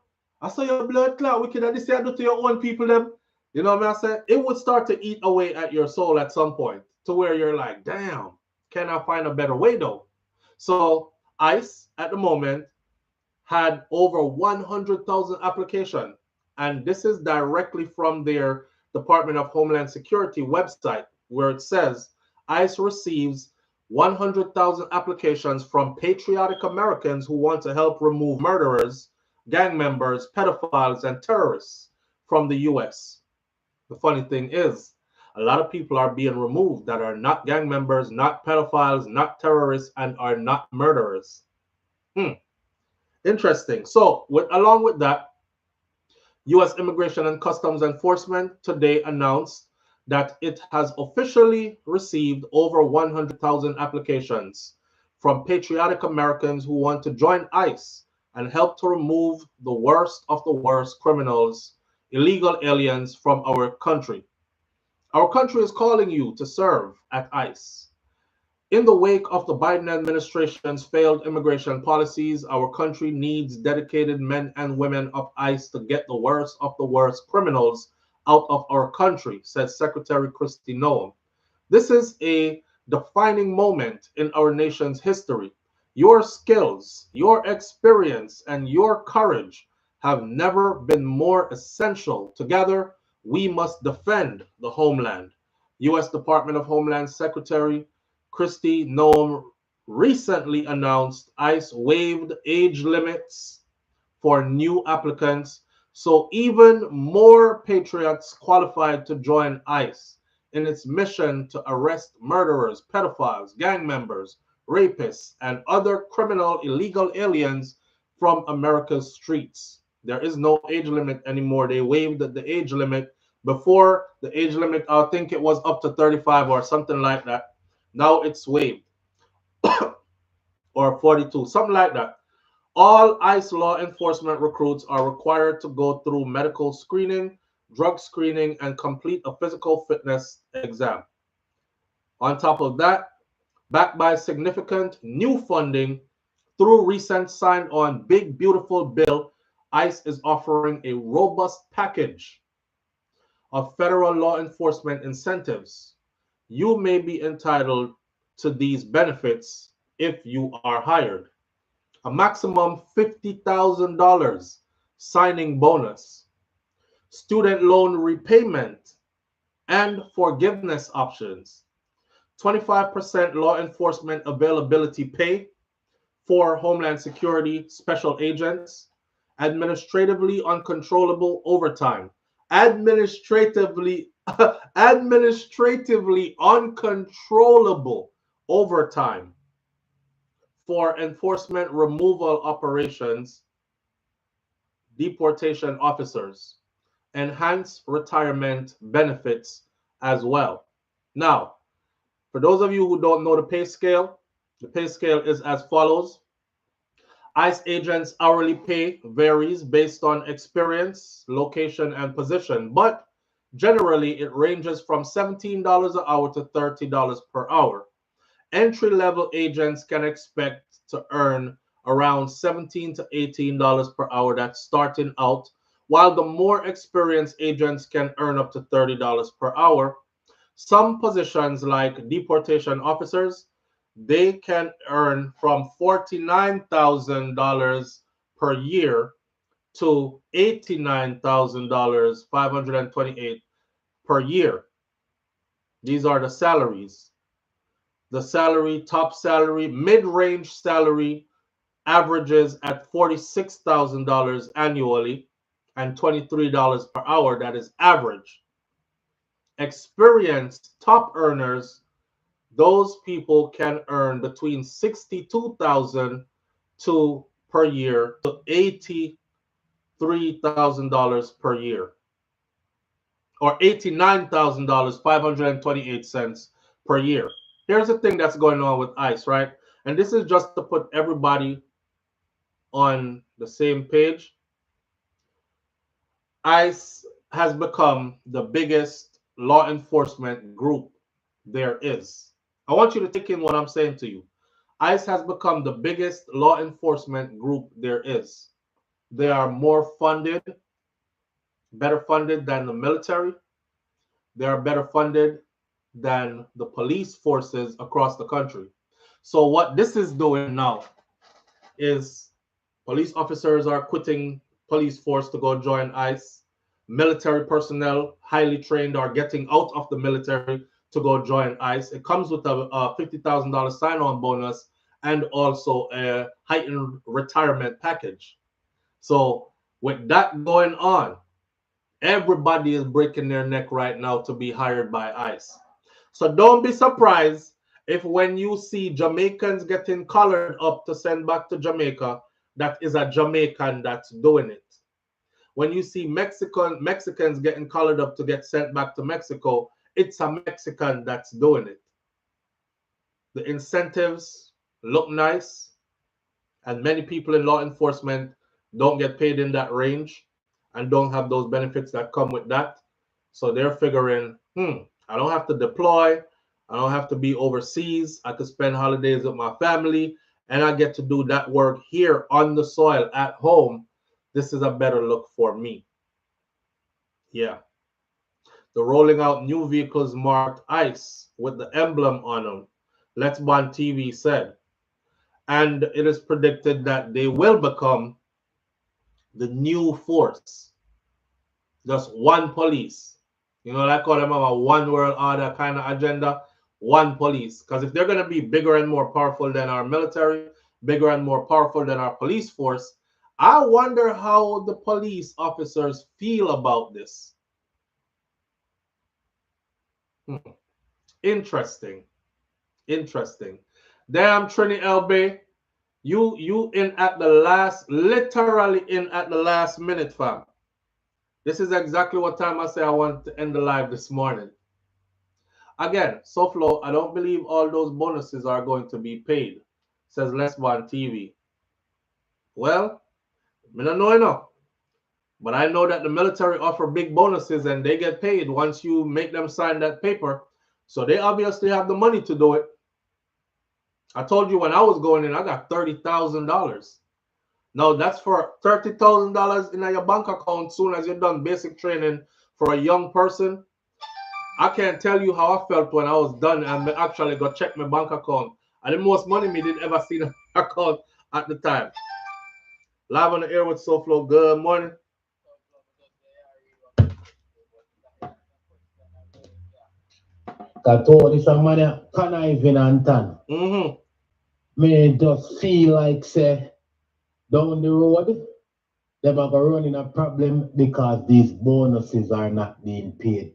I saw your blood clot wicked and this you do to your own people them. You know what I say? It would start to eat away at your soul at some point to where you're like, damn, can I find a better way though? So ICE at the moment had over 100,000 applications. And this is directly from their Department of Homeland Security website, where it says ICE receives 100,000 applications from patriotic Americans who want to help remove murderers, gang members, pedophiles, and terrorists from the U.S. The funny thing is, a lot of people are being removed that are not gang members, not pedophiles, not terrorists, and are not murderers. Interesting. So, along with that, U.S. Immigration and Customs Enforcement today announced that it has officially received over 100,000 applications from patriotic Americans who want to join ICE and help to remove the worst of the worst criminals, illegal aliens from our country. Our country is calling you to serve at ICE. In the wake of the Biden administration's failed immigration policies, our country needs dedicated men and women of ICE to get the worst of the worst criminals out of our country, said Secretary Kristi Noem. This is a defining moment in our nation's history. Your skills, your experience, and your courage have never been more essential. Together, we must defend the homeland. U.S. Department of Homeland Secretary Kristi Noem recently announced ICE waived age limits for new applicants, so even more patriots qualified to join ICE in its mission to arrest murderers, pedophiles, gang members, rapists, and other criminal illegal aliens from America's streets. There is no age limit anymore. They waived the age limit. Before, the age limit, I think it was up to 35 or something like that. Now it's waived. Or 42, something like that. All ICE law enforcement recruits are required to go through medical screening, drug screening, and complete a physical fitness exam. On top of that, backed by significant new funding through recent signed-on Big Beautiful Bill, ICE is offering a robust package of federal law enforcement incentives. You may be entitled to these benefits if you are hired. A maximum $50,000 signing bonus, student loan repayment and forgiveness options, 25% law enforcement availability pay for Homeland Security special agents, administratively uncontrollable overtime, administratively uncontrollable overtime for enforcement removal operations, deportation officers, enhanced retirement benefits as well. Now, for those of you who don't know the pay scale is as follows. ICE agents' hourly pay varies based on experience, location, and position, but generally it ranges from $17 an hour to $30 per hour. Entry-level agents can expect to earn around $17 to $18 per hour. That's starting out, while the more experienced agents can earn up to $30 per hour. Some positions like deportation officers, they can earn from $49,000 per year to $89,528 per year. These are the salaries. The salary, top salary, mid-range salary averages at $46,000 annually and $23 per hour. That is average. Experienced top earners, those people can earn between $62,000 per year to $83,000 per year, or $89,000, 528 cents per year. Here's the thing that's going on with ICE, right? And this is just to put everybody on the same page. ICE has become the biggest law enforcement group there is. I want you to take in what I'm saying to you. ICE has become the biggest law enforcement group there is. They are more funded, better funded than the military. They are better funded than the police forces across the country. So what this is doing now is police officers are quitting police force to go join ICE. Military personnel, highly trained, are getting out of the military to go join ICE. It comes with a $50,000 sign-on bonus and also a heightened retirement package. So with that going on, everybody is breaking their neck right now to be hired by ICE. So don't be surprised if when you see Jamaicans getting collared up to send back to Jamaica, that is a Jamaican that's doing it. When you see Mexicans getting collared up to get sent back to Mexico, it's a Mexican that's doing it. The incentives look nice, and many people in law enforcement don't get paid in that range and don't have those benefits that come with that. So they're figuring, I don't have to deploy. I don't have to be overseas. I could spend holidays with my family, and I get to do that work here on the soil at home. This is a better look for me. Yeah. They're rolling out new vehicles marked ICE with the emblem on them, Let's Bond TV said. And it is predicted that they will become the new force. Just one police. You know, like call them a one world order kind of agenda. One police. Because if they're going to be bigger and more powerful than our military, bigger and more powerful than our police force, I wonder how the police officers feel about this. Interesting. Interesting. Damn, Trini LB, you in at the last, literally in at the last minute, fam. This is exactly what time I say I want to end the live this morning. Again, SouFLo, I don't believe all those bonuses are going to be paid, says Let's Bond TV. Well, I don't know enough. But I know that the military offer big bonuses and they get paid once you make them sign that paper. So they obviously have the money to do it. I told you when I was going in, I got $30,000. Now that's for $30,000 in your bank account soon as you're done basic training for a young person. I can't tell you how I felt when I was done and actually go check my bank account. And the most money me did ever see in the account at the time. Live on the air with SouFLo. Good morning. Kato, this a man conniving and tan. Me just feel like say down the road, them are running a problem because these bonuses are not being paid.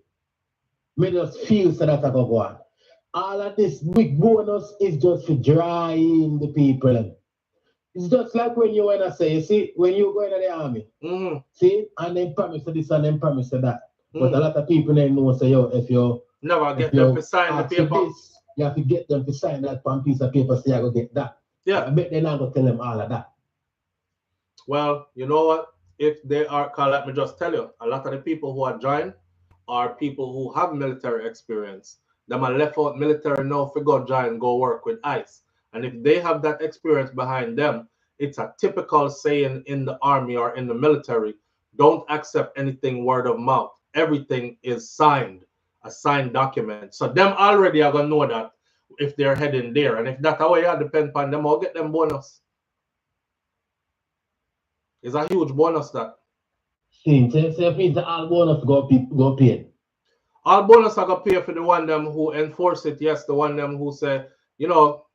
Me just feel so that I go on. All of this big bonus is just for drying the people. It's just like when you wanna say, you see, when you go into the army, see, and then promise to this and then promise to that. But a lot of people then know say, yo, if you never get them to sign the paper. This, you have to get them to sign that one piece of paper so you go get that. Yeah. I bet they're not going to tell them all of that. Well, you know what? If they are, let me just tell you, a lot of the people who are joined are people who have military experience. Them are left out military now for go join, go work with ICE. And if they have that experience behind them, it's a typical saying in the army or in the military, don't accept anything word of mouth. Everything is signed, a signed document. So them already are going to know that if they're heading there. And if that's how you depend on them, I'll get them bonus. It's a huge bonus that. So it means all bonus go paid. All bonus are going to pay for the one them who enforce it. Yes, the one them who say, you know,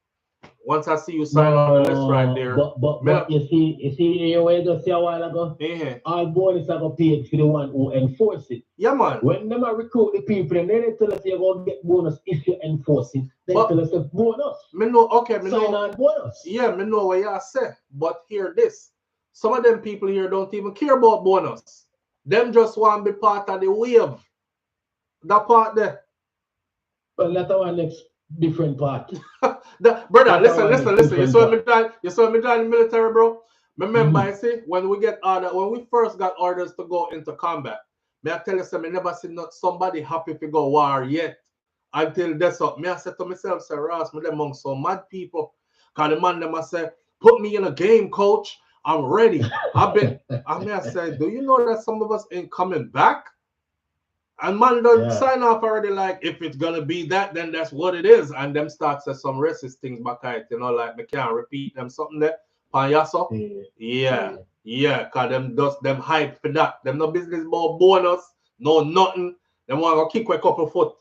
Once I see you sign on the list right there. But you see, you were just say a while ago, all bonus are paid for the one who enforce it. Yeah, man. When them recruit the people, and then they tell us you're going to get bonus if you enforce it. They tell us the bonus. Me know, okay, me sign know. on bonus. Yeah, me know what you say. But hear this. Some of them people here don't even care about bonus. Them just want to be part of the wave. That part there. Well, that's our next different part. Brother, listen. You saw me join the military, bro. Remember, I say when we first got orders to go into combat, may I tell you something, I never seen somebody happy to go war yet. Until that's up. Me I said to myself, say, Ross, me among some mad people. Cause the man them I say, put me in a game, coach. I'm ready. I said, do you know that some of us ain't coming back? And man don't sign off already like, if it's gonna be that, then that's what it is. And them start say some racist things back at, you know, like me can't repeat them something there. Panyaso? Yeah, cause them hype for that. Them no business about bonus, no nothing. Them want to kick a couple foot.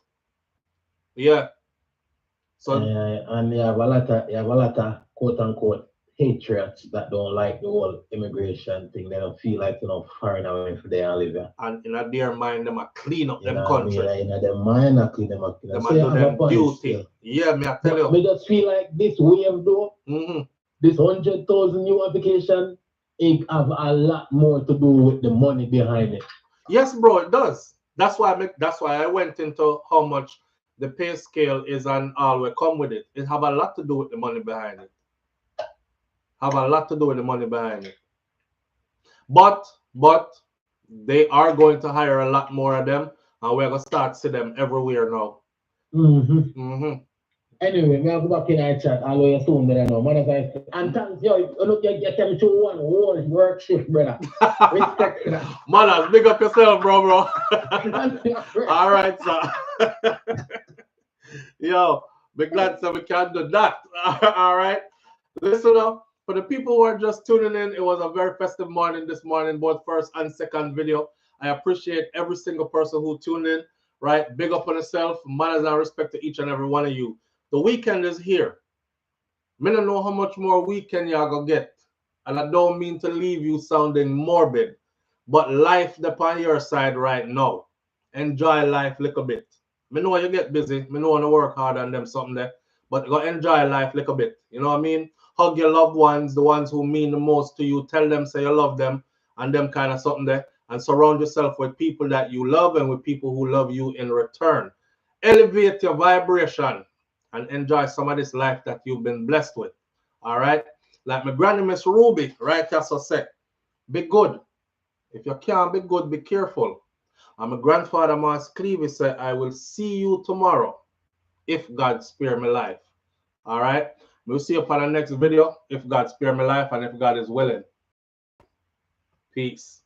Yeah. So and you have a lot of quote unquote patriots that don't like the whole immigration thing. They don't feel like, you know, foreign away for their live here. And in their mind, them a clean up them country. In their mind, I clean them up. Them so do them duty. Still. Yeah, me I tell you. Me just feel like this wave though, this 100,000 new application, it have a lot more to do with the money behind it. Yes, bro, it does. That's why I went into how much the pay scale is and all will come with it. It have a lot to do with the money behind it. But they are going to hire a lot more of them, and we're gonna start see them everywhere now. Anyway, me go back in our chat. I'll assume that I know. And thanks, you look, you tell me to one whole work shift, brother. Respect that. Manners, big up yourself, bro. All right, sir. Yo, be glad that we can do that. All right. Listen up. For the people who are just tuning in, it was a very festive morning this morning, both first and second video. I appreciate every single person who tuned in, right? Big up on yourself. Manners and respect to each and every one of you. The weekend is here. I don't know how much more weekend y'all gonna get. And I don't mean to leave you sounding morbid, but life upon your side right now. Enjoy life a little bit. I know you get busy. I know you work hard on them something there, but go enjoy life a little bit. You know what I mean? Hug your loved ones, the ones who mean the most to you. Tell them, say you love them, and them kind of something there. And surround yourself with people that you love and with people who love you in return. Elevate your vibration and enjoy some of this life that you've been blessed with. All right? Like my granny, Miss Ruby, right? That's what I say. Be good. If you can't be good, be careful. And my grandfather, Mas Cleavy, said, I will see you tomorrow if God spare me life. All right? We'll see you upon the next video if God spare me life and if God is willing. Peace.